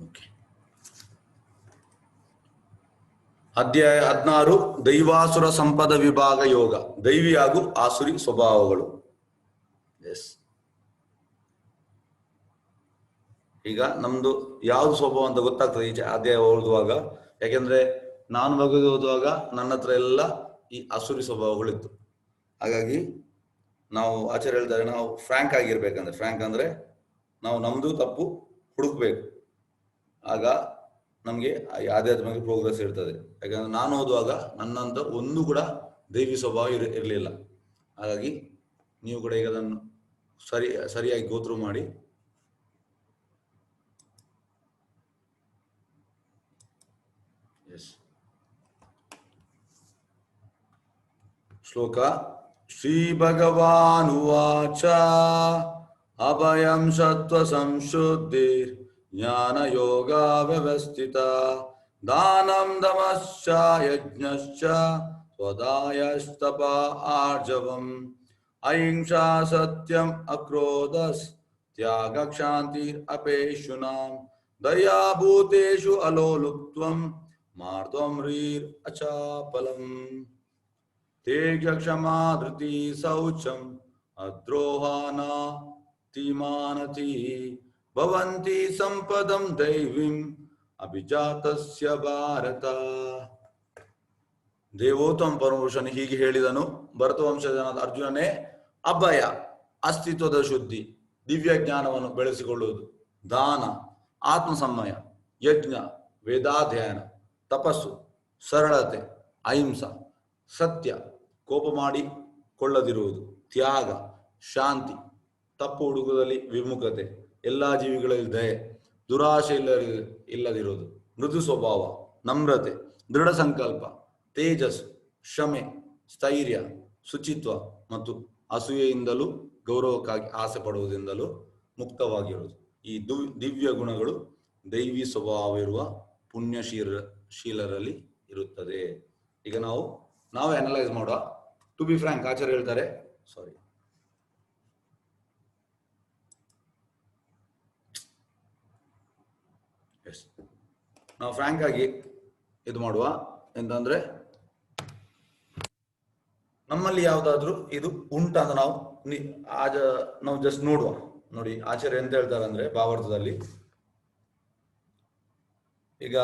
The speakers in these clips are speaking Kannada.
ಓಕೆ. ಅಧ್ಯಾಯ 16 ದೈವಾಸುರ ಸಂಪದ ವಿಭಾಗ ಯೋಗ, ದೈವಿ ಹಾಗೂ ಆಸುರಿ ಸ್ವಭಾವಗಳು. ಎಸ್, ಈಗ ನಮ್ದು ಯಾವ್ದು ಸ್ವಭಾವ ಅಂತ ಗೊತ್ತಾಗ್ತದೆ ಈ ಅಧ್ಯಾಯ ಓದುವಾಗ. ಯಾಕೆಂದ್ರೆ ನಾನು ಭಗವದ್ ಓದುವಾಗ ನನ್ನ ಹತ್ರ ಎಲ್ಲ ಈ ಆಸುರಿ ಸ್ವಭಾವಗಳಿತ್ತು. ಹಾಗಾಗಿ ನಾವು ಆಚಾರ್ಯ ಹೇಳ್ತಾರೆ, ನಾವು ಫ್ರಾಂಕ್ ಆಗಿರ್ಬೇಕಂದ್ರೆ, ಫ್ರಾಂಕ್ ಅಂದ್ರೆ ನಾವು ನಮ್ದು ತಪ್ಪು ಹುಡುಕ್ಬೇಕು. ಆಗ ನಮ್ಗೆ ಆಧ್ಯಾತ್ಮಿಕ ಪ್ರೋಗ್ರೆಸ್ ಇರ್ತದೆ. ಯಾಕಂದ್ರೆ ನಾನು ಓದುವಾಗ ನನ್ನಂತ ಒಂದು ಕೂಡ ದೈವಿ ಸ್ವಭಾವ ಇರಲಿಲ್ಲ. ಹಾಗಾಗಿ ನೀವು ಕೂಡ ಈಗ ಅದನ್ನು ಸರಿಯಾಗಿ ಗೋತ್ರು ಮಾಡಿ. ಶ್ಲೋಕ. ಶ್ರೀ ಭಗವಾನುವಾಚ ಅಭಯಂ ಸತ್ವ ಸಂಶುದ್ಧಿರ್ ಜ್ಞಾನ ಯೋಗ ವ್ಯವಸ್ಥಿತ ದಾನಂ ದಮಶ್ಚ ಯಜ್ಞಶ್ಚ ಸ್ವದಾಯಸ್ತಪ ಆರ್ಜವಂ ಅಹಿಂಸಾ ಸತ್ಯಂ ಅಕ್ರೋಧಸ್ ತ್ಯಾಗ ಕ್ಷಾಂತಿರ್ ಅಪೇಶುನಾಂ ದಯಾ ಭೂತೇಷು ಅಲೋಲುಪ್ತ್ವಂ ಮಾರ್ತ್ವಂ ರೀರ್ ಅಚಾಪಲಂ ತೇಜ ಕ್ಷಮಾ ಧೃತಿ ಶೌಚಂ ಅದ್ರೋಹಾನ ತಿಮಾನತಿ ಭವಂತಿ ಸಂಪದಂ ದೈವಿಂ ಅಭಿಜಾತಸ್ಯ ಭಾರತ. ದೇವೋತ್ತಮ ಪರಮಪುರುಷನು ಹೀಗೆ ಹೇಳಿದನು. ಭರತವಂಶಜನಾದ ಅರ್ಜುನನೇ, ಅಭಯ ಅಸ್ತಿತ್ವದ ಶುದ್ಧಿ, ದಿವ್ಯ ಜ್ಞಾನವನ್ನು ಬೆಳೆಸಿಕೊಳ್ಳುವುದು, ದಾನ ಆತ್ಮ ಸಂಮಯ, ಯಜ್ಞ ವೇದಾಧ್ಯಯನ, ತಪಸ್ಸು ಸರಳತೆ, ಅಹಿಂಸಾ ಸತ್ಯ ಕೋಪ ಮಾಡಿ ಕೊಳ್ಳದಿರುವುದು, ತ್ಯಾಗ ಶಾಂತಿ, ತಪ್ಪು ಹುಡುಕುವುದಲ್ಲಿ ವಿಮುಖತೆ, ಎಲ್ಲಾ ಜೀವಿಗಳಲ್ಲಿ ದಯೆ, ದುರಾಶೆ ಇಲ್ಲದಿರುವುದು, ಮೃದು ಸ್ವಭಾವ, ನಮ್ರತೆ, ದೃಢ ಸಂಕಲ್ಪ, ತೇಜಸ್ಸು, ಕ್ಷಮೆ, ಸ್ಥೈರ್ಯ, ಶುಚಿತ್ವ ಮತ್ತು ಅಸೂಯೆಯಿಂದಲೂ ಗೌರವಕ್ಕಾಗಿ ಆಸೆ ಪಡುವುದರಿಂದಲೂ ಮುಕ್ತವಾಗಿರುವುದು. ಈ ದಿವ್ಯ ಗುಣಗಳು ದೈವಿ ಸ್ವಭಾವವಿರುವ ಪುಣ್ಯಶೀಲರಲ್ಲಿ ಇರುತ್ತದೆ. ಈಗ ನಾವು ಅನಲೈಸ್ ಮಾಡುವ. ಟು ಬಿ ಫ್ರಾಂಕ್, ಆಚಾರ್ಯ ಹೇಳ್ತಾರೆ, ಸಾರಿ, ನಾವು ಫ್ರಾಂಕ್ ಆಗಿ ಇದು ಮಾಡುವ. ಎಂತಂದ್ರೆ ನಮ್ಮಲ್ಲಿ ಯಾವ್ದಾದ್ರು ಇದು ಉಂಟಂತ ನಾವು ಜಸ್ಟ್ ನೋಡುವ. ನೋಡಿ ಆಚಾರ್ಯ ಎಂತ ಹೇಳ್ತಾರೆ ಅಂದ್ರೆ ಭಾವಾರ್ಥದಲ್ಲಿ, ಈಗ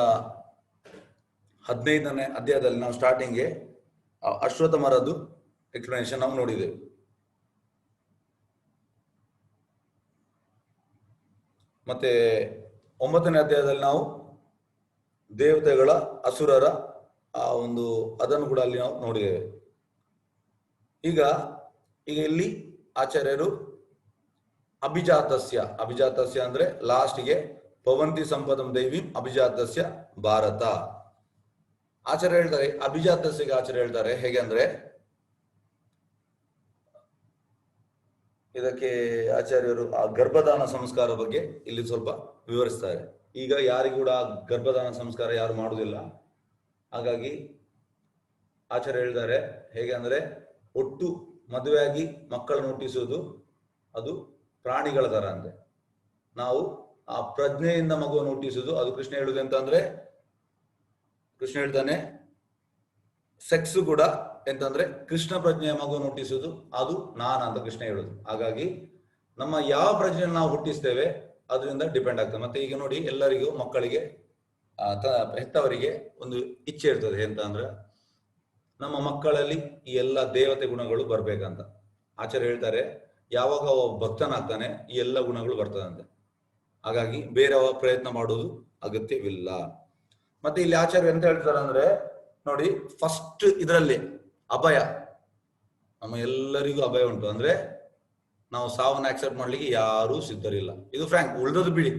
15ನೇ ಅಧ್ಯಾಯದಲ್ಲಿ ನಾವು ಸ್ಟಾರ್ಟಿಂಗ್ಗೆ ಅಶ್ವತ್ಥ ಮರದ್ದು ಎಕ್ಸ್ಪ್ಲನೇಷನ್ ನಾವು ನೋಡಿದ್ದೇವೆ. ಮತ್ತೆ 9ನೇ ಅಧ್ಯಾಯದಲ್ಲಿ ನಾವು ದೇವತೆಗಳ ಅಸುರರ ಅದನ್ನು ಕೂಡ ಅಲ್ಲಿ ನಾವು ನೋಡಿದ್ದೇವೆ. ಈಗ ಇಲ್ಲಿ ಆಚಾರ್ಯರು ಅಭಿಜಾತಸ್ಯ ಅಂದ್ರೆ ಲಾಸ್ಟ್ಗೆ ಭವಂತಿ ಸಂಪದಂ ದೈವಿ ಅಭಿಜಾತಸ್ಯ ಭಾರತ. ಆಚಾರ್ಯ ಹೇಳ್ತಾರೆ ಅಭಿಜಾತಸ್ಯಗೆ ಆಚಾರ್ಯ ಹೇಳ್ತಾರೆ ಹೇಗೆ ಅಂದ್ರೆ, ಇದಕ್ಕೆ ಆಚಾರ್ಯರು ಆ ಗರ್ಭಧಾನ ಸಂಸ್ಕಾರ ಬಗ್ಗೆ ಇಲ್ಲಿ ಸ್ವಲ್ಪ ವಿವರಿಸ್ತಾರೆ. ಈಗ ಯಾರಿಗೂ ಕೂಡ ಗರ್ಭಧಾನ ಸಂಸ್ಕಾರ ಯಾರು ಮಾಡುವುದಿಲ್ಲ. ಹಾಗಾಗಿ ಆಚಾರ್ಯ ಹೇಳ್ತಾರೆ ಹೇಗೆ ಅಂದ್ರೆ, ಒಟ್ಟು ಮದುವೆಯಾಗಿ ಮಕ್ಕಳನ್ನು ಹುಟ್ಟಿಸುವುದು ಅದು ಪ್ರಾಣಿಗಳ ತರ ಅಂತೆ. ನಾವು ಆ ಪ್ರಜ್ಞೆಯಿಂದ ಮಗುವನ್ನು ಹುಟ್ಟಿಸುವುದು ಅದು ಕೃಷ್ಣ ಹೇಳುದು ಎಂತಂದ್ರೆ, ಕೃಷ್ಣ ಹೇಳ್ತಾನೆ ಸೆಕ್ಸ್ ಕೂಡ ಎಂತಂದ್ರೆ ಕೃಷ್ಣ ಪ್ರಜ್ಞೆಯ ಮಗುವನ್ನು ಹುಟ್ಟಿಸುವುದು ಅದು ಅಂತ ಕೃಷ್ಣ ಹೇಳುದು. ಹಾಗಾಗಿ ನಮ್ಮ ಯಾವ ಪ್ರಜ್ಞೆಯನ್ನು ನಾವು ಹುಟ್ಟಿಸ್ತೇವೆ ಅದರಿಂದ ಡಿಪೆಂಡ್ ಆಗ್ತದೆ. ಮತ್ತೆ ಈಗ ನೋಡಿ, ಎಲ್ಲರಿಗೂ ಮಕ್ಕಳಿಗೆ ಹೆತ್ತವರಿಗೆ ಒಂದು ಇಚ್ಛೆ ಇರ್ತದೆ ಎಂತ ಅಂದ್ರೆ, ನಮ್ಮ ಮಕ್ಕಳಲ್ಲಿ ಈ ಎಲ್ಲ ದೇವತೆ ಗುಣಗಳು ಬರ್ಬೇಕಂತ. ಆಚಾರ್ಯ ಹೇಳ್ತಾರೆ ಯಾವಾಗ ಒಬ್ಬ ಭಕ್ತನಾಗ್ತಾನೆ ಈ ಎಲ್ಲ ಗುಣಗಳು ಬರ್ತದಂತೆ. ಹಾಗಾಗಿ ಬೇರೆಯವ ಪ್ರಯತ್ನ ಮಾಡುವುದು ಅಗತ್ಯವಿಲ್ಲ. ಮತ್ತೆ ಇಲ್ಲಿ ಆಚಾರ್ಯ ಎಂತ ಹೇಳ್ತಾರೆ ಅಂದ್ರೆ, ನೋಡಿ ಫಸ್ಟ್ ಇದರಲ್ಲಿ ಅಭಯ, ನಮ್ಮ ಎಲ್ಲರಿಗೂ ಅಭಯ ಉಂಟು. ಅಂದ್ರೆ ನಾವು ಸಾವನ್ನು ಆಕ್ಸೆಪ್ಟ್ ಮಾಡ್ಲಿಕ್ಕೆ ಯಾರೂ ಸಿದ್ಧರಿಲ್ಲ. ಇದು ಫ್ರಾಂಕ್. ಉಳ್ದದ್ದು ಬಿಡಿ,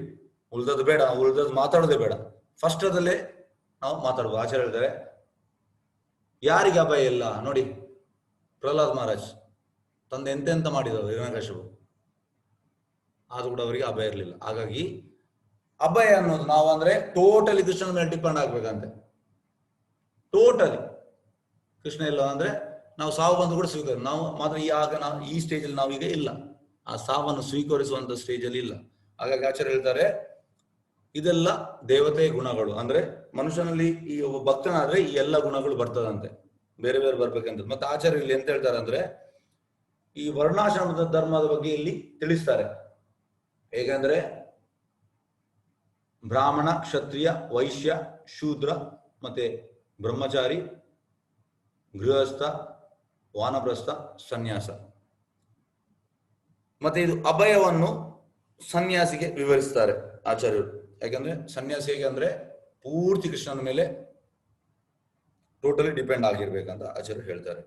ಉಳ್ದದ್ದು ಬೇಡ, ಉಳ್ದದ್ದು ಮಾತಾಡೋದೇ ಬೇಡ. ಫಸ್ಟ್ ಅದಲ್ಲೇ ನಾವು ಮಾತಾಡ್ಬೋದು. ಆಚಾರ್ಯ ಹೇಳ್ತಾರೆ ಯಾರಿಗೆ ಅಭಯ ಇಲ್ಲ ನೋಡಿ, ಪ್ರಹ್ಲಾದ್ ಮಹಾರಾಜ್ ತಂದೆ ಎಂತೆಂತ ಮಾಡಿದವರು ಹಿರಣ್ಯಕಶಿಪು, ಆದ್ರೂ ಕೂಡ ಅವರಿಗೆ ಅಭಯ ಇರಲಿಲ್ಲ. ಹಾಗಾಗಿ ಅಭಯ ಅನ್ನೋದು ನಾವು ಅಂದ್ರೆ ಟೋಟಲಿ ಕೃಷ್ಣನ ಮೇಲೆ ಡಿಪೆಂಡ್ ಆಗ್ಬೇಕಂತೆ. ಟೋಟಲಿ ಕೃಷ್ಣ ಇಲ್ಲ ಅಂದ್ರೆ ನಾವು ಸಾವು ಬಂದು ಕೂಡ ಸ್ವೀಕಾರ, ನಾವು ಮಾತ್ರ ಈ ಸ್ಟೇಜಲ್ಲಿ ನಾವೀಗ ಇಲ್ಲ, ಆ ಸಾವನ್ನು ಸ್ವೀಕರಿಸುವಂತ ಸ್ಟೇಜಲ್ಲಿ ಇಲ್ಲ. ಹಾಗಾಗಿ ಆಚಾರ್ಯ ಹೇಳ್ತಾರೆ ಇದೆಲ್ಲ ದೇವತೆಯ ಗುಣಗಳು. ಅಂದ್ರೆ ಮನುಷ್ಯನಲ್ಲಿ ಈ ಒಬ್ಬ ಭಕ್ತನಾದ್ರೆ ಈ ಎಲ್ಲ ಗುಣಗಳು ಬರ್ತದಂತೆ, ಬೇರೆ ಬೇರೆ ಬರ್ಬೇಕಂತ. ಮತ್ತೆ ಆಚಾರ್ಯ ಇಲ್ಲಿ ಎಂತ ಹೇಳ್ತಾರೆ ಅಂದ್ರೆ, ಈ ವರ್ಣಾಶ್ರಮದ ಧರ್ಮದ ಬಗ್ಗೆ ಇಲ್ಲಿ ತಿಳಿಸ್ತಾರೆ. ಹೇಗಂದ್ರೆ ಬ್ರಾಹ್ಮಣ, ಕ್ಷತ್ರಿಯ, ವೈಶ್ಯ, ಶೂದ್ರ, ಮತ್ತೆ ಬ್ರಹ್ಮಚಾರಿ, ಗೃಹಸ್ಥ, ವಾನಪ್ರಸ್ಥ, ಸನ್ಯಾಸ. ಮತ್ತೆ ಇದು ಅಭಯವನ್ನು ಸನ್ಯಾಸಿಗೆ ವಿವರಿಸ್ತಾರೆ ಆಚಾರ್ಯರು. ಯಾಕಂದ್ರೆ ಸನ್ಯಾಸಿ ಹೇಗೆ ಅಂದ್ರೆ ಪೂರ್ತಿ ಕೃಷ್ಣನ ಮೇಲೆ ಟೋಟಲಿ ಡಿಪೆಂಡ್ ಆಗಿರ್ಬೇಕಂತ ಆಚಾರ್ಯರು ಹೇಳ್ತಾರೆ.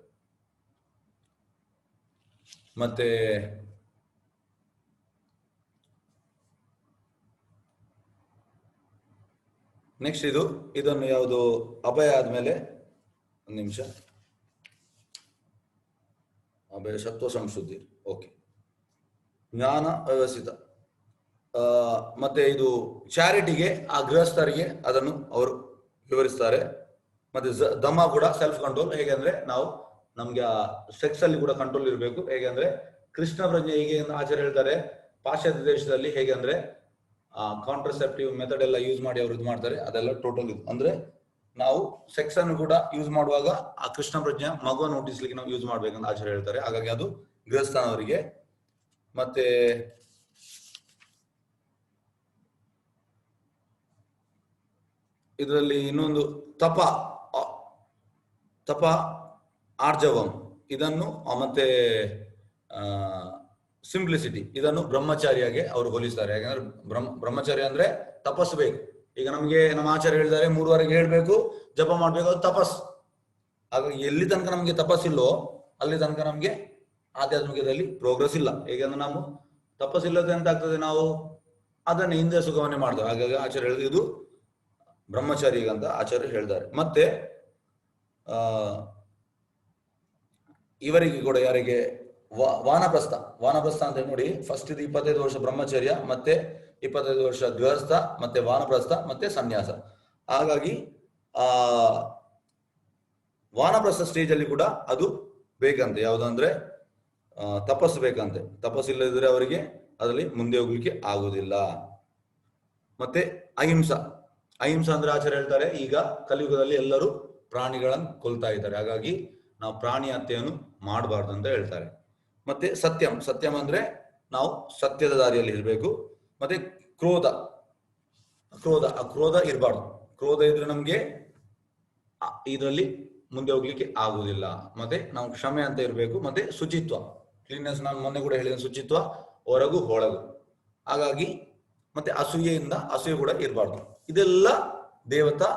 ಮತ್ತೆ ನೆಕ್ಸ್ಟ್ ಇದನ್ನು ಯಾವುದು ಅಭಯ ಆದ್ಮೇಲೆ ಒಂದು ನಿಮಿಷ, ಅಭಯ ಸತ್ವ ಸಂಶುದ್ಧಿ, ಓಕೆ, ಜ್ಞಾನ ವ್ಯವಸ್ಥಿತ. ಮತ್ತೆ ಇದು ಚಾರಿಟಿಗೆ ಆ ಗೃಹಸ್ಥರಿಗೆ ಅದನ್ನು ಅವರು ವಿವರಿಸ್ತಾರೆ. ಮತ್ತೆ ದಮ ಕೂಡ ಸೆಲ್ಫ್ ಕಂಟ್ರೋಲ್, ಹೇಗೆಂದ್ರೆ ನಾವು ನಮ್ಗೆ ಆ ಸೆಕ್ಸ್ ಅಲ್ಲಿ ಕೂಡ ಕಂಟ್ರೋಲ್ ಇರಬೇಕು. ಹೇಗೆಂದ್ರೆ ಕೃಷ್ಣ ಪ್ರಜ್ಞೆ ಹೀಗೆ ಆಚಾರ್ಯ ಹೇಳ್ತಾರೆ, ಪಾಶ್ಚಾತ್ಯ ದೇಶದಲ್ಲಿ ಹೇಗೆಂದ್ರೆ ಕಾಂಟ್ರಸೆಪ್ಟಿವ್ ಮೆಥಡ್ ಎಲ್ಲ ಯೂಸ್ ಮಾಡಿ ಅವರು ಇದು ಮಾಡ್ತಾರೆ, ಅದೆಲ್ಲ ಟೋಟಲ್ ಇದು. ಅಂದ್ರೆ ನಾವು ಸೆಕ್ಸ್ ಅನ್ನು ಕೂಡ ಯೂಸ್ ಮಾಡುವಾಗ ಆ ಕೃಷ್ಣ ಪ್ರಜ್ಞೆ ಮಗುವನ್ನು ಹುಟ್ಟಿಸ್ಲಿಕ್ಕೆ ನಾವು ಯೂಸ್ ಮಾಡ್ಬೇಕಂತ ಆಚಾರ್ಯ ಹೇಳ್ತಾರೆ. ಹಾಗಾಗಿ ಅದು ಗೃಹಸ್ಥನವರಿಗೆ. ಮತ್ತೆ ಇದರಲ್ಲಿ ಇನ್ನೊಂದು ತಪ ಆರ್ಜವಂ, ಇದನ್ನು ಮತ್ತೆ ಸಿಂಪ್ಲಿಸಿಟಿ, ಇದನ್ನು ಬ್ರಹ್ಮಚಾರಿಯಾಗಿ ಅವರು ಹೋಲಿಸ್ತಾರೆ. ಯಾಕಂದ್ರೆ ಬ್ರಹ್ಮಚಾರಿ ಅಂದ್ರೆ ತಪಸ್ಸು ಬೇಕು. ಈಗ ನಮ್ಗೆ ನಮ್ಮ ಆಚಾರ್ಯ ಹೇಳಿದ್ದಾರೆ 3 ಹೇಳ್ಬೇಕು, ಜಪ ಮಾಡ್ಬೇಕು, ಅದು ತಪಸ್. ಹಾಗಾಗಿ ಎಲ್ಲಿ ತನಕ ನಮ್ಗೆ ತಪಸ್ಸಿಲ್ಲೋ ಅಲ್ಲಿ ತನಕ ನಮ್ಗೆ ಆಧ್ಯಾತ್ಮಿಕದಲ್ಲಿ ಪ್ರೋಗ್ರೆಸ್ ಇಲ್ಲ. ಹೇಗೆಂದ್ರೆ ನಾವು ತಪಸ್ಸಿಲ್ಲದೆ ಎಂತ ಆಗ್ತದೆ, ನಾವು ಅದನ್ನ ಹಿಂದೆ ಸುಖವನ್ನೇ ಮಾಡ್ತೇವೆ. ಹಾಗಾಗಿ ಆಚಾರ್ಯ ಹೇಳಿದ್ರು ಇದು ಬ್ರಹ್ಮಚಾರಿಗಂತ ಆಚಾರ್ಯ ಹೇಳ್ತಾರೆ. ಮತ್ತೆ ಇವರಿಗೆ ಕೂಡ ಯಾರಿಗೆ ವಾನಪ್ರಸ್ಥ ಅಂತ ನೋಡಿ, ಫಸ್ಟ್ ಇದು 25 ವರ್ಷ ಬ್ರಹ್ಮಚರ್ಯ, ಮತ್ತೆ 25 ವರ್ಷ ಗೃಹಸ್ಥ, ಮತ್ತೆ ವಾನಪ್ರಸ್ಥ, ಮತ್ತೆ ಸನ್ಯಾಸ. ಹಾಗಾಗಿ ವಾನಪ್ರಸ್ಥ ಸ್ಟೇಜ್ ಅಲ್ಲಿ ಕೂಡ ಅದು ಬೇಕಂತೆ. ಯಾವುದಂದ್ರೆ ತಪಸ್ಸು ಬೇಕಂತೆ. ತಪಸ್ಸಿಲ್ಲದಿದ್ರೆ ಅವರಿಗೆ ಅದರಲ್ಲಿ ಮುಂದೆ ಹೋಗ್ಲಿಕ್ಕೆ ಆಗುದಿಲ್ಲ. ಮತ್ತೆ ಅಹಿಂಸಾ ಅಂದ್ರೆ ಆಚಾರ್ಯ ಹೇಳ್ತಾರೆ, ಈಗ ಕಲಿಯುಗದಲ್ಲಿ ಎಲ್ಲರೂ ಪ್ರಾಣಿಗಳನ್ನು ಕೊಲ್ತಾ ಇದ್ದಾರೆ, ಹಾಗಾಗಿ ನಾವು ಪ್ರಾಣಿ ಹತ್ಯೆಯನ್ನು ಮಾಡಬಾರ್ದು ಅಂತ ಹೇಳ್ತಾರೆ. ಮತ್ತೆ ಸತ್ಯಂ ಅಂದ್ರೆ ನಾವು ಸತ್ಯದ ದಾರಿಯಲ್ಲಿ ಇರಬೇಕು. ಮತ್ತೆ ಕ್ರೋಧ ಇರಬಾರ್ದು. ಕ್ರೋಧ ಇದ್ರೆ ನಮ್ಗೆ ಇದರಲ್ಲಿ ಮುಂದೆ ಹೋಗ್ಲಿಕ್ಕೆ ಆಗುದಿಲ್ಲ. ಮತ್ತೆ ನಾವು ಕ್ಷಮೆ ಅಂತ ಇರಬೇಕು. ಮತ್ತೆ ಶುಚಿತ್ವ, ಕ್ಲೀನ್ನೆಸ್, ನಾನು ಮೊನ್ನೆ ಕೂಡ ಹೇಳಿದ ಶುಚಿತ್ವ ಹೊರಗು ಒಳಗು. ಹಾಗಾಗಿ ಮತ್ತೆ ಅಸೂಯೆ ಕೂಡ ಇರಬಾರ್ದು. ಇದೆಲ್ಲ ದೇವತಾ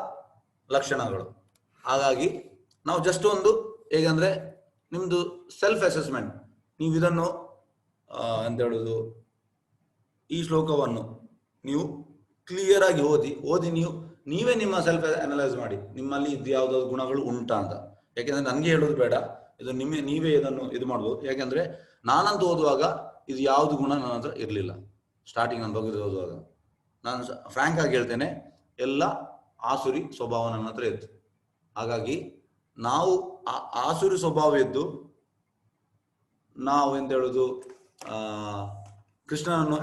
ಲಕ್ಷಣಗಳು. ಹಾಗಾಗಿ ನಾವು ಜಸ್ಟ್ ಒಂದು ಹೇಗಂದ್ರೆ ನಿಮ್ದು ಸೆಲ್ಫ್ ಅಸೆಸ್ಮೆಂಟ್, ನೀವು ಇದನ್ನು ಎಂತ ಹೇಳುದು, ಈ ಶ್ಲೋಕವನ್ನು ನೀವು ಕ್ಲಿಯರ್ ಆಗಿ ಓದಿ ನೀವೇ ನಿಮ್ಮ ಸೆಲ್ಫ್ ಅನಲೈಸ್ ಮಾಡಿ, ನಿಮ್ಮಲ್ಲಿ ಇದು ಯಾವ್ದಾದ್ರು ಗುಣಗಳು ಉಂಟಾ ಅಂತ. ಯಾಕೆಂದ್ರೆ ನನ್ಗೆ ಹೇಳೋದು ಬೇಡ, ಇದು ನೀವೇ ಇದನ್ನು ಇದು ಮಾಡ್ಬೋದು. ಯಾಕೆಂದ್ರೆ ನಾನಂತೂ ಓದುವಾಗ ಇದು ಯಾವ್ದು ಗುಣ ನನ್ನ ಹತ್ರ ಇರ್ಲಿಲ್ಲ. ಸ್ಟಾರ್ಟಿಂಗ್ ನಾನು ಭಗವದ್ಗೀತೆ ಓದುವಾಗ ನಾನು ಫ್ರಾಂಕ್ ಆಗಿ ಹೇಳ್ತೇನೆ, ಎಲ್ಲ ಆಸುರಿ ಸ್ವಭಾವ ನನ್ನ ಹತ್ರ ಇತ್ತು. ಹಾಗಾಗಿ ನಾವು ಆಸುರಿ ಸ್ವಭಾವ ಇದ್ದು ನಾವು ಎಂತ ಹೇಳುದು, ಕೃಷ್ಣನನ್ನು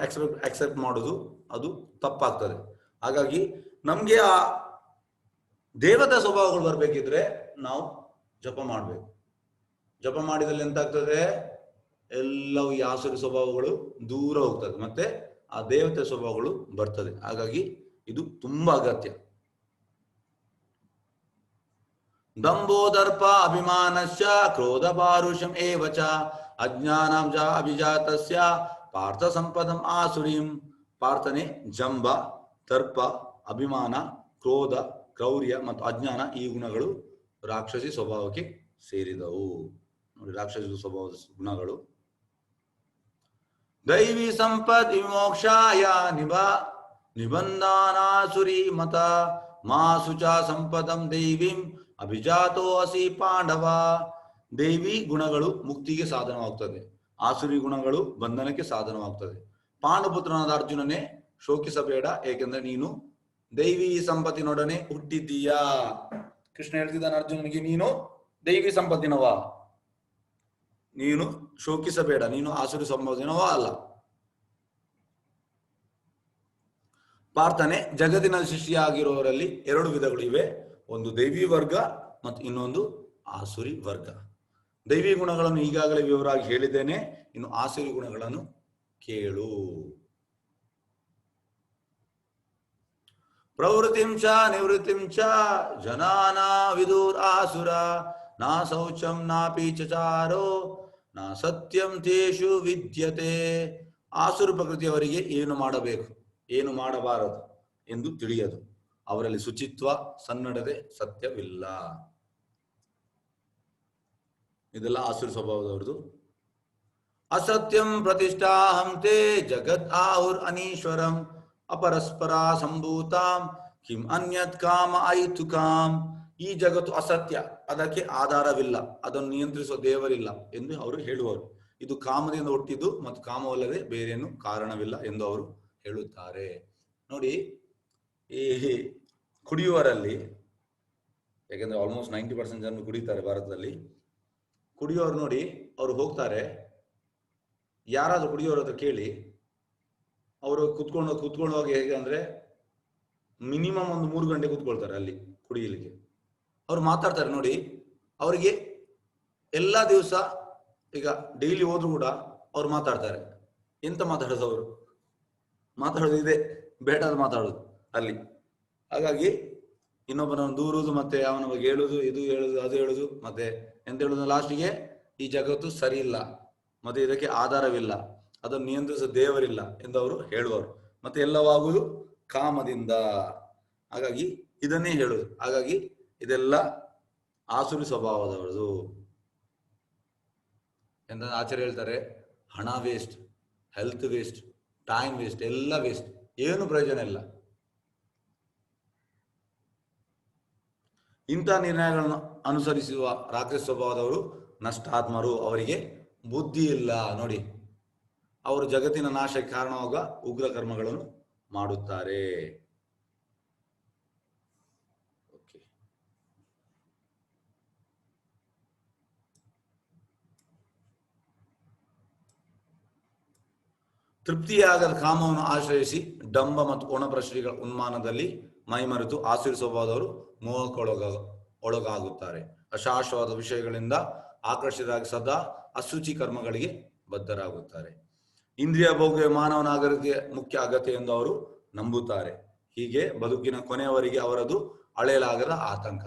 ಅಕ್ಸೆಪ್ಟ್ ಮಾಡೋದು ಅದು ತಪ್ಪಾಗ್ತದೆ. ಹಾಗಾಗಿ ನಮ್ಗೆ ಆ ದೇವತಾ ಸ್ವಭಾವಗಳು ಬರ್ಬೇಕಿದ್ರೆ ನಾವು ಜಪ ಮಾಡ್ಬೇಕು. ಜಪ ಮಾಡಿದಲ್ಲಿ ಎಂತಾಗ್ತದೆ, ಎಲ್ಲವೂ ಈ ಆಸುರಿ ಸ್ವಭಾವಗಳು ದೂರ ಹೋಗ್ತದೆ, ಮತ್ತೆ ಆ ದೇವತೆ ಸ್ವಭಾವಗಳು ಬರ್ತದೆ. ಹಾಗಾಗಿ ಇದು ತುಂಬಾ ಅಗತ್ಯ. ದಂಭೋದರ್ಪ ಅಭಿಮಾನಸ್ಯ ಕ್ರೋಧ ಪಾರುಷಂ ಏವಚ ಅಜ್ಞಾನಂ ಜ ಅಭಿಜಾತಸ್ಯ ಪಾರ್ಥ ಸಂಪದಂ ಆಸುರೀಂ. ಪಾರ್ಥನೆ ಜಂಬ, ದರ್ಪ, ಅಭಿಮಾನ, ಕ್ರೋಧ, ಕ್ರೌರ್ಯ ಮತ್ತು ಅಜ್ಞಾನ ಈ ಗುಣಗಳು ರಾಕ್ಷಸಿ ಸ್ವಭಾವಕ್ಕೆ ಸೇರಿದವು. ನೋಡಿ, ರಾಕ್ಷಸಿ ಸ್ವಭಾವದ ಗುಣಗಳು. ದೈವಿ ಸಂಪತ್ ವಿಮೋಕ್ಷಾಯ ನಿಬಂಧನಾಸುರಿ ಮತ ಮಾಸುಚ ಸಂಪದಂ ದೈವೀಂ ಅಭಿಜಾತೋ ಅಸಿ ಪಾಂಡವ. ದೈವಿ ಗುಣಗಳು ಮುಕ್ತಿಗೆ ಸಾಧನವಾಗ್ತದೆ, ಆಸುರಿ ಗುಣಗಳು ಬಂಧನಕ್ಕೆ ಸಾಧನವಾಗ್ತದೆ. ಪಾಂಡುಪುತ್ರನಾದ ಅರ್ಜುನನೇ ಶೋಕಿಸಬೇಡ, ಏಕೆಂದ್ರೆ ನೀನು ದೈವಿ ಸಂಪತ್ತಿನೊಡನೆ ಹುಟ್ಟಿದ್ದೀಯಾ. ಕೃಷ್ಣ ಹೇಳ್ತಿದ್ದಾನೆ ಅರ್ಜುನನಿಗೆ, ನೀನು ದೈವಿ ಸಂಪತ್ತಿನವ, ನೀನು ಶೋಕಿಸಬೇಡ, ನೀನು ಆಸುರಿ ಸಂಪತ್ತಿನವ ಅಲ್ಲ. ಪ್ರಾರ್ಥನೆ ಜಗತ್ತಿನಲ್ಲಿ ಸೃಷ್ಟಿಯಾಗಿರುವವರಲ್ಲಿ ಎರಡು ವಿಧಗಳು ಇವೆ. ಒಂದು ದೈವಿ ವರ್ಗ ಮತ್ತು ಇನ್ನೊಂದು ಆಸುರಿ ವರ್ಗ. ದೈವಿ ಗುಣಗಳನ್ನು ಈಗಾಗಲೇ ವಿವರವಾಗಿ ಹೇಳಿದ್ದೇನೆ. ಇನ್ನು ಆಸುರಿ ಗುಣಗಳನ್ನು ಕೇಳು. ಪ್ರವೃತ್ತಿಂ ಚ ನಿವೃತ್ತಿಂ ಚ ಜನಾನ ವಿದುರ್ ಆಸುರ ನಾ ಶೌಚಂ ನಾಪಿ ಚಚಾರೋ ನಾ ಸತ್ಯಂ ತೇಷು ವಿದ್ಯತೆ. ಆಸುರ ಪ್ರಕೃತಿಯವರಿಗೆ ಏನು ಮಾಡಬೇಕು, ಏನು ಮಾಡಬಾರದು ಎಂದು ತಿಳಿಯದು. ಅವರಲ್ಲಿ ಶುಚಿತ್ವ, ಸನ್ನಡತೆ, ಸತ್ಯವಿಲ್ಲ. ಇದೆಲ್ಲ ಆಸುರ ಸ್ವಭಾವದವರದು. ಅಸತ್ಯಂ ಪ್ರತಿಷ್ಠಾಹಂತೆ ಜಗತ್ ಆಹುರ್ ಅನೀಶ್ವರಂ ಅಪರಸ್ಪರ ಸಂಭೂತಾಂ ಕಿಂ ಅನ್ಯತ್ ಕಾಮ ಐತುಕಾಂ. ಈ ಜಗತ್ತು ಅಸತ್ಯ, ಅದಕ್ಕೆ ಆಧಾರವಿಲ್ಲ, ಅದನ್ನು ನಿಯಂತ್ರಿಸುವ ದೇವರಿಲ್ಲ ಎಂದು ಅವರು ಹೇಳುವರು. ಇದು ಕಾಮದಿಂದ ಹುಟ್ಟಿದ್ದು ಮತ್ತು ಕಾಮವಲ್ಲದೆ ಬೇರೇನು ಕಾರಣವಿಲ್ಲ ಎಂದು ಅವರು ಹೇಳುತ್ತಾರೆ. ನೋಡಿ, ಈ ಕುಡಿಯುವರಲ್ಲಿ, ಯಾಕೆಂದ್ರೆ ಆಲ್ಮೋಸ್ಟ್ 90% ಜನ ಕುಡಿತಾರೆ ಭಾರತದಲ್ಲಿ. ಕುಡಿಯೋರು ನೋಡಿ, ಅವರು ಹೋಗ್ತಾರೆ, ಯಾರಾದ್ರೂ ಕುಡಿಯೋರ ಹತ್ರ ಕೇಳಿ, ಅವರು ಕುತ್ಕೊಂಡು ಹೇಗೆ ಅಂದ್ರೆ ಮಿನಿಮಮ್ ಒಂದು 3 ಗಂಟೆ ಕುತ್ಕೊಳ್ತಾರೆ ಅಲ್ಲಿ ಕುಡಿಯಲಿಕ್ಕೆ. ಅವ್ರು ಮಾತಾಡ್ತಾರೆ ನೋಡಿ, ಅವರಿಗೆ ಎಲ್ಲ ದಿವಸ ಈಗ ಡೈಲಿ ಹೋದ್ರು ಕೂಡ ಅವ್ರು ಮಾತಾಡ್ತಾರೆ. ಎಂತ ಮಾತಾಡೋದು ಅವರು? ಮಾತಾಡೋದು ಇದೆ, ಬೇಡಾದ ಮಾತಾಡೋದು ಅಲ್ಲಿ. ಹಾಗಾಗಿ ಇನ್ನೊಬ್ಬನನ್ನು ದೂರುದು, ಮತ್ತೆ ಅವನ ಬಗ್ಗೆ ಹೇಳುದು, ಇದು ಹೇಳುದು, ಅದು ಹೇಳುದು, ಮತ್ತೆ ಎಂತ ಹೇಳುದು, ಲಾಸ್ಟಿಗೆ ಈ ಜಗತ್ತು ಸರಿ ಇಲ್ಲ, ಮತ್ತೆ ಇದಕ್ಕೆ ಆಧಾರವಿಲ್ಲ, ಅದನ್ನು ನಿಯಂತ್ರಿಸುವ ದೇವರಿಲ್ಲ ಎಂದು ಅವರು ಹೇಳುವರು. ಮತ್ತೆ ಎಲ್ಲವಾಗುವುದು ಕಾಮದಿಂದ. ಹಾಗಾಗಿ ಇದನ್ನೇ ಹೇಳುದು. ಹಾಗಾಗಿ ಇದೆಲ್ಲ ಆಸುರಿ ಸ್ವಭಾವದವರದು. ಎಂತ ಆಚಾರ್ಯ ಹೇಳ್ತಾರೆ, ಹಣ waste, health waste, time waste, ಎಲ್ಲ ವೇಸ್ಟ್, ಏನು ಪ್ರಯೋಜನ ಇಲ್ಲ. ಇಂಥ ನಿರ್ಣಯಗಳನ್ನು ಅನುಸರಿಸುವ ರಾಕ್ಷಸ ಸ್ವಭಾವದವರು ನಷ್ಟಾತ್ಮರು. ಅವರಿಗೆ ಬುದ್ಧಿ ಇಲ್ಲ. ನೋಡಿ, ಅವರು ಜಗತ್ತಿನ ನಾಶಕ್ಕೆ ಕಾರಣವಾಗ ಉಗ್ರ ಕರ್ಮಗಳನ್ನು ಮಾಡುತ್ತಾರೆ. ತೃಪ್ತಿಯಾಗದ ಕಾಮವನ್ನು ಆಶ್ರಯಿಸಿ ಡಂಬ ಮತ್ತು ಒಣಪ್ರಶ್ನೆಗಳ ಉನ್ಮಾನದಲ್ಲಿ ಮೈಮರೆತು ಆಸುರಿ ಸ್ವಭಾವದವರು ಮೋಹಕ್ಕೊಳಗಾಗುತ್ತಾರೆ. ಅಶಾಶ್ವತ ವಿಷಯಗಳಿಂದ ಆಕರ್ಷಿತರಾಗಿ ಸದಾ ಅಶುಚಿ ಕರ್ಮಗಳಿಗೆ ಬದ್ಧರಾಗುತ್ತಾರೆ. ಇಂದ್ರಿಯ ಭೋಗ್ಯ ಮಾನವ ನಾಗರಿಕತೆಯ ಮುಖ್ಯ ಅಗತ್ಯ ಎಂದು ಅವರು ನಂಬುತ್ತಾರೆ. ಹೀಗೆ ಬದುಕಿನ ಕೊನೆಯವರೆಗೆ ಅವರದು ಅಳೆಯಲಾಗದ ಆತಂಕ.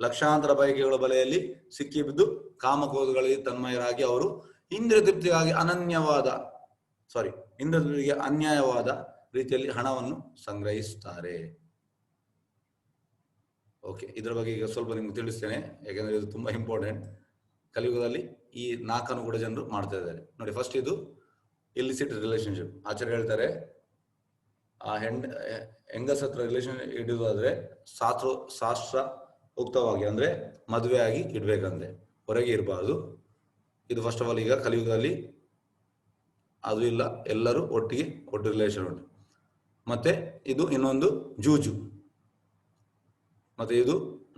ಲಕ್ಷಾಂತರ ಬಯಕೆಗಳ ಬಲೆಯಲ್ಲಿ ಸಿಕ್ಕಿಬಿದ್ದು ಕಾಮಕ್ರೋಧಗಳಿಗೆ ತನ್ಮಯರಾಗಿ ಅವರು ಇಂದ್ರಿಯ ತೃಪ್ತಿಗಾಗಿ ಇಂದ್ರಿಯಗಳಿಗೆ ಅನ್ಯಾಯವಾದ ರೀತಿಯಲ್ಲಿ ಹಣವನ್ನು ಸಂಗ್ರಹಿಸುತ್ತಾರೆ. ಓಕೆ, ಇದರ ಬಗ್ಗೆ ಈಗ ಸ್ವಲ್ಪ ನಿಮ್ಗೆ ತಿಳಿಸ್ತೇನೆ, ಯಾಕೆಂದ್ರೆ ಇದು ತುಂಬಾ ಇಂಪಾರ್ಟೆಂಟ್. ಕಲಿಯುಗದಲ್ಲಿ ಈ 4 ಕೂಡ ಜನರು ಮಾಡ್ತಾ ಇದ್ದಾರೆ. ನೋಡಿ, ಫಸ್ಟ್ ಇದು ಇಲಿಸಿಟ್ ರಿಲೇಶನ್ಶಿಪ್. ಆಚಾರ್ಯ ಹೇಳ್ತಾರೆ, ಆ ಹೆಂಗಸತ್ರ ರಿಲೇಶನ್ ಇಡುವುದಾದ್ರೆ ಶಾಸ್ತ್ರ ಉಕ್ತವಾಗಿ ಅಂದ್ರೆ ಮದುವೆ ಆಗಿ ಇಡ್ಬೇಕಂದ್ರೆ, ಹೊರಗೆ ಇರಬಾರ್ದು. ಇದು ಫಸ್ಟ್ ಆಫ್ ಆಲ್ ಈಗ ಕಲಿಯುಗದಲ್ಲಿ ಅದು ಇಲ್ಲ, ಎಲ್ಲರೂ ಒಟ್ಟು ರಿಲೇಶನ್ ಉಂಟು. ಮತ್ತೆ ಇದು ಇನ್ನೊಂದು ಜೂಜು, ಮತ್ತೆ ಇದು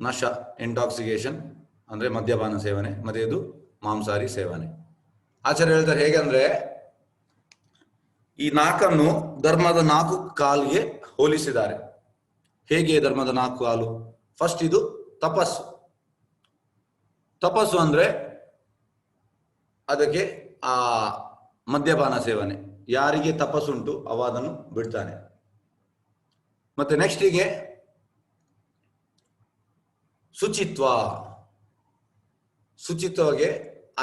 ನಶ, ಇಂಟಾಕ್ಸಿಕೇಶನ್ ಅಂದ್ರೆ ಮದ್ಯಪಾನ ಸೇವನೆ, ಮತ್ತೆ ಇದು ಮಾಂಸಾಹಾರಿ ಸೇವನೆ. ಆಚಾರ್ಯ ಹೇಳ್ತಾರೆ ಹೇಗೆ ಅಂದ್ರೆ, ಈ 4 ಧರ್ಮದ 4 ಕಾಲಿಗೆ ಹೋಲಿಸಿದ್ದಾರೆ. ಹೇಗೆ ಧರ್ಮದ 4 ಕಾಲು? ಫಸ್ಟ್ ಇದು ತಪಸ್ಸು. ತಪಸ್ಸು ಅಂದ್ರೆ ಅದಕ್ಕೆ ಆ ಮದ್ಯಪಾನ ಸೇವನೆ. ಯಾರಿಗೆ ತಪಸ್ಸುಂಟು ಅವ ಅದನ್ನು ಬಿಡ್ತಾನೆ. ಮತ್ತೆ ನೆಕ್ಸ್ಟಿಗೆ ಶುಚಿತ್ವಗೆ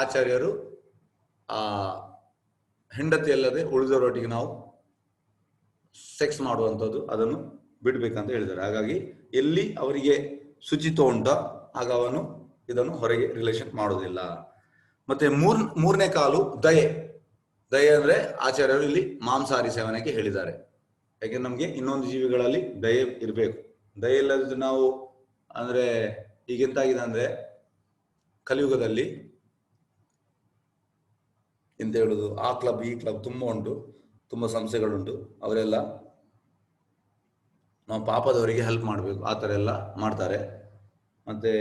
ಆಚಾರ್ಯರು ಹೆಂಡತಿ ಅಲ್ಲದೆ ಉಳಿದವರೊಟ್ಟಿಗೆ ನಾವು ಸೆಕ್ಸ್ ಮಾಡುವಂಥದ್ದು ಅದನ್ನು ಬಿಡ್ಬೇಕಂತ ಹೇಳಿದ್ದಾರೆ. ಹಾಗಾಗಿ ಎಲ್ಲಿ ಅವರಿಗೆ ಶುಚಿತ್ವ ಉಂಟ ಆಗ ಅವನು ಇದನ್ನು ಹೊರಗೆ ರಿಲೇಷನ್ ಮಾಡೋದಿಲ್ಲ. ಮತ್ತೆ ಮೂರನೇ ಕಾಲು ದಯೆ ಅಂದ್ರೆ ಆಚಾರ್ಯರು ಇಲ್ಲಿ ಮಾಂಸಾಹಾರಿ ಸೇವನೆಗೆ ಹೇಳಿದ್ದಾರೆ. ಯಾಕೆಂದ್ರೆ ನಮ್ಗೆ ಇನ್ನೊಂದು ಜೀವಿಗಳಲ್ಲಿ ದಯೆ ಇರಬೇಕು. ದಯೆ ಇಲ್ಲದಿದ್ರೆ ನಾವು ಅಂದ್ರೆ ಈಗೆಂತಾಗಿದೆ ಅಂದ್ರೆ ಕಲಿಯುಗದಲ್ಲಿ ಎಂತ ಹೇಳುದು, ಆ ಕ್ಲಬ್ ಈ ಕ್ಲಬ್ ತುಂಬಾ ಉಂಟು, ತುಂಬಾ ಸಂಸ್ಥೆಗಳುಂಟು. ಅವರೆಲ್ಲ ನಾವು ಪಾಪದವರಿಗೆ ಹೆಲ್ಪ್ ಮಾಡಬೇಕು ಆ ಥರ ಎಲ್ಲ ಮಾಡ್ತಾರೆ. ಮತ್ತೆ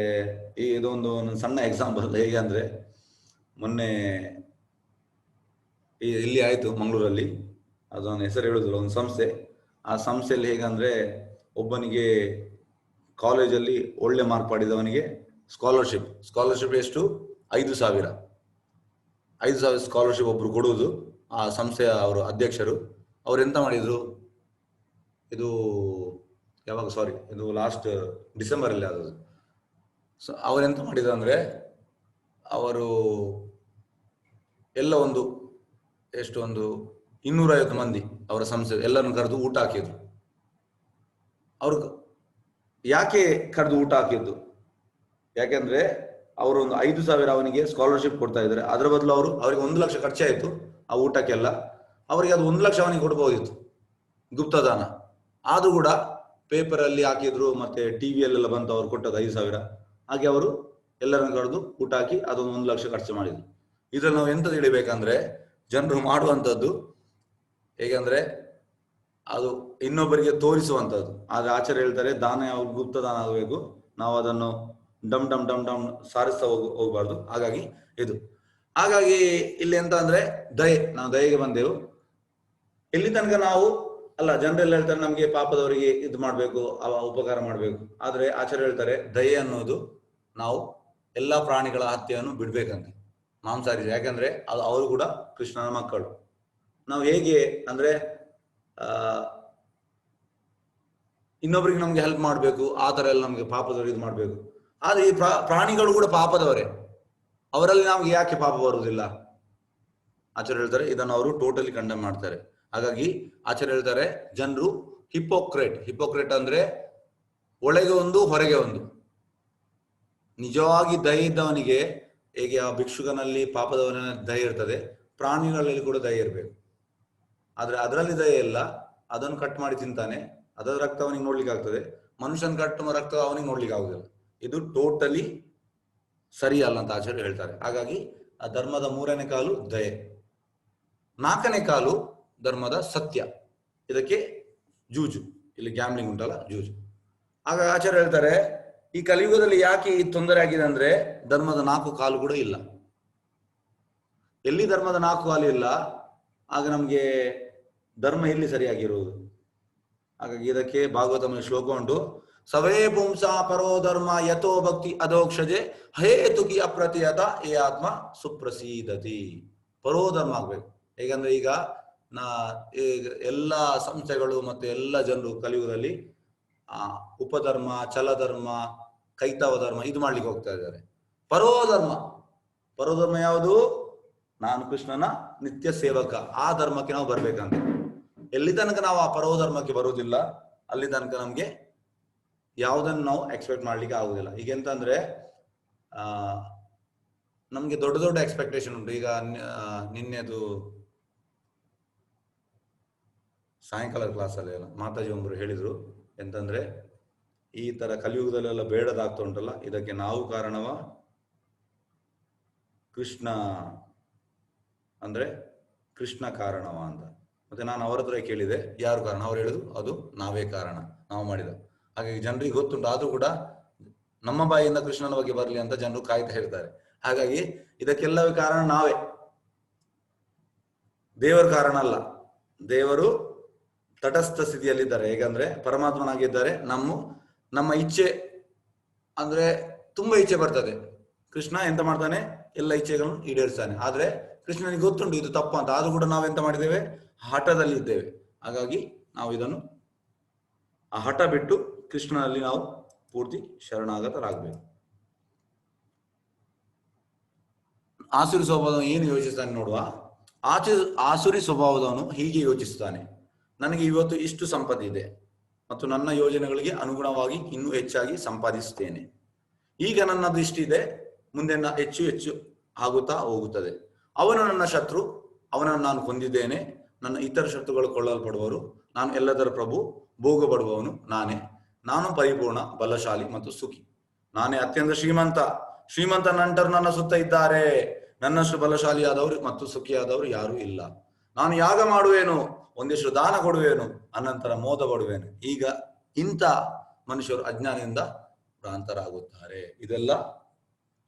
ಇದೊಂದು ಸಣ್ಣ ಎಕ್ಸಾಂಪಲ್ ಹೇಗೆ ಅಂದ್ರೆ, ಮೊನ್ನೆ ಇಲ್ಲಿ ಆಯ್ತು ಮಂಗಳೂರಲ್ಲಿ, ಅದೊಂದು ಹೆಸರು ಹೇಳುದಿಲ್ಲ, ಒಂದು ಸಂಸ್ಥೆ. ಆ ಆ ಸಂಸ್ಥೆಯಲ್ಲಿ ಹೇಗಂದ್ರೆ ಒಬ್ಬನಿಗೆ ಕಾಲೇಜಲ್ಲಿ ಒಳ್ಳೆ ಮಾರ್ಕ್ ಪಡೆದವನಿಗೆ ಸ್ಕಾಲರ್ಶಿಪ್ ಎಷ್ಟು 5,000 ಸ್ಕಾಲರ್ಶಿಪ್ ಒಬ್ರು ಕೊಡುವುದು. ಆ ಸಂಸ್ಥೆಯ ಅವರು ಅಧ್ಯಕ್ಷರು ಅವ್ರು ಎಂತ ಮಾಡಿದ್ರು, ಇದು ಯಾವಾಗ ಇದು ಲಾಸ್ಟ್ ಡಿಸೆಂಬರ್ ಅಲ್ಲಿ ಆದದ್ದು. ಸೊ ಅವರೆಂತ ಮಾಡಿದ್ರು ಅಂದ್ರೆ ಅವರು ಎಲ್ಲ ಒಂದು 250 ಮಂದಿ ಅವರ ಸಂಸ್ಥೆ ಎಲ್ಲರನ್ನು ಕರೆದು ಊಟ ಹಾಕಿದ್ರು. ಅವರು ಯಾಕೆ ಕರೆದು ಊಟ ಹಾಕಿದ್ದು, ಯಾಕೆಂದ್ರೆ ಅವರು ಒಂದು 5,000 ಅವನಿಗೆ ಸ್ಕಾಲರ್ಶಿಪ್ ಕೊಡ್ತಾ ಇದ್ದಾರೆ, ಅದರ ಬದಲು ಅವರಿಗೆ 1 ಲಕ್ಷ ಖರ್ಚಾಯಿತು ಆ ಊಟಕ್ಕೆಲ್ಲ. ಅವರಿಗೆ ಅದು 1 ಲಕ್ಷ ಅವನಿಗೆ ಕೊಡ್ಬೋದಿತ್ತು ಗುಪ್ತದಾನ, ಆದ್ರೂ ಕೂಡ ಪೇಪರ್ ಅಲ್ಲಿ ಹಾಕಿದ್ರು, ಮತ್ತೆ ಟಿವಿಯಲ್ಲೆಲ್ಲ ಬಂತು ಅವ್ರು ಕೊಟ್ಟದ್ದು 5,000. ಹಾಗೆ ಅವರು ಎಲ್ಲರನ್ನು ಕರೆದು ಊಟ ಹಾಕಿ ಅದೊಂದು 1 ಲಕ್ಷ ಖರ್ಚು ಮಾಡಿದ್ರು. ಇದ್ರಲ್ಲಿ ನಾವು ಎಂತ ತಿಳಿಬೇಕಂದ್ರೆ ಜನರು ಮಾಡುವಂಥದ್ದು ಹೇಗಂದ್ರೆ ಅದು ಇನ್ನೊಬ್ಬರಿಗೆ ತೋರಿಸುವಂಥದ್ದು. ಆದ್ರೆ ಆಚಾರ್ಯ ಹೇಳ್ತಾರೆ ದಾನ ಯಾವಾಗ ಗುಪ್ತದಾನ ಆಗಬೇಕು, ನಾವು ಅದನ್ನು ಡಮ್ ಡಮ್ ಡಮ್ ಡಮ್ ಸಾರಿಸ್ತಾ ಹೋಗಬಾರ್ದು. ಹಾಗಾಗಿ ಇಲ್ಲಿ ಎಂತ ಅಂದ್ರೆ ನಾವು ದಯೆಗೆ ಬಂದೆವು. ಇಲ್ಲಿ ತನಕ ನಾವು ಜನರೆಲ್ಲ ಹೇಳ್ತಾರೆ ನಮ್ಗೆ ಪಾಪದವರಿಗೆ ಇದು ಮಾಡ್ಬೇಕು, ಉಪಕಾರ ಮಾಡ್ಬೇಕು. ಆದ್ರೆ ಆಚಾರ್ಯ ಹೇಳ್ತಾರೆ ದಯೆ ಅನ್ನೋದು ನಾವು ಎಲ್ಲಾ ಪ್ರಾಣಿಗಳ ಹತ್ಯೆಯನ್ನು ಬಿಡ್ಬೇಕಂತೆ, ಮಾಂಸಾಹಾರಿ. ಯಾಕಂದ್ರೆ ಅವರು ಕೂಡ ಕೃಷ್ಣನ ಮಕ್ಕಳು. ನಾವು ಹೇಗೆ ಅಂದ್ರೆ ಇನ್ನೊಬ್ರಿಗೆ ನಮ್ಗೆ ಹೆಲ್ಪ್ ಮಾಡ್ಬೇಕು, ಆ ತರ ಎಲ್ಲ ನಮ್ಗೆ ಪಾಪದವ್ರಿಗೆ ಇದು ಮಾಡ್ಬೇಕು. ಆದ್ರೆ ಈ ಪ್ರಾಣಿಗಳು ಕೂಡ ಪಾಪದವರೇ, ಅವರಲ್ಲಿ ನಮ್ಗೆ ಯಾಕೆ ಪಾಪ ಬರುವುದಿಲ್ಲ? ಆಚಾರ್ಯ ಹೇಳ್ತಾರೆ ಇದನ್ನು ಅವರು ಟೋಟಲಿ ಕಂಡೆಮ್ ಮಾಡ್ತಾರೆ. ಹಾಗಾಗಿ ಆಚಾರ್ಯ ಹೇಳ್ತಾರೆ ಜನರು ಹಿಪೋಕ್ರೇಟ್ ಅಂದ್ರೆ ಒಳಗೆ ಒಂದು ಹೊರಗೆ ಒಂದು. ನಿಜವಾಗಿ ದಯೆ ಇದ್ದವನಿಗೆ ಹೇಗೆ ಆ ಭಿಕ್ಷುಕನಲ್ಲಿ ಪಾಪದವನ ದಯೆ ಇರ್ತದೆ, ಪ್ರಾಣಿಗಳಲ್ಲಿ ಕೂಡ ದಯೆ ಇರಬೇಕು. ಆದ್ರೆ ಅದರಲ್ಲಿ ದಯೆ ಇಲ್ಲ, ಅದನ್ನು ಕಟ್ ಮಾಡಿ ತಿಂತಾನೆ, ಅದರ ರಕ್ತ ಅವನಿಗೆ ನೋಡ್ಲಿಕ್ಕೆ ಆಗ್ತದೆ, ಮನುಷ್ಯನ ಕಟ್ಟುವ ರಕ್ತ ಅವನಿಗೆ ನೋಡ್ಲಿಕ್ಕೆ ಆಗುದಿಲ್ಲ. ಇದು ಟೋಟಲಿ ಸರಿ ಅಲ್ಲ ಅಂತ ಆಚಾರ್ಯ ಹೇಳ್ತಾರೆ. ಹಾಗಾಗಿ ಆ ಧರ್ಮದ 3ನೇ ಕಾಲು ದಯೆ, 4ನೇ ಕಾಲು ಧರ್ಮದ ಸತ್ಯ. ಇದಕ್ಕೆ ಜೂಜು, ಇಲ್ಲಿ ಗ್ಯಾಮ್ಲಿಂಗ್ ಉಂಟಲ್ಲ ಜೂಜು. ಆಗ ಆಚಾರ್ಯ ಹೇಳ್ತಾರೆ ಈ ಕಲಿಯುಗದಲ್ಲಿ ಯಾಕೆ ಈ ತೊಂದರೆ ಆಗಿದೆ ಅಂದ್ರೆ ಧರ್ಮದ 4 ಕಾಲು ಕೂಡ ಇಲ್ಲ. ಎಲ್ಲಿ ಧರ್ಮದ 4 ಕಾಲು ಇಲ್ಲ ಆಗ ನಮ್ಗೆ ಧರ್ಮ ಎಲ್ಲಿ ಸರಿಯಾಗಿರುವುದು? ಹಾಗಾಗಿ ಇದಕ್ಕೆ ಭಾಗವತಮ ಶ್ಲೋಕ ಉಂಟು, ಸವೇ ಪುಂಸ ಪರೋ ಧರ್ಮ ಯಥೋ ಭಕ್ತಿ ಅಧೋಕ್ಷಜೆ ಹೇತುಕಿ ಅಪ್ರತಿಯತ ಏ ಆತ್ಮ ಸುಪ್ರಸೀದತಿ. ಪರೋ ಧರ್ಮ ಆಗ್ಬೇಕು. ಹೇಗಂದ್ರೆ ಈಗ ಎಲ್ಲ ಸಂಸ್ಥೆಗಳು ಮತ್ತೆ ಎಲ್ಲ ಜನರು ಕಲಿಯುಗದಲ್ಲಿ ಉಪಧರ್ಮ, ಛಲಧರ್ಮ, ಕೈತವ ಧರ್ಮ ಇದು ಮಾಡ್ಲಿಕ್ಕೆ ಹೋಗ್ತಾ ಇದ್ದಾರೆ. ಪರೋಧರ್ಮ ಯಾವುದು? ನಾನು ಕೃಷ್ಣನ ನಿತ್ಯ ಸೇವಕ, ಆ ಧರ್ಮಕ್ಕೆ ನಾವು ಬರ್ಬೇಕಂತ. ಎಲ್ಲಿ ತನಕ ನಾವು ಆ ಪರೋಧರ್ಮಕ್ಕೆ ಬರುವುದಿಲ್ಲ ಅಲ್ಲಿ ತನಕ ನಮ್ಗೆ ಯಾವುದನ್ನು ನಾವು ಎಕ್ಸ್ಪೆಕ್ಟ್ ಮಾಡ್ಲಿಕ್ಕೆ ಆಗುದಿಲ್ಲ. ಈಗ ಎಂತಂದ್ರೆ ನಮ್ಗೆ ದೊಡ್ಡ ದೊಡ್ಡ ಎಕ್ಸ್ಪೆಕ್ಟೇಷನ್ ಉಂಟು. ಈಗ ನಿನ್ನೆದು ಸಾಯಂಕಾಲ ಕ್ಲಾಸಲ್ಲಿ ಮಾತಾಜಿ ಒಬ್ಬರು ಹೇಳಿದ್ರು ಎಂತಂದ್ರೆ ಈ ತರ ಕಲಿಯುಗದಲ್ಲೆಲ್ಲ ಬೇಡದಾಗ್ತಾ ಉಂಟಲ್ಲ, ಇದಕ್ಕೆ ನಾವು ಕಾರಣವ ಕೃಷ್ಣ ಅಂದ್ರೆ ಕೃಷ್ಣ ಕಾರಣವ ಅಂತ. ಮತ್ತೆ ನಾನು ಅವರ ಹತ್ರ ಕೇಳಿದೆ ಯಾರು ಕಾರಣ, ಅವ್ರು ಹೇಳಿದ್ರು ಅದು ನಾವೇ ಕಾರಣ, ನಾವು ಮಾಡಿದ. ಹಾಗಾಗಿ ಜನರಿಗೆ ಗೊತ್ತುಂಟು, ಆದ್ರೂ ಕೂಡ ನಮ್ಮ ಬಾಯಿಯಿಂದ ಕೃಷ್ಣನ ಬಗ್ಗೆ ಬರಲಿ ಅಂತ ಜನರು ಕಾಯ್ತಾ ಇರ್ತಾರೆ. ಹಾಗಾಗಿ ಇದಕ್ಕೆಲ್ಲವೂ ಕಾರಣ ನಾವೇ, ದೇವರ ಕಾರಣ ಅಲ್ಲ. ದೇವರು ತಟಸ್ಥ ಸ್ಥಿತಿಯಲ್ಲಿದ್ದಾರೆ. ಹೇಗಂದ್ರೆ ಪರಮಾತ್ಮನಾಗಿದ್ದಾರೆ. ನಮ್ಮ ಇಚ್ಛೆ ಅಂದ್ರೆ ತುಂಬಾ ಇಚ್ಛೆ ಬರ್ತದೆ, ಕೃಷ್ಣ ಎಂತ ಮಾಡ್ತಾನೆ, ಎಲ್ಲ ಇಚ್ಛೆಗಳನ್ನು ಈಡೇರಿಸ್ತಾನೆ. ಆದ್ರೆ ಕೃಷ್ಣನಿಗೆ ಗೊತ್ತುಂಟು ಇದು ತಪ್ಪು ಅಂತ, ಆದ್ರೂ ಕೂಡ ನಾವೆಂತ ಮಾಡಿದ್ದೇವೆ, ಹಠದಲ್ಲಿ ಇದ್ದೇವೆ. ಹಾಗಾಗಿ ನಾವು ಆ ಹಠ ಬಿಟ್ಟು ಕೃಷ್ಣನಲ್ಲಿ ನಾವು ಪೂರ್ತಿ ಶರಣಾಗತರಾಗಬೇಕು. ಆಸುರಿ ಸ್ವಭಾವದವನು ಏನು ಯೋಚಿಸ್ತಾನೆ ನೋಡುವ. ಆಸುರಿ ಸ್ವಭಾವದವನು ಹೀಗೆ ಯೋಚಿಸುತ್ತಾನೆ, ನನಗೆ ಇವತ್ತು ಇಷ್ಟು ಸಂಪತ್ತು ಇದೆ ಮತ್ತು ನನ್ನ ಯೋಜನೆಗಳಿಗೆ ಅನುಗುಣವಾಗಿ ಇನ್ನೂ ಹೆಚ್ಚಾಗಿ ಸಂಪಾದಿಸುತ್ತೇನೆ. ಈಗ ನನ್ನದು ಇಷ್ಟಿದೆ, ಮುಂದೆ ಹೆಚ್ಚು ಹೆಚ್ಚು ಆಗುತ್ತಾ ಹೋಗುತ್ತದೆ. ಅವನು ನನ್ನ ಶತ್ರು, ಅವನನ್ನು ನಾನು ಕೊಂದಿದ್ದೇನೆ. ನನ್ನ ಇತರ ಶತ್ರುಗಳು ಕೊಳ್ಳಲ್ಪಡುವರು. ನಾನು ಎಲ್ಲದರ ಪ್ರಭು, ಭೋಗ ಪಡುವವನು ನಾನೇ. ನಾನು ಪರಿಪೂರ್ಣ, ಬಲಶಾಲಿ ಮತ್ತು ಸುಖಿ. ನಾನೇ ಅತ್ಯಂತ ಶ್ರೀಮಂತ ನಂಟರು ನನ್ನ ಸುತ್ತ ಇದ್ದಾರೆ. ನನ್ನಷ್ಟು ಬಲಶಾಲಿಯಾದವರು ಮತ್ತು ಸುಖಿಯಾದವರು ಯಾರೂ ಇಲ್ಲ. ನಾನು ಯಾಗ ಮಾಡುವೇನು, ಒಂದಿಷ್ಟು ದಾನ ಕೊಡುವೇನು, ಅನಂತರ ಮೋದ ಪಡುವೇನು. ಈಗ ಇಂಥ ಮನುಷ್ಯರು ಅಜ್ಞಾನದಿಂದ ಭ್ರಾಂತರಾಗುತ್ತಾರೆ. ಇದೆಲ್ಲ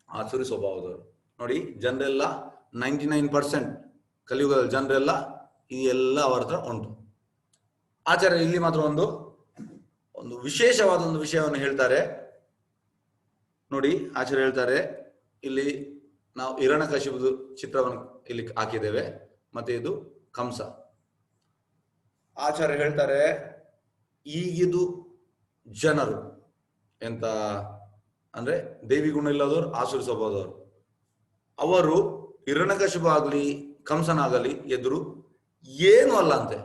ಆಸುರಿ ಸ್ವಭಾವದವರು. ನೋಡಿ, ಜನರೆಲ್ಲ 99% ಕಲಿಯುಗದ ಜನರೆಲ್ಲ ಈ ಎಲ್ಲ ಅವರ ಹತ್ರ ಉಂಟು. ಆಚಾರ್ಯ ಇಲ್ಲಿ ಮಾತ್ರ ಒಂದು ಒಂದು ವಿಶೇಷವಾದ ಒಂದು ವಿಷಯವನ್ನು ಹೇಳ್ತಾರೆ ನೋಡಿ. ಆಚಾರ್ಯ ಹೇಳ್ತಾರೆ ಇಲ್ಲಿ ನಾವು ಹಿರಣ್ಯಕಶಿಪುದು ಚಿತ್ರವನ್ನು ಇಲ್ಲಿ ಹಾಕಿದ್ದೇವೆ, ಮತ್ತೆ ಇದು ಕಂಸ. ಆಚಾರ್ಯ ಹೇಳ್ತಾರೆ ಈಗಿದು ಜನರು ಎಂತ ಅಂದ್ರೆ ದೇವಿ ಗುಣ ಇಲ್ಲದವರು, ಆಸುರಿ ಸ್ವಭಾವದವರು. ಅವರು ಹಿರಣ್ಯಕಶಿಪು ಆಗಲಿ ಕಂಸನಾಗಲಿ ಎದುರು ಏನು ಅಲ್ಲ ಅಂತೆ.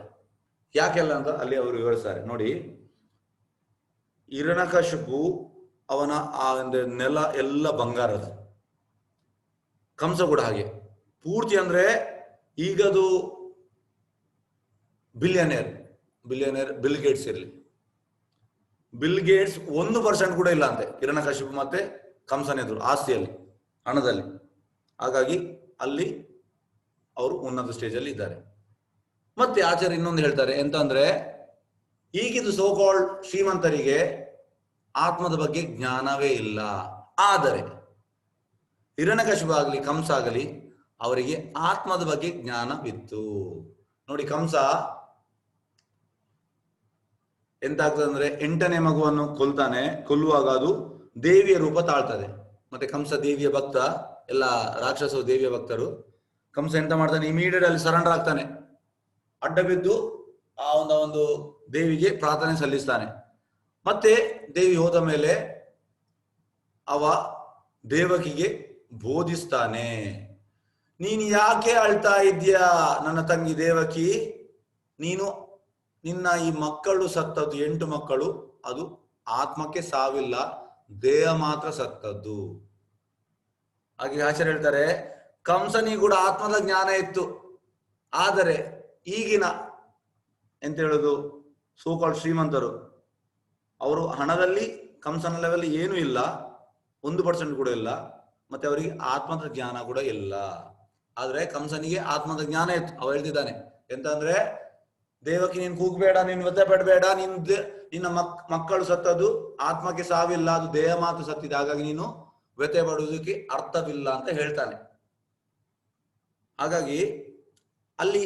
ಯಾಕೆಲ್ಲ ಅಂತ ಅಲ್ಲಿ ಅವರು ವಿವರಿಸ್ತಾರೆ ನೋಡಿ. ಹಿರಣ್ಯಕಶಿಪು ಅವನ ಆ ಒಂದು ನೆಲ ಎಲ್ಲ ಬಂಗಾರದ, ಕಂಸ ಕೂಡ ಹಾಗೆ ಪೂರ್ತಿ. ಅಂದ್ರೆ ಈಗದು ಬಿಲಿಯನೇರ್ ಬಿಲ್ ಗೇಟ್ಸ್ ಇರಲಿ, ಬಿಲ್ ಗೇಟ್ಸ್ 1% ಕೂಡ ಇಲ್ಲ ಅಂತೆ ಹಿರಣ್ಯಕಶಿಪು ಮತ್ತೆ ಕಂಸನ ಎದುರು ಆಸ್ತಿಯಲ್ಲಿ, ಹಣದಲ್ಲಿ. ಹಾಗಾಗಿ ಅಲ್ಲಿ ಅವರು ಉನ್ನತ ಸ್ಟೇಜ್ ಅಲ್ಲಿ ಇದ್ದಾರೆ. ಮತ್ತೆ ಆಚಾರ್ಯ ಇನ್ನೊಂದು ಹೇಳ್ತಾರೆ ಎಂತ ಅಂದ್ರೆ, ಈಗಿದು ಸೋಕಾಲ್ಡ್ ಶ್ರೀಮಂತರಿಗೆ ಆತ್ಮದ ಬಗ್ಗೆ ಜ್ಞಾನವೇ ಇಲ್ಲ. ಆದರೆ ಹಿರಣ್ಯಕಶಿಪು ಆಗಲಿ ಕಂಸ ಆಗಲಿ ಅವರಿಗೆ ಆತ್ಮದ ಬಗ್ಗೆ ಜ್ಞಾನವಿತ್ತು. ನೋಡಿ ಕಂಸ ಎಂತಾಗ್ತದೆ ಅಂದ್ರೆ 8ನೇ ಮಗುವನ್ನು ಕೊಲ್ಲುವಾಗ ಅದು ದೇವಿಯ ರೂಪ ತಾಳ್ತದೆ. ಮತ್ತೆ ಕಂಸ ದೇವಿಯ ಭಕ್ತ, ಎಲ್ಲ ರಾಕ್ಷಸರು ದೇವಿಯ ಭಕ್ತರು. ಕಂಸ ಎಂತ ಮಾಡ್ತಾನೆ, ಇಮಿಡಿಯೇಟ್ ಅಲ್ಲಿ ಸರೆಂಡರ್ ಆಗ್ತಾನೆ, ಅಡ್ಡ ಬಿದ್ದು ಆ ಒಂದು ದೇವಿಗೆ ಪ್ರಾರ್ಥನೆ ಸಲ್ಲಿಸ್ತಾನೆ. ಮತ್ತೆ ದೇವಿ ಹೋದ ಮೇಲೆ ಅವ ದೇವಕಿಗೆ ಬೋಧಿಸ್ತಾನೆ, ನೀನು ಯಾಕೆ ಅಳ್ತಾ ಇದ್ಯಾ ನನ್ನ ತಂಗಿ ದೇವಕಿ, ನಿನ್ನ ಈ ಮಕ್ಕಳು ಸತ್ತದ್ದು 8 ಮಕ್ಕಳು, ಅದು ಆತ್ಮಕ್ಕೆ ಸಾವಿಲ್ಲ, ದೇಹ ಮಾತ್ರ ಸತ್ತದ್ದು. ಹಾಗೆ ಆಚಾರ್ಯ ಹೇಳ್ತಾರೆ ಕಂಸನಿಗೆ ಕೂಡ ಆತ್ಮದ ಜ್ಞಾನ ಇತ್ತು. ಆದರೆ ಈಗಿನ ಎಂತ ಹೇಳುದು ಸೋಕಾಲ್ಡ್ ಶ್ರೀಮಂತರು, ಅವರು ಹಣದಲ್ಲಿ ಕಂಸನ ಲೆವೆಲ್ ಏನೂ ಇಲ್ಲ, 1% ಕೂಡ ಇಲ್ಲ, ಮತ್ತೆ ಅವರಿಗೆ ಆತ್ಮದ ಜ್ಞಾನ ಕೂಡ ಇಲ್ಲ. ಆದ್ರೆ ಕಂಸನಿಗೆ ಆತ್ಮದ ಜ್ಞಾನ ಇತ್ತು. ಅವ ಹೇಳ್ತಿದ್ದಾನೆ ಎಂತ ಅಂದ್ರೆ, ದೇವಕಿ ನೀನ್ ಕೂಗ್ಬೇಡ, ನೀನ್ ವ್ಯಥೆ ಪಡಬೇಡ, ನಿನ್ನ ಮಕ್ಕಳು ಸತ್ತದ್ದು ಆತ್ಮಕ್ಕೆ ಸಾವಿಲ್ಲ, ಅದು ದೇಹ ಮಾತ್ರ ಸತ್ತಿದೆ, ಹಾಗಾಗಿ ನೀನು ವ್ಯಥೆ ಪಡುವುದಕ್ಕೆ ಅರ್ಥವಿಲ್ಲ ಅಂತ ಹೇಳ್ತಾನೆ. ಹಾಗಾಗಿ ಅಲ್ಲಿ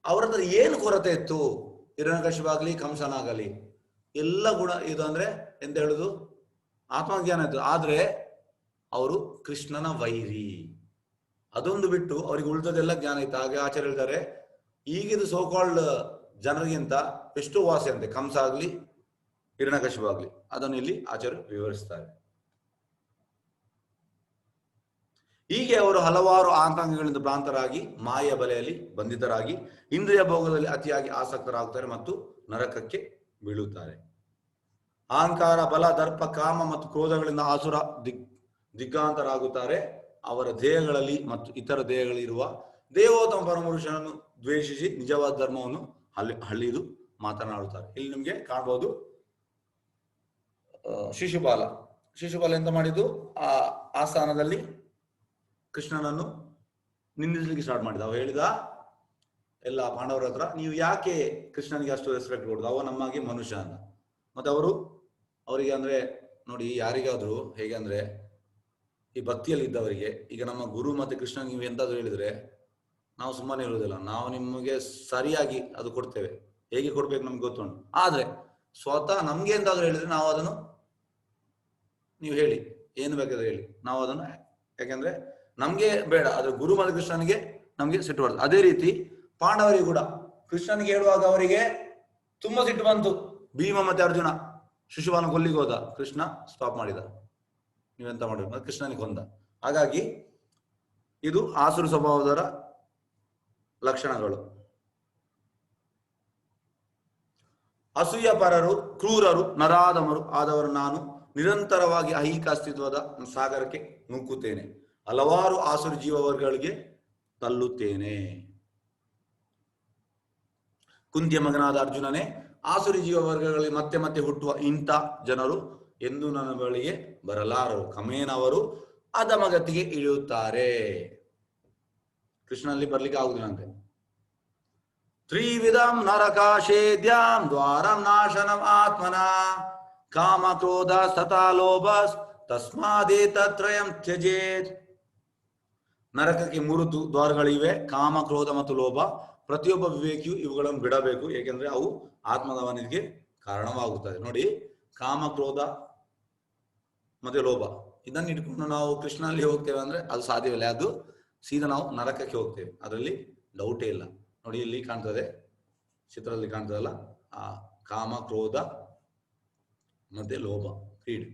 ಅವರ ಹತ್ರ ಏನು ಕೊರತೆ ಇತ್ತು, ಹಿರಣ್ಯಕಶಿಪು ಆಗಲಿ ಕಂಸನಾಗಲಿ ಎಲ್ಲ ಗುಣ ಇದು ಅಂದ್ರೆ ಎಂತ ಹೇಳುದು ಆತ್ಮಜ್ಞಾನ ಇತ್ತು. ಆದ್ರೆ ಅವರು ಕೃಷ್ಣನ ವೈರಿ, ಅದೊಂದು ಬಿಟ್ಟು ಅವ್ರಿಗೆ ಉಳಿದದೆಲ್ಲ ಜ್ಞಾನ ಇತ್ತು. ಹಾಗೆ ಆಚಾರ್ಯ ಹೇಳ್ತಾರೆ ಈಗಿದು ಸೋಕಾಲ್ಡ್ ಜನರಿಗಿಂತ ಎಷ್ಟೋ ವಾಸಿ ಅಂತೆ ಕಂಸ ಆಗ್ಲಿ ಹಿರಣ್ಯಕಶಿಪು ಆಗ್ಲಿ. ಅದನ್ನು ಇಲ್ಲಿ ಆಚಾರ್ಯ ವಿವರಿಸ್ತಾರೆ. ಹೀಗೆ ಅವರು ಹಲವಾರು ಆತಂಕಗಳಿಂದ ಭ್ರಾಂತರಾಗಿ ಮಾಯ ಬಲೆಯಲ್ಲಿ ಬಂಧಿತರಾಗಿ ಇಂದ್ರಿಯ ಭೋಗದಲ್ಲಿ ಅತಿಯಾಗಿ ಆಸಕ್ತರಾಗುತ್ತಾರೆ ಮತ್ತು ನರಕಕ್ಕೆ ಬೀಳುತ್ತಾರೆ. ಅಹಂಕಾರ, ಬಲ, ದರ್ಪ, ಕಾಮ ಮತ್ತು ಕ್ರೋಧಗಳಿಂದ ಆಸುರ ದಿಗ್ಗಾಂತರಾಗುತ್ತಾರೆ. ಅವರ ದೇಹಗಳಲ್ಲಿ ಮತ್ತು ಇತರ ದೇಹಗಳಿರುವ ದೇವೋತ್ತಮ ಪರಮಪುರುಷನನ್ನು ದ್ವೇಷಿಸಿ ನಿಜವಾದ ಧರ್ಮವನ್ನು ಹಳ್ಳಿದು ಮಾತನಾಡುತ್ತಾರೆ. ಇಲ್ಲಿ ನಿಮ್ಗೆ ಕಾಣಬಹುದು ಶಿಶುಪಾಲ ಎಂತ ಮಾಡಿದ್ದು, ಆ ಸ್ಥಾನದಲ್ಲಿ ಕೃಷ್ಣನನ್ನು ನಿಂದಿಸಲಿಕ್ಕೆ ಸ್ಟಾರ್ಟ್ ಮಾಡಿದ. ಅವ ಹೇಳಿದ ಎಲ್ಲ ಪಾಂಡವರ ಹತ್ರ, ನೀವು ಯಾಕೆ ಕೃಷ್ಣನಿಗೆ ಅಷ್ಟು ರೆಸ್ಪೆಕ್ಟ್ ಕೊಡುದು, ಅವ ನಮ್ಮಾಗೆ ಮನುಷ್ಯ ಅಂತ. ಮತ್ತೆ ಅವರಿಗೆ ಅಂದ್ರೆ ನೋಡಿ, ಯಾರಿಗಾದ್ರೂ ಹೇಗೆ ಅಂದ್ರೆ ಈ ಭಕ್ತಿಯಲ್ಲಿ ಇದ್ದವರಿಗೆ, ಈಗ ನಮ್ಮ ಗುರು ಮತ್ತೆ ಕೃಷ್ಣ ನೀವು ಎಂತಾದ್ರು ಹೇಳಿದ್ರೆ ನಾವು ಸುಮ್ಮನೆ ಇರುವುದಿಲ್ಲ, ನಾವು ನಿಮಗೆ ಸರಿಯಾಗಿ ಅದು ಕೊಡ್ತೇವೆ, ಹೇಗೆ ಕೊಡ್ಬೇಕು ನಮ್ಗೆ ಗೊತ್ತುಂಟು. ಆದ್ರೆ ಸ್ವತಃ ನಮ್ಗೆ ಎಂತಾದ್ರು ಹೇಳಿದ್ರೆ ನಾವು ಅದನ್ನು, ನೀವು ಹೇಳಿ ಏನು ಬೇಕಾದ್ರೆ ಹೇಳಿ, ನಾವು ಅದನ್ನು, ಯಾಕೆಂದ್ರೆ ನಮ್ಗೆ ಬೇಡ, ಆದ್ರೆ ಗುರು ಮತ್ತು ಕೃಷ್ಣನಿಗೆ ನಮ್ಗೆ ಸಿಟ್ಟು ಬರ್ತದೆ. ಅದೇ ರೀತಿ ಪಾಂಡವರಿಗೆ ಕೂಡ ಕೃಷ್ಣನಿಗೆ ಹೇಳುವಾಗ ಅವರಿಗೆ ತುಂಬಾ ಸಿಟ್ಟು ಬಂತು. ಭೀಮ ಮತ್ತೆ ಅರ್ಜುನ ಶಿಶುಪಾಲನ ಕೊಲ್ಲಿಗೆ ಹೋದ, ಕೃಷ್ಣ ಸ್ಟಾಪ್ ಮಾಡಿದ, ನೀವೆಂತ ಮಾಡ್ಬೇಕು ಮತ್ತೆ ಕೃಷ್ಣನಿಗೆ ಕೊಂದ. ಹಾಗಾಗಿ ಇದು ಆಸುರ ಸ್ವಭಾವದವರ ಲಕ್ಷಣಗಳು. ಅಸೂಯ ಪರರು, ಕ್ರೂರರು, ನರಾಧಮರು ಆದವರು ನಾನು ನಿರಂತರವಾಗಿ ಐಹಿಕ ಅಸ್ತಿತ್ವದ ಸಾಗರಕ್ಕೆ ನುಗ್ಗುತ್ತೇನೆ, ಹಲವಾರು ಆಸುರಿ ಜೀವವರ್ಗಗಳಿಗೆ ತಳ್ಳುತ್ತೇನೆ. ಕುಂತಿಯ ಮಗನಾದ ಅರ್ಜುನನೇ, ಆಸುರಿ ಜೀವವರ್ಗಗಳಲ್ಲಿ ಮತ್ತೆ ಮತ್ತೆ ಹುಟ್ಟುವ ಇಂಥ ಜನರು ಎಂದು ನನ್ನ ಬಳಿಗೆ ಬರಲಾರರು. ಕ್ರಮೇಣ ಅವರು ಅಧಮಗತಿಗೆ ಇಳಿಯುತ್ತಾರೆ. ಕೃಷ್ಣನಲ್ಲಿ ಬರ್ಲಿಕ್ಕೆ ಆಗುದಿಲ್ಲಂತೆ. ತ್ರಿವಿಧಂ ನರಕಾಶೇದ್ಯಾಂ ದ್ವಾರಂ ನಾಶನಂ ಆತ್ಮನ ಕಾಮ ಕ್ರೋಧ ತಥಾ ಲೋಭ ತಸ್ಮಾದೇತತ್ರಯಂ ತ್ಯಜೇತ್. ನರಕಕ್ಕೆ 3 ದ್ವಾರಗಳಿವೆ, ಕಾಮ, ಕ್ರೋಧ ಮತ್ತು ಲೋಭ. ಪ್ರತಿಯೊಬ್ಬ ವಿವೇಕಿಯು ಇವುಗಳನ್ನು ಬಿಡಬೇಕು, ಏಕೆಂದ್ರೆ ಅವು ಆತ್ಮದವನಿಗೆ ಕಾರಣವಾಗುತ್ತದೆ. ನೋಡಿ, ಕಾಮ, ಕ್ರೋಧ ಮತ್ತೆ ಲೋಭ ಇದನ್ನು ಇಟ್ಕೊಂಡು ನಾವು ಕೃಷ್ಣನಲ್ಲಿ ಹೋಗ್ತೇವೆ ಅಂದ್ರೆ ಅದು ಸಾಧ್ಯವಿಲ್ಲ. ಅದು ಸೀದಾ ನಾವು ನರಕಕ್ಕೆ ಹೋಗ್ತೇವೆ, ಅದರಲ್ಲಿ ಡೌಟೇ ಇಲ್ಲ. ನೋಡಿ, ಇಲ್ಲಿ ಕಾಣ್ತದೆ, ಚಿತ್ರದಲ್ಲಿ ಕಾಣ್ತದಲ್ಲ, ಆ ಕಾಮ, ಕ್ರೋಧ ಮತ್ತೆ ಲೋಭ, ಕ್ರೀಡ್,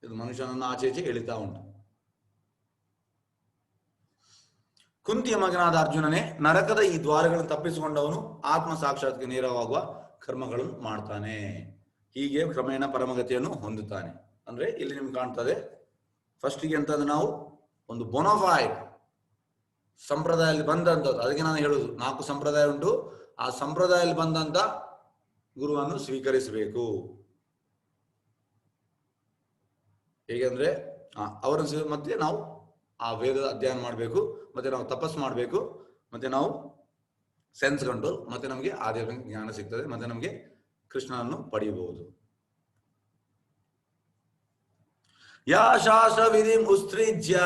ಇದು ಮನುಷ್ಯನನ್ನು ಆಚೆ ಈಚೆ ಎಳಿತಾ ಉಂಟು. ಕುಂತಿಯ ಮಗನಾದ ಅರ್ಜುನನೇ, ನರಕದ ಈ ದ್ವಾರಗಳನ್ನು ತಪ್ಪಿಸಿಕೊಂಡವನು ಆತ್ಮ ಸಾಕ್ಷಾತ್ಗೆ ನೇರವಾಗುವ ಕರ್ಮಗಳನ್ನು ಮಾಡ್ತಾನೆ. ಹೀಗೆ ಕ್ರಮೇಣ ಪರಮಗತಿಯನ್ನು ಹೊಂದುತ್ತಾನೆ. ಅಂದ್ರೆ ಇಲ್ಲಿ ನಿಮ್ಗೆ ಕಾಣ್ತದೆ, ಫಸ್ಟಿಗೆ ಅಂತಂದ್ರೆ ನಾವು ಒಂದು ಬೊನೋಫೈಡ್ ಸಂಪ್ರದಾಯದಲ್ಲಿ ಬಂದಂಥದ್ದು, ಅದಕ್ಕೆ ನಾನು ಹೇಳುದು 4 ಸಂಪ್ರದಾಯ ಉಂಟು, ಆ ಸಂಪ್ರದಾಯದಲ್ಲಿ ಬಂದಂತ ಗುರುವನ್ನು ಸ್ವೀಕರಿಸಬೇಕು. ಹೇಗೆಂದ್ರೆ ಅವರನ್ನು ಮತ್ತೆ ನಾವು ಆ ವೇದದ ಅಧ್ಯಯನ ಮಾಡಬೇಕು, ಮತ್ತೆ ನಾವು ತಪಸ್ಸು ಮಾಡಬೇಕು, ಮತ್ತೆ ನಾವು ಸೆನ್ಸ್ ಕಂಟ್ರೋಲ್, ಮತ್ತೆ ನಮಗೆ ಆಧ್ಯಾತ್ಮಿಕ ಜ್ಞಾನ ಸಿಗ್ತದೆ, ಮತ್ತೆ ನಮಗೆ ಕೃಷ್ಣನನ್ನು ಪಡೆಯಬಹುದು. ಯಾ ಶಾಸ್ತ್ರ ವಿಧಿಂ ಉತ್ಸೃಜ್ಯ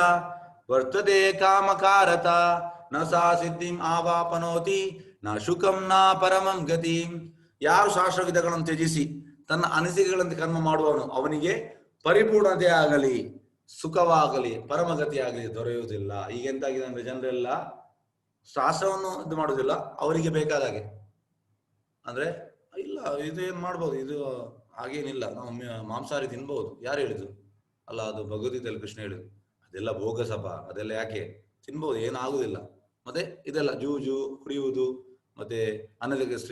ವರ್ತತೆ ಕಾಮಕಾರತ ನ ಸಾ ಸಿದ್ಧಿಂ ಆವಾಪನೋತಿ ನ ಶುಕಂ ನ ಪರಮಂ ಗತಿಂ. ಯಾರು ಶಾಸ್ತ್ರ ವಿಧಗಳನ್ನು ತ್ಯಜಿಸಿ ತನ್ನ ಅನಿಸಿಕೆಗಳಂತೆ ಕರ್ಮ ಮಾಡುವವನು, ಅವನಿಗೆ ಪರಿಪೂರ್ಣತೆ ಆಗಲಿ, ಸುಖವಾಗಲಿ, ಪರಮಗತಿ ಆಗಲಿ ದೊರೆಯುವುದಿಲ್ಲ. ಈಗ ಎಂತಾಗಿದೆ ಅಂದ್ರೆ, ಜನರೆಲ್ಲ ಶಾಸ್ತ್ರವನ್ನು ಇದು ಮಾಡುವುದಿಲ್ಲ, ಅವರಿಗೆ ಬೇಕಾದಾಗೆ. ಅಂದ್ರೆ ಇಲ್ಲ, ಇದು ಏನ್ ಮಾಡ್ಬೋದು, ಇದು ಹಾಗೇನಿಲ್ಲ, ನಾವು ಮಾಂಸಾಹಾರಿ ತಿನ್ಬಹುದು. ಯಾರು ಹೇಳಿದ್ರು? ಅಲ್ಲ, ಅದು ಭಗವದ್ಗೀತೆಯಲ್ಲಿ ಕೃಷ್ಣ ಹೇಳಿದ್ರು. ಅದೆಲ್ಲ ಭೋಗಸಭ, ಅದೆಲ್ಲ ಯಾಕೆ ತಿನ್ಬಹುದು, ಏನಾಗುದಿಲ್ಲ. ಮತ್ತೆ ಇದೆಲ್ಲ ಜೂಜು, ಕುಡಿಯುವುದು, ಮತ್ತೆ ಅನಧಿಕೃತ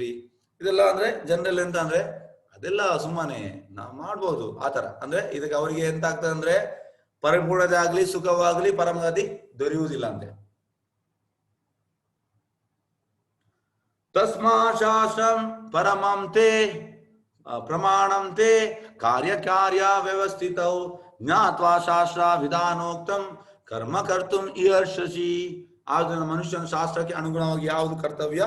ಇದೆಲ್ಲ ಅಂದ್ರೆ ಜನರೆಲ್ಲ ಎಂತ ಅಂದ್ರೆ ಅದೆಲ್ಲ ಸುಮ್ಮನೆ ನಾವು ಮಾಡ್ಬೋದು ಆತರ. ಅಂದ್ರೆ ಇದಕ್ಕೆ ಅವರಿಗೆ ಎಂತ ಆಗ್ತದೆ ಅಂದ್ರೆ, ಪರಿಪೂರ್ಣತೆ ಆಗ್ಲಿ, ಸುಖವಾಗ್ಲಿ, ಪರಮಗತಿ ದೊರೆಯುವುದಿಲ್ಲ ಅಂತೆ. ತಸ್ಮಾ ಶಾಸ್ತ್ರಂ ಪರಮಂತೆ ಪ್ರಮಾಣಂತೆ ಕಾರ್ಯ ಕಾರ್ಯ ವ್ಯವಸ್ಥಿತೌ ಜ್ಞಾತ್ವಾ ಶಾಸ್ತ್ರ ವಿಧಾನೋಕ್ತಂ ಕರ್ಮ ಕರ್ತುಂ ಇಹರ್ಷಸಿ. ಆದ್ದರಿಂದ ಮನುಷ್ಯನ ಶಾಸ್ತ್ರಕ್ಕೆ ಅನುಗುಣವಾಗಿ ಯಾವುದು ಕರ್ತವ್ಯ,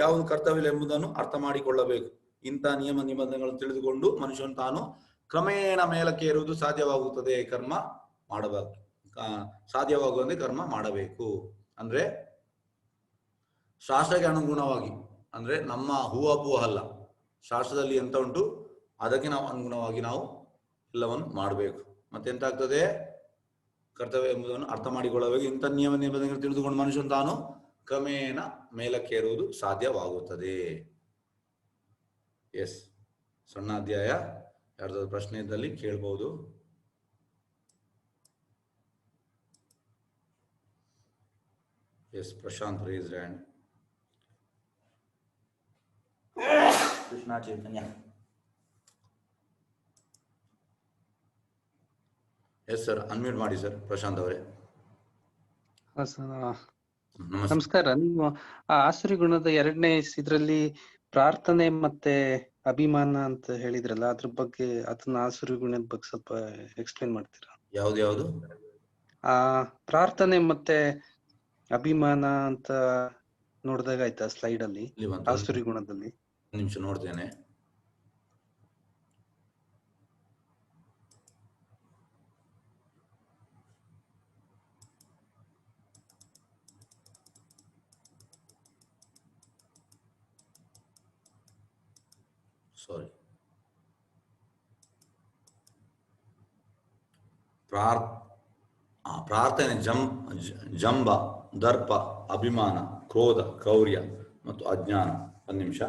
ಯಾವುದು ಕರ್ತವ್ಯ ಎಂಬುದನ್ನು ಅರ್ಥ ಮಾಡಿಕೊಳ್ಳಬೇಕು. ಇಂಥ ನಿಯಮ ನಿಬಂಧನೆಗಳನ್ನು ತಿಳಿದುಕೊಂಡು ಮನುಷ್ಯನು ತಾನು ಕ್ರಮೇಣ ಮೇಲಕ್ಕೆ ಏರುವುದು ಸಾಧ್ಯವಾಗುತ್ತದೆ. ಕರ್ಮ ಮಾಡಬೇಕು, ಸಾಧ್ಯವಾಗುವಂತೆ ಕರ್ಮ ಮಾಡಬೇಕು. ಅಂದ್ರೆ ಶಾಸ್ತ್ರಕ್ಕೆ ಅನುಗುಣವಾಗಿ, ಅಂದ್ರೆ ನಮ್ಮ ಹೂವಪ್ಪು ಅಲ್ಲ, ಶಾಸ್ತ್ರದಲ್ಲಿ ಎಂತ ಉಂಟು ಅದಕ್ಕೆ ನಾವು ಅನುಗುಣವಾಗಿ ನಾವು ಎಲ್ಲವನ್ನು ಮಾಡಬೇಕು. ಮತ್ತೆಂತ ಆಗ್ತದೆ, ಕರ್ತವ್ಯ ಎಂಬುದನ್ನು ಅರ್ಥ ಮಾಡಿಕೊಳ್ಳಬೇಕು. ಇಂಥ ನಿಯಮ ನಿಬಂಧನೆಗಳು ತಿಳಿದುಕೊಂಡು ಮನುಷ್ಯನು ತಾನು ಕ್ರಮೇಣ ಮೇಲಕ್ಕೇರುವುದು ಸಾಧ್ಯವಾಗುತ್ತದೆ. ಎಸ್, ಸಣ್ಣ ಅಧ್ಯಾಯ, ಯಾರ್ದಾದ್ರು ಪ್ರಶ್ನೆ ಇದ್ದಲ್ಲಿ ಕೇಳ್ಬಹುದು. Yes, Prashant raise hand. Krishna Chaitanya. Yes sir, unmute ಮಾಡಿ ಸರ್, ಪ್ರಶಾಂತ್ ಅವರೇ. ನಮಸ್ಕಾರ. ನೀವು ಆ ಆಸುರಿ ಗುಣದ 2ನೇ ಇದ್ರಲ್ಲಿ ಪ್ರಾರ್ಥನೆ ಮತ್ತೆ ಅಭಿಮಾನ ಅಂತ ಹೇಳಿದ್ರಲ್ಲ, ಅದ್ರ ಬಗ್ಗೆ, ಅದನ್ನ ಆಸುರಿ ಗುಣದ ಬಗ್ಗೆ ಸ್ವಲ್ಪ ಎಕ್ಸ್ಪ್ಲೇನ್ ಮಾಡ್ತೀರಾ? ಯಾವ್ದು? ಆ ಪ್ರಾರ್ಥನೆ ಮತ್ತೆ ಅಭಿಮಾನ ಅಂತ ನೋಡಿದಾಗ ಆಯ್ತಾ ಸ್ಲೈಡ್ ಅಲ್ಲಿ, ಆಸುರಿ ಗುಣದಲ್ಲಿ. ನಿಮಿಷ ನೋಡ್ತೇನೆ. ಸಾರಿ, ಪ್ರಾರ್ಥನೆ ಜಂಬ, ದರ್ಪ, ಅಭಿಮಾನ, ಕ್ರೋಧ, ಕ್ರೌರ್ಯ ಮತ್ತು ಅಜ್ಞಾನ. ಒಂದು ನಿಮಿಷ.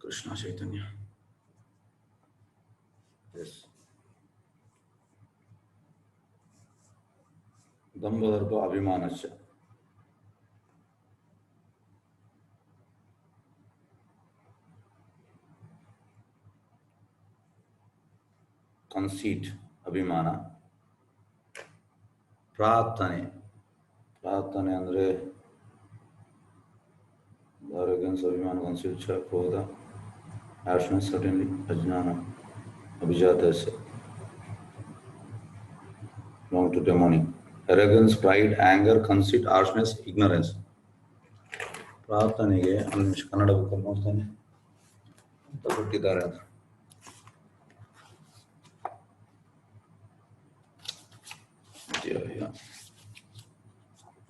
ಕೃಷ್ಣ ಚೈತನ್ಯ. ಎಸ್, ದಂಭ, ದರ್ಪ, ಅಭಿಮಾನಶ್ಚ. ಕನ್ಸೀಟ್, ಅಭಿಮಾನ. ಪ್ರಾರ್ಥನೆ ಅಂದ್ರೆ ಅಭಿಮಾನ, ಕನ್ಸೀಟ್, ಕ್ರೋಧ, harshness, certainly, ಅಜ್ಞಾನ, ಅಭಿಜಾತಸ್ಯ, belong to demonic. Arrogance, pride, anger, conceit, harshness, ignorance. ಪ್ರಾರ್ಥನೆಗೆ ಒಂದು ನಿಮಿಷ ಕನ್ನಡ ಬುಕ್ ನೋಡ್ತಾನೆ ಅಂತ ಕೊಟ್ಟಿದ್ದಾರೆ. ಅಂತ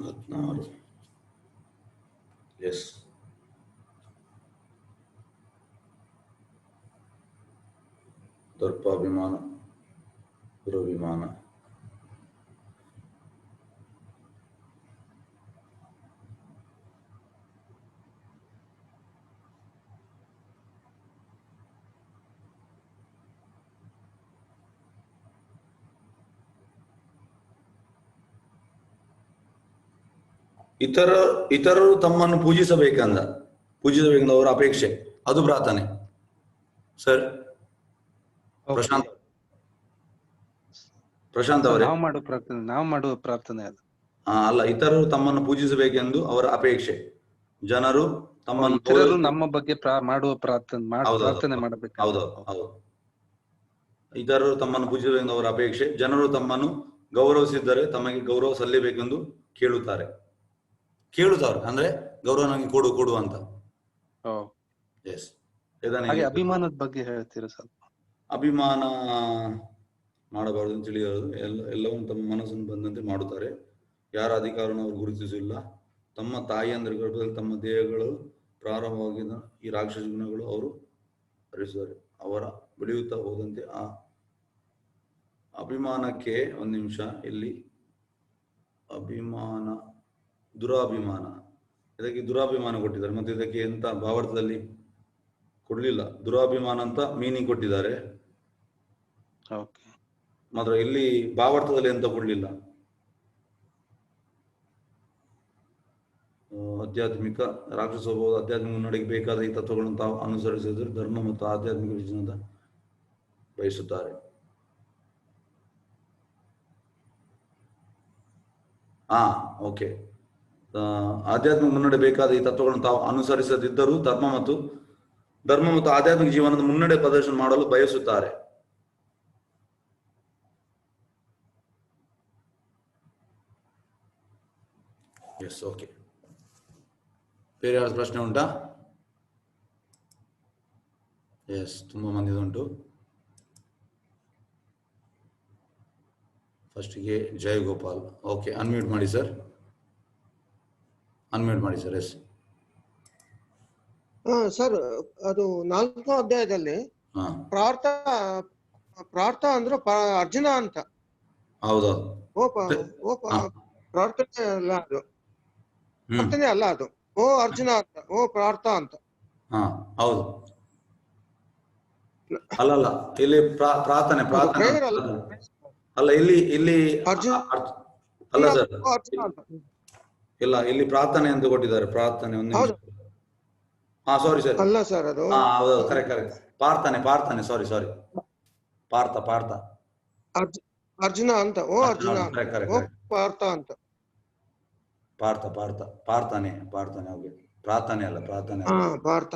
16 ಎಸ್. ದರ್ಪಾಭಿಮಾನ, ದುರಭಿಮಾನ, ಇತರರು ತಮ್ಮನ್ನು ಪೂಜಿಸಬೇಕೆಂದ ಅವರ ಅಪೇಕ್ಷೆ, ಅದು ಪ್ರಾರ್ಥನೆ ಸರ್. ಪ್ರಶಾಂತ್ ಅವರೇ, ನಾವು ಮಾಡುವ ಪ್ರಾರ್ಥನೆ ಅದು. ಅಲ್ಲ, ಇತರರು ತಮ್ಮನ್ನು ಪೂಜಿಸಬೇಕೆಂದು ಅವರ ಅಪೇಕ್ಷೆ, ಜನರು ತಮ್ಮನ್ನು ನಮ್ಮ ಬಗ್ಗೆ ಮಾಡುವ ಪ್ರಾರ್ಥನೆ ಮಾಡಬೇಕು. ಹೌದು. ಇತರರು ತಮ್ಮನ್ನು ಪೂಜಿಸಬೇಕೆಂದು ಅವರ ಅಪೇಕ್ಷೆ, ಜನರು ತಮ್ಮನ್ನು ಗೌರವಿಸಿದ್ದರೆ ತಮಗೆ ಗೌರವ ಸಲ್ಲಬೇಕೆಂದು ಕೇಳುತ್ತಾರೆ. ಅಂದ್ರೆ ಗೌರವ ನನಗೆ ಕೊಡು ಅಂತ. ಎಸ್. ಅಭಿಮಾನದ ಬಗ್ಗೆ ಹೇಳ್ತೀರಾ ಸ್ವಲ್ಪ? ಅಭಿಮಾನ ಮಾಡಬಾರದು ಅಂತ ತಿಳಿಯೋದು. ಎಲ್ಲವನ್ನು ತಮ್ಮ ಮನಸ್ಸನ್ನು ಬಂದಂತೆ ಮಾಡುತ್ತಾರೆ. ಯಾರ ಅಧಿಕಾರವನ್ನು ಅವರು ಗುರುತಿಸಿಲ್ಲ. ತಮ್ಮ ತಾಯಿಯಂದ್ರ ಗರ್ಭದಲ್ಲಿ ತಮ್ಮ ದೇಹಗಳು ಪ್ರಾರಂಭವಾಗಿದ್ದ ಈ ರಾಕ್ಷಸ ಗುಣಗಳು ಅವರು ಹರಿಸಿದ್ದಾರೆ. ಅವರ ಬೆಳೆಯುತ್ತಾ ಹೋದಂತೆ ಆ ಅಭಿಮಾನಕ್ಕೆ, ಒಂದು ನಿಮಿಷ, ಇಲ್ಲಿ ಅಭಿಮಾನ, ದುರಾಭಿಮಾನ, ಇದಕ್ಕೆ ದುರಾಭಿಮಾನ ಕೊಟ್ಟಿದ್ದಾರೆ. ಮತ್ತೆ ಇದಕ್ಕೆ ಎಂತ ಭಾವಾರ್ಥದಲ್ಲಿ ಕೊಡ್ಲಿಲ್ಲ. ದುರಾಭಿಮಾನ ಅಂತ ಮೀನಿಂಗ್ ಕೊಟ್ಟಿದ್ದಾರೆ, ಮಾತ್ರ ಇಲ್ಲಿ ಭಾವಾರ್ಥದಲ್ಲಿ ಎಂತ ಕೊಡ್ಲಿಲ್ಲ. ಆಧ್ಯಾತ್ಮಿಕ ರಾಕ್ಷಸ ಸ್ವಭಾವದ ಆಧ್ಯಾತ್ಮಿಕ ಮುನ್ನಡೆಗೆ ಬೇಕಾದ ಈ ತತ್ವಗಳನ್ನು ತಾವು ಅನುಸರಿಸಿದರೆ ಧರ್ಮ ಮತ್ತು ಆಧ್ಯಾತ್ಮಿಕ ವಿಜಯದ ಬಯಸುತ್ತಾರೆ. ಓಕೆ. ಆಧ್ಯಾತ್ಮಿಕ ಮುನ್ನಡೆ ಬೇಕಾದ ಈ ತತ್ವಗಳನ್ನು ತಾವು ಅನುಸರಿಸದಿದ್ದರೂ ಧರ್ಮ ಮತ್ತು ಆಧ್ಯಾತ್ಮಿಕ ಜೀವನದ ಮುನ್ನಡೆ ಪ್ರದರ್ಶನ ಮಾಡಲು ಬಯಸುತ್ತಾರೆ. Yes, okay. ಬೇರೆ ಯಾವ್ದು ಪ್ರಶ್ನೆ ಉಂಟಾ? ಎಸ್, ತುಂಬಾ ಮಂದಿದುಂಟು. ಫಸ್ಟಿಗೆ ಜಯ ಗೋಪಾಲ್. ಓಕೆ, ಅನ್ಮ್ಯೂಟ್ ಮಾಡಿ ಸರ್. ಎಸ್ ಸರ್, ಅದು 4ನೇ ಅಧ್ಯಾಯದಲ್ಲಿ ಪ್ರಾರ್ಥ ಅಂದ್ರೆ ಅರ್ಜುನ ಅಂತ. ಹೌದೌದು. ಪ್ರಾರ್ಥನೆ ಅಲ್ಲ ಅದು. ಓ ಅರ್ಜುನ ಅಂತ, ಓ ಪ್ರಾರ್ಥ ಅಂತ. ಹೌದು. ಅಲ್ಲ, ಇಲ್ಲಿ ಪ್ರಾರ್ಥನೆ ಅಲ್ಲ, ಇಲ್ಲಿ ಅರ್ಜುನ ಅಲ್ಲ ಸರ್, ಇಲ್ಲ, ಇಲ್ಲಿ ಪ್ರಾರ್ಥನೆ ಅಂತ ಕೊಟ್ಟಿದ್ದಾರೆ. ಪ್ರಾರ್ಥನೆ ಒಂದು ಸಾರಿ ಸರ್. ಅಲ್ಲ ಸರ್, ಅದು ಹೌದು, ಕರೆಕ್ಟ್. ಪ್ರಾರ್ಥನೆ ಸಾರಿ ಪಾರ್ಥ ಅರ್ಜುನ ಅಂತ. ಓ ಅರ್ಜುನ, ಓ ಪಾರ್ಥ ಅಂತ. ಪ್ರಾರ್ಥನೆ ಓಕೆ. ಪ್ರಾರ್ಥನೆ ಅಲ್ಲ, ಪ್ರಾರ್ಥನೆ. ಪಾರ್ಥ,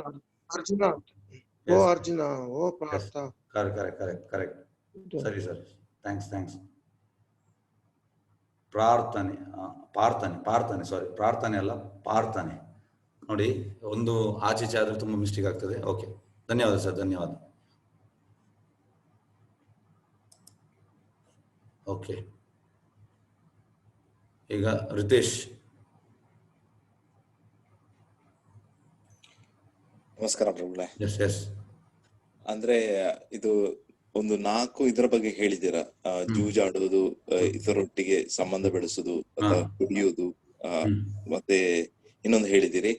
ಅರ್ಜುನ ಅಂತ. ಓ ಅರ್ಜುನ, ಓ ಪಾರ್ಥ. ಕರೆಕ್ಟ್. ಸರಿ ಸರ್, ಥ್ಯಾಂಕ್ಸ್. ಪ್ರಾರ್ಥನೆ ಸಾರಿ, ಪ್ರಾರ್ಥನೆ ಅಲ್ಲ, ಪ್ರಾರ್ಥನೆ. ನೋಡಿ, ಒಂದು ಆಚೆ ಆದ್ರೆ ತುಂಬಾ ಮಿಸ್ಟೇಕ್ ಆಗ್ತದೆ. ಓಕೆ, ಧನ್ಯವಾದ ಸರ್, ಧನ್ಯವಾದ. ಓಕೆ, ಈಗ ರಿತೇಶ್. ನಮಸ್ಕಾರ ಪ್ರಭುಗಳೇ. ಎಸ್. ಅಂದ್ರೆ ಇದು ಒಂದು 4 ಇದರ ಬಗ್ಗೆ ಹೇಳಿದ್ದೀರಾ. ಜೂಜಾಡುವುದು, ಇದರೊಟ್ಟಿಗೆ ಸಂಬಂಧ ಬೆಳೆಸುದು, ಅಥವಾ ಕುಡಿಯುವುದು, ಮತ್ತೆ ಇನ್ನೊಂದು ಹೇಳಿದಿರಿ.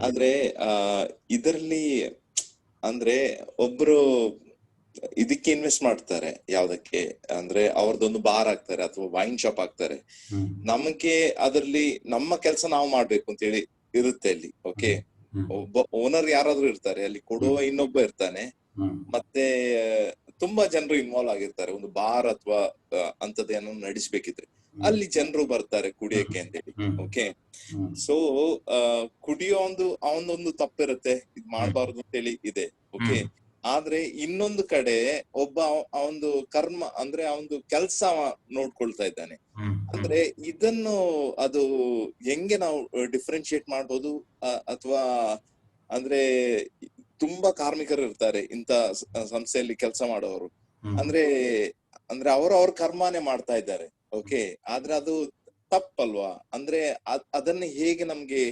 ಆದ್ರೆ ಇದರಲ್ಲಿ ಅಂದ್ರೆ ಒಬ್ರು ಇದಕ್ಕೆ ಇನ್ವೆಸ್ಟ್ ಮಾಡ್ತಾರೆ, ಯಾವ್ದಕ್ಕೆ ಅಂದ್ರೆ ಅವ್ರದ್ದೊಂದು ಬಾರ್ ಹಾಕ್ತಾರೆ ಅಥವಾ ವೈನ್ ಶಾಪ್ ಹಾಕ್ತಾರೆ. ನಮಗೆ ಅದರಲ್ಲಿ ನಮ್ಮ ಕೆಲಸ ನಾವು ಮಾಡ್ಬೇಕು ಅಂತ ಹೇಳಿ ಇರುತ್ತೆ ಅಲ್ಲಿ. ಓಕೆ, ಒಬ್ಬ ಓನರ್ ಯಾರಾದ್ರೂ ಇರ್ತಾರೆ, ಅಲ್ಲಿ ಕೊಡುವ ಇನ್ನೊಬ್ಬ ಇರ್ತಾನೆ, ಮತ್ತೆ ತುಂಬಾ ಜನರು ಇನ್ವಾಲ್ವ್ ಆಗಿರ್ತಾರೆ. ಒಂದು ಬಾರ್ ಅಥವಾ ಅಂತದೇನೋ ನಡೆಸ್ಬೇಕಿದ್ರೆ ಅಲ್ಲಿ ಜನರು ಬರ್ತಾರೆ ಕುಡಿಯಕ್ಕೆ ಅಂತೇಳಿ. ಓಕೆ, ಸೊ ಕುಡಿಯೋ ಅವನೊಂದು ತಪ್ಪಿರುತ್ತೆ, ಇದ್ ಮಾಡ್ಬಾರ್ದು ಅಂತೇಳಿ ಇದೆ. ಓಕೆ, ಆದ್ರೆ ಇನ್ನೊಂದು ಕಡೆ ಒಬ್ಬ ಅವನದು ಕರ್ಮ ಅಂದ್ರೆ ಅವನದು ಕೆಲ್ಸ ನೋಡ್ಕೊಳ್ತಾ ಇದ್ದಾನೆ. ಅಂದ್ರೆ ಇದನ್ನು ಅದು ಹೆಂಗೆ ನಾವು ಡಿಫ್ರೆನ್ಶಿಯೇಟ್ ಮಾಡ್ಬೋದು? ಅಥವಾ ಅಂದ್ರೆ ತುಂಬಾ ಕಾರ್ಮಿಕರು ಇರ್ತಾರೆ ಇಂತ ಸಂಸ್ಥೆಯಲ್ಲಿ ಕೆಲಸ ಮಾಡೋರು. ಅಂದ್ರೆ ಅವ್ರ ಕರ್ಮನೇ ಮಾಡ್ತಾ ಇದ್ದಾರೆ. ಓಕೆ, ಆದ್ರೆ ಅದು ತಪ್ಪಲ್ವಾ? ಅಂದ್ರೆ ಅದನ್ನ ಹೇಗೆ ನಮ್ಗೆ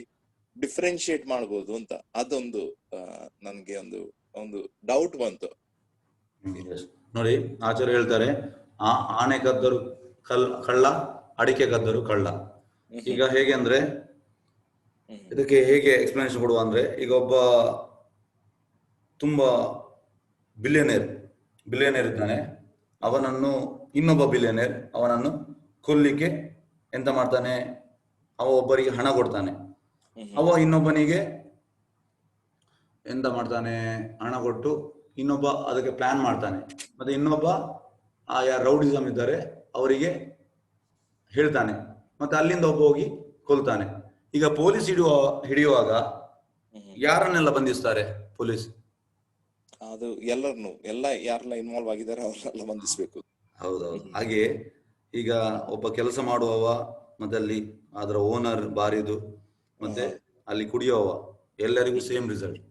ಡಿಫ್ರೆನ್ಶಿಯೇಟ್ ಮಾಡ್ಬೋದು ಅಂತ ಅದೊಂದು ನನ್ಗೆ ಒಂದು ಡೌಟ್ ಬಂತು. ನೋಡಿ, ಆಚಾರ್ಯ ಹೇಳ್ತಾರೆ, ಆನೆ ಕದ್ದರು ಕಳ್ಳ, ಅಡಿಕೆ ಕದ್ದರು ಕಳ್ಳ. ಈಗ ಹೇಗೆ ಅಂದ್ರೆ ಇದಕ್ಕೆ ಹೇಗೆ ಎಕ್ಸ್ಪ್ಲನೇಷನ್ ಕೊಡುವ ಅಂದ್ರೆ, ಈಗ ಒಬ್ಬ ತುಂಬಾ ಬಿಲಿಯನೇರ್ ಇದ್ದಾನೆ, ಅವನನ್ನು ಇನ್ನೊಬ್ಬ ಬಿಲಿಯನೇರ್ ಅವನನ್ನು ಕೊಲ್ಲಿಕ್ಕೆ ಎಂತ ಮಾಡ್ತಾನೆ, ಅವ ಒಬ್ಬರಿಗೆ ಹಣ ಕೊಡ್ತಾನೆ. ಅವ ಇನ್ನೊಬ್ಬನಿಗೆ ಎಂತ ಮಾಡ್ತಾನೆ, ಹಣ ಕೊಟ್ಟು ಇನ್ನೊಬ್ಬ ಅದಕ್ಕೆ ಪ್ಲಾನ್ ಮಾಡ್ತಾನೆ. ಮತ್ತೆ ಇನ್ನೊಬ್ಬ ಯಾರು ರೌಡಿಸಮ್ ಇದ್ದಾರೆ ಅವರಿಗೆ ಹೇಳ್ತಾನೆ, ಮತ್ತೆ ಅಲ್ಲಿಂದ ಒಬ್ಬ ಹೋಗಿ ಕೊಲ್ತಾನೆ. ಈಗ ಪೊಲೀಸ್ ಹಿಡಿಯುವಾಗ ಯಾರನ್ನೆಲ್ಲ ಬಂಧಿಸ್ತಾರೆ ಪೊಲೀಸ್? ಅದು ಯಾರೆಲ್ಲ ಇನ್ವಾಲ್ವ್ ಆಗಿದ್ದಾರೆ ಅವ್ರನ್ನೆಲ್ಲ ಬಂಧಿಸ್ಬೇಕು. ಹೌದೌದು. ಹಾಗೆ ಈಗ ಒಬ್ಬ ಕೆಲಸ ಮಾಡುವವ, ಮತ್ತೆ ಅಲ್ಲಿ ಅದರ ಓನರ್ ಬಾರಿದು, ಮತ್ತೆ ಅಲ್ಲಿ ಕುಡಿಯುವವ, ಎಲ್ಲರಿಗೂ ಸೇಮ್ ರಿಸಲ್ಟ್.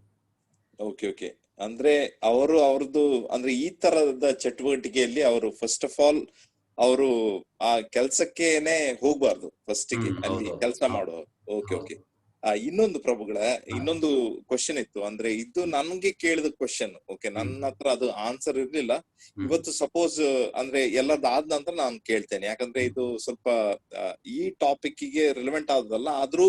ಓಕೆ. ಅಂದ್ರೆ ಅವ್ರದ್ದು ಅಂದ್ರೆ ಈ ತರದ ಚಟುವಟಿಕೆಯಲ್ಲಿ ಅವರು ಫಸ್ಟ್ ಆಫ್ ಆಲ್ ಅವರು ಆ ಕೆಲ್ಸಕ್ಕೇನೆ ಹೋಗ್ಬಾರ್ದು, ಫಸ್ಟ್ ಗೆ ಅಲ್ಲಿ ಕೆಲಸ ಮಾಡುವ. ಓಕೆ. ಇನ್ನೊಂದು ಪ್ರಭುಗಳ ಇನ್ನೊಂದು ಕ್ವಶನ್ ಇತ್ತು. ಅಂದ್ರೆ ಇದು ನನ್ಗೆ ಕೇಳಿದ ಕ್ವಶನ್. ಓಕೆ, ನನ್ನ ಹತ್ರ ಅದು ಆನ್ಸರ್ ಇರ್ಲಿಲ್ಲ. ಇವತ್ತು ಸಪೋಸ್ ಅಂದ್ರೆ ಎಲ್ಲದಾದ ನಂತರ ನಾನು ಕೇಳ್ತೇನೆ, ಯಾಕಂದ್ರೆ ಇದು ಸ್ವಲ್ಪ ಈ ಟಾಪಿಕ್ ಗೆ ರಿಲೆವೆಂಟ್ ಆದದಲ್ಲ, ಆದ್ರೂ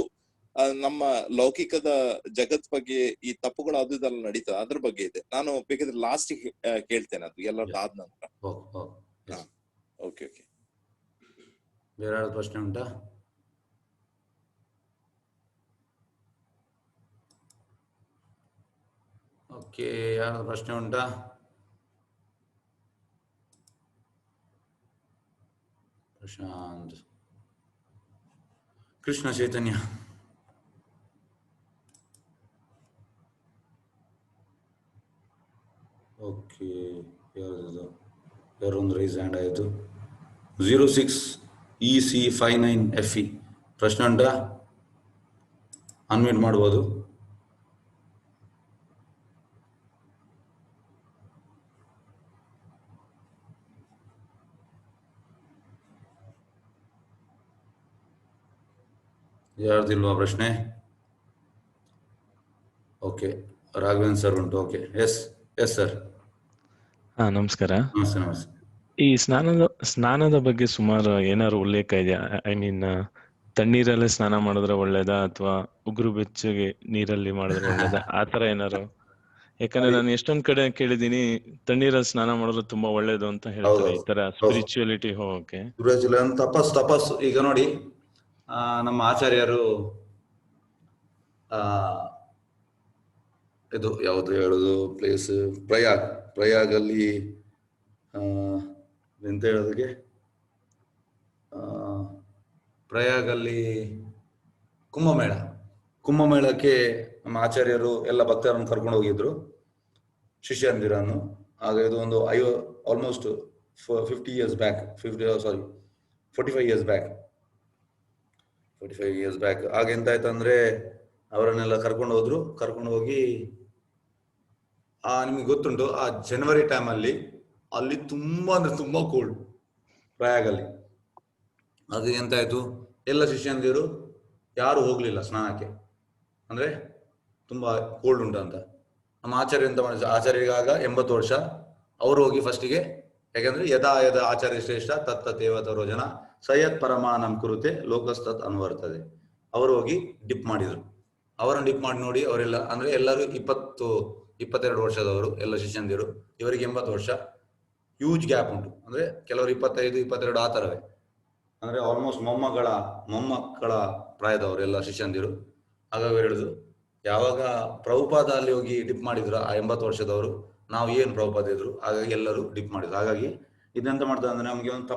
ನಮ್ಮ ಲೌಕಿಕದ ಜಗತ್ ಬಗ್ಗೆ ಈ ತಪ್ಪುಗಳು ಅದು ಇದೆಲ್ಲ ನಡೀತದೆ, ಅದ್ರ ಬಗ್ಗೆ ಇದೆ. ನಾನು ಬೇಕಾದ್ರೆ ಲಾಸ್ಟ್ ಕೇಳ್ತೇನೆ ಅದು ಎಲ್ಲದಾದ ನಂತರ. ಓಕೆ. ಬೇರೆ ಯಾವ್ದು ಪ್ರಶ್ನೆ ಉಂಟಾ? ಓಕೆ, ಯಾರು ಪ್ರಶ್ನೆ ಉಂಟಾ? ಪ್ರಶಾಂತ್, ಕೃಷ್ಣ ಚೈತನ್ಯ. ಓಕೆ, ಯಾರೊಂದು ರೈಸ್ ಹ್ಯಾಂಡ್ ಆಯಿತು. 06EC59FE ಪ್ರಶ್ನೆ ಉಂಟಾ? ಅನ್ಮ್ಯೂಟ್ ಮಾಡ್ಬೋದು. ಯಾರ್ದಿಲ್ವಾ ಪ್ರಶ್ನೆ? ಓಕೆ, ರಾಘವೇಂದ್ರ ಸರ್ ಉಂಟು. Okay, yes sir. ನಮಸ್ಕಾರ. ನಮಸ್ತೆ. ಈ ಸ್ನಾನದ ಬಗ್ಗೆ ಸುಮಾರು ಏನಾದ್ರು ಉಲ್ಲೇಖ ಇದೆಯಾ? ಐ ಮೀನ್, ತಣ್ಣೀರಲ್ಲೇ ಸ್ನಾನ ಮಾಡಿದ್ರೆ ಒಳ್ಳೇದಾ ಅಥವಾ ಉಗುರು ಬೆಚ್ಚಗೆ ನೀರಲ್ಲಿ ಮಾಡಿದ್ರೆ ಒಳ್ಳೇದಾ, ಆತರ ಏನಾರು? ಯಾಕಂದ್ರೆ ನಾನು ಎಷ್ಟೊಂದ್ ಕಡೆ ಕೇಳಿದೀನಿ, ತಣ್ಣೀರಲ್ಲಿ ಸ್ನಾನ ಮಾಡಿದ್ರೆ ತುಂಬಾ ಒಳ್ಳೇದು ಅಂತ ಹೇಳ್ತಾರೆ, ಈ ತರ ಸ್ಪಿರಿಚುಯಾಲಿಟಿ ಹೋಗಕ್ಕೆ. ತಪಸ್ಸು. ಈಗ ನೋಡಿ, ನಮ್ಮ ಆಚಾರ್ಯರು ಇದು ಯಾವುದು ಹೇಳುದು ಪ್ಲೇಸ್, ಪ್ರಯಾಗಲ್ಲಿ ಎಂತ ಹೇಳೋದಕ್ಕೆ, ಪ್ರಯಾಗಲ್ಲಿ ಕುಂಭಮೇಳಕ್ಕೆ ನಮ್ಮ ಆಚಾರ್ಯರು ಎಲ್ಲ ಭಕ್ತರನ್ನು ಕರ್ಕೊಂಡು ಹೋಗಿದ್ರು, ಶಿಷ್ಯಂದಿರನ್ನು. ಆಗ ಇದು ಒಂದು ಆಲ್ಮೋಸ್ಟ್ 45 years ಬ್ಯಾಕ್. ಆಗ ಎಂತಾಯ್ತಂದ್ರೆ, ಅವರನ್ನೆಲ್ಲ ಕರ್ಕೊಂಡು ಹೋಗಿ ನಿಮ್ಗೆ ಗೊತ್ತುಂಟು, ಆ ಜನವರಿ ಟೈಮಲ್ಲಿ ಅಲ್ಲಿ ತುಂಬಾ ಅಂದ್ರೆ ತುಂಬಾ ಕೋಲ್ಡ್ ಪ್ರಯಾಗಲ್ಲಿ. ಅದು ಎಂತಾಯ್ತು, ಎಲ್ಲ ಶಿಷ್ಯಂದಿರು ಯಾರು ಹೋಗ್ಲಿಲ್ಲ ಸ್ನಾನಕ್ಕೆ, ಅಂದ್ರೆ ತುಂಬಾ ಕೋಲ್ಡ್ ಉಂಟು ಅಂತ. ನಮ್ಮ ಆಚಾರ್ಯ ಎಂತ ಮಾಡಿದ್ರು, ಆಚಾರ್ಯಗಾಗ 80 ವರ್ಷ, ಅವರು ಹೋಗಿ ಫಸ್ಟಿಗೆ, ಯಾಕಂದ್ರೆ ಯದಾ ಆಚಾರ್ಯ ಶ್ರೇಷ್ಠ ತತ್ತೇವತರೋ ಜನ ಸಯತ್ ಪರಮಾನಂ ಕುರುತೆ ಲೋಕಸ್ತತ್ ಅನ್ವರ್ತದೆ. ಅವರು ಹೋಗಿ ಡಿಪ್ ಮಾಡಿದ್ರು. ಅವರನ್ನು ಡಿಪ್ ಮಾಡಿ ನೋಡಿ, ಅವರೆಲ್ಲ ಅಂದ್ರೆ ಎಲ್ಲರೂ 22 ವರ್ಷದವರು ಎಲ್ಲ ಶಿಷ್ಯಂದಿರು, ಇವರಿಗೆ 80 ವರ್ಷ. ಹ್ಯೂಜ್ ಗ್ಯಾಪ್ ಉಂಟು, ಅಂದ್ರೆ ಕೆಲವರು 25-22 ಆ ತರವೇ, ಅಂದ್ರೆ ಆಲ್ಮೋಸ್ಟ್ ಮೊಮ್ಮಕ್ಕಳ ಪ್ರಾಯದವರು ಎಲ್ಲ ಶಿಷ್ಯಂದಿರು. ಹಾಗಾಗಿ ಹೇಳಿದ್ರು, ಯಾವಾಗ ಪ್ರಭುಪಾದ ಅಲ್ಲಿ ಹೋಗಿ ಡಿಪ್ ಮಾಡಿದ್ರು ಆ 80 ವರ್ಷದವರು, ನಾವು ಏನು ಪ್ರಭುಪಾದ ಇದ್ರು, ಹಾಗಾಗಿ ಎಲ್ಲರೂ ಡಿಪ್ ಮಾಡಿದ್ರು. ಹಾಗಾಗಿ ಇದೆಂತ ಮಾಡ್ತಾರೆ ಅಂದ್ರೆ, ನಮಗೆ ಒಂದು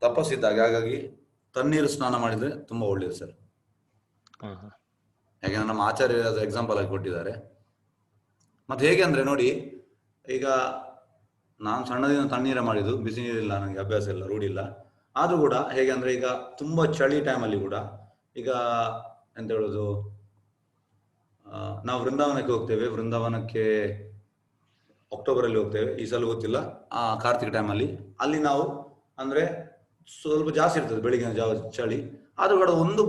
ತಪಸ್ಸಿದ್ದಾಗ, ಹಾಗಾಗಿ ತಣ್ಣೀರು ಸ್ನಾನ ಮಾಡಿದ್ರೆ ತುಂಬಾ ಒಳ್ಳೇದು ಸರ್. ಯಾಕಂದ್ರೆ ನಮ್ಮ ಆಚಾರ್ಯ ಎಕ್ಸಾಂಪಲ್ ಆಗಿ ಕೊಟ್ಟಿದ್ದಾರೆ. ಮತ್ತೆ ಹೇಗೆ ಅಂದ್ರೆ ನೋಡಿ, ಈಗ ನಾನು ಸಣ್ಣದಿಂದ ತಣ್ಣೀರೇ ಮಾಡಿದ್ದು, ಬಿಸಿ ನೀರಿಲ್ಲ, ನನಗೆ ಅಭ್ಯಾಸ ಇಲ್ಲ, ರೂಢಿ ಇಲ್ಲ. ಆದ್ರೂ ಕೂಡ ಹೇಗೆ ಅಂದ್ರೆ, ಈಗ ತುಂಬಾ ಚಳಿ ಟೈಮಲ್ಲಿ ಕೂಡ, ಈಗ ಎಂತ ಹೇಳೋದು, ನಾವು ವೃಂದಾವನಕ್ಕೆ ಹೋಗ್ತೇವೆ. ವೃಂದಾವನಕ್ಕೆ ಅಕ್ಟೋಬರ್ ಅಲ್ಲಿ ಹೋಗ್ತೇವೆ, ಈ ಸಲ ಗೊತ್ತಿಲ್ಲ, ಕಾರ್ತಿಕ ಟೈಮಲ್ಲಿ. ಅಲ್ಲಿ ನಾವು ಅಂದ್ರೆ ಸ್ವಲ್ಪ ಜಾಸ್ತಿ ಇರ್ತದೆ ಬೆಳಿಗಿನ ಜಾವ ಚಳಿ, ಆದ್ರೂ ಕೂಡ ಒಂದು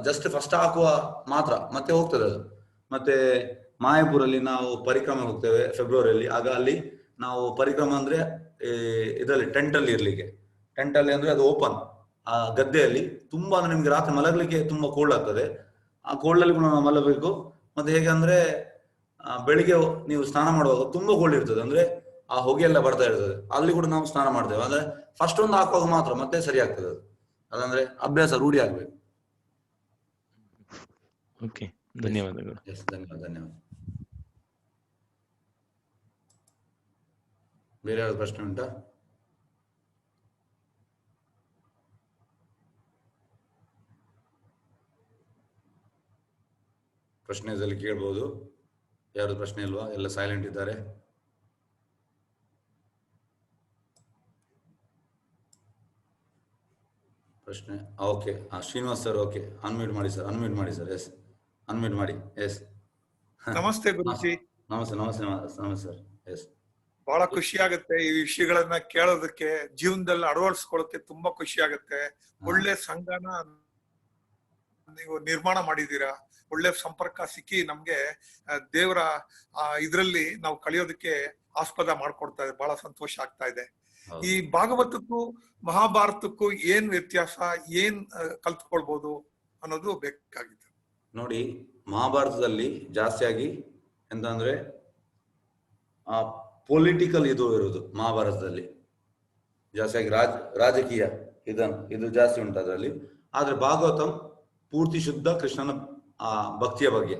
ಜಸ್ಟ್ ಫಸ್ಟ್ ಹಾಕುವ ಮಾತ್ರ, ಮತ್ತೆ ಹೋಗ್ತದೆ ಅದು. ಮತ್ತೆ ಮಾಯಾಪುರಲ್ಲಿ ನಾವು ಪರಿಕ್ರಮ ಹೋಗ್ತೇವೆ ಫೆಬ್ರವರಿಯಲ್ಲಿ. ಆಗ ಅಲ್ಲಿ ನಾವು ಪರಿಕ್ರಮ ಅಂದ್ರೆ ಇದರಲ್ಲಿ ಟೆಂಟ್ ಅಲ್ಲಿ ಇರ್ಲಿಕ್ಕೆ, ಟೆಂಟ್ ಅಲ್ಲಿ ಅಂದ್ರೆ ಅದು ಓಪನ್ ಆ ಗದ್ದೆಯಲ್ಲಿ. ತುಂಬಾ ಅಂದ್ರೆ ನಿಮ್ಗೆ ರಾತ್ರಿ ಮಲಗಲಿಕ್ಕೆ ತುಂಬಾ ಕೋಲ್ಡ್ ಆಗ್ತದೆ. ಆ ಕೋಲ್ಡ್ ಅಲ್ಲಿ ಕೂಡ ನಾವು ಮಲಗಬೇಕು. ಮತ್ತೆ ಹೇಗೆ ಅಂದ್ರೆ ಬೆಳಿಗ್ಗೆ ನೀವು ಸ್ನಾನ ಮಾಡುವಾಗ ತುಂಬಾ ಕೋಲ್ಡ್ ಇರ್ತದೆ, ಅಂದ್ರೆ ಆ ಹೊಗೆ ಎಲ್ಲ ಬರ್ತಾ ಇರ್ತದೆ, ಅಲ್ಲಿ ಕೂಡ ನಾವು ಸ್ನಾನ ಮಾಡ್ತೇವೆ. ಅಂದ್ರೆ ಫಸ್ಟ್ ಒಂದು ಹಾಕುವಾಗ ಮಾತ್ರ, ಮತ್ತೆ ಸರಿ ಆಗ್ತದೆ ಅದು. ಅದಂದ್ರೆ ಅಭ್ಯಾಸ ರೂಢಿ ಆಗ್ಬೇಕು. ಓಕೆ, ಧನ್ಯವಾದಗಳು. ಎಸ್, ಧನ್ಯವಾದ ಧನ್ಯವಾದ. ಬೇರೆ ಯಾವ್ದು ಪ್ರಶ್ನೆ ಉಂಟಾ? ಪ್ರಶ್ನೆದಲ್ಲಿ ಕೇಳ್ಬೋದು. ಯಾರು ಪ್ರಶ್ನೆ ಇಲ್ವಾ? ಎಲ್ಲ ಸೈಲೆಂಟ್ ಇದ್ದಾರೆ. ಪ್ರಶ್ನೆ okay. Srinivas sir, okay, unmute ಮಾಡಿ ಸರ್, ಅನ್ಮ್ಯೂಟ್ ಮಾಡಿ ಸರ್. ಎಸ್, ಅನ್ಮ್ಯೂಟ್ ಮಾಡಿ. ಎಸ್, ನಮಸ್ತೆ ಗುರುಜಿ. ನಮಸ್ತೆ ನಮಸ್ತೆ ನಮಸ್ತೆ ಸರ್. ಎಸ್, ಬಹಳ ಖುಷಿ ಆಗುತ್ತೆ ಈ ವಿಷಯಗಳನ್ನ ಕೇಳೋದಕ್ಕೆ, ಜೀವನದಲ್ಲಿ ಅಳವಡಿಸ್ಕೊಳ್ಳೋಕೆ ತುಂಬಾ ಖುಷಿ ಆಗುತ್ತೆ. ಒಳ್ಳೆ ಸಂಘನ ನೀವು ನಿರ್ಮಾಣ ಮಾಡಿದೀರಾ, ಒಳ್ಳೆ ಸಂಪರ್ಕ ಸಿಕ್ಕಿ ನಮ್ಗೆ ದೇವರ ಇದ್ರಲ್ಲಿ ನಾವು ಕಳಿಯೋದಕ್ಕೆ ಆಸ್ಪದ ಮಾಡ್ಕೊಡ್ತಾ ಇದೆ. ಬಹಳ ಸಂತೋಷ ಆಗ್ತಾ ಇದೆ. ಈ ಭಾಗವತಕ್ಕೂ ಮಹಾಭಾರತಕ್ಕೂ ಏನ್ ವ್ಯತ್ಯಾಸ, ಏನ್ ಕಲ್ತ್ಕೊಳ್ಬಹುದು ಅನ್ನೋದು ಬೇಕಾಗಿತ್ತು. ನೋಡಿ, ಮಹಾಭಾರತದಲ್ಲಿ ಜಾಸ್ತಿಯಾಗಿ ಎಂತಂದ್ರೆ ಆ ಪೊಲಿಟಿಕಲ್ ಇದು ಇರುವುದು ಮಹಾಭಾರತದಲ್ಲಿ, ಜಾಸ್ತಿಯಾಗಿ ರಾಜಕೀಯ ಇದು ಜಾಸ್ತಿ ಉಂಟು ಅದರಲ್ಲಿ. ಆದ್ರೆ ಭಾಗವತಂ ಪೂರ್ತಿ ಶುದ್ಧ ಕೃಷ್ಣನ ಭಕ್ತಿಯ ಬಗ್ಗೆ.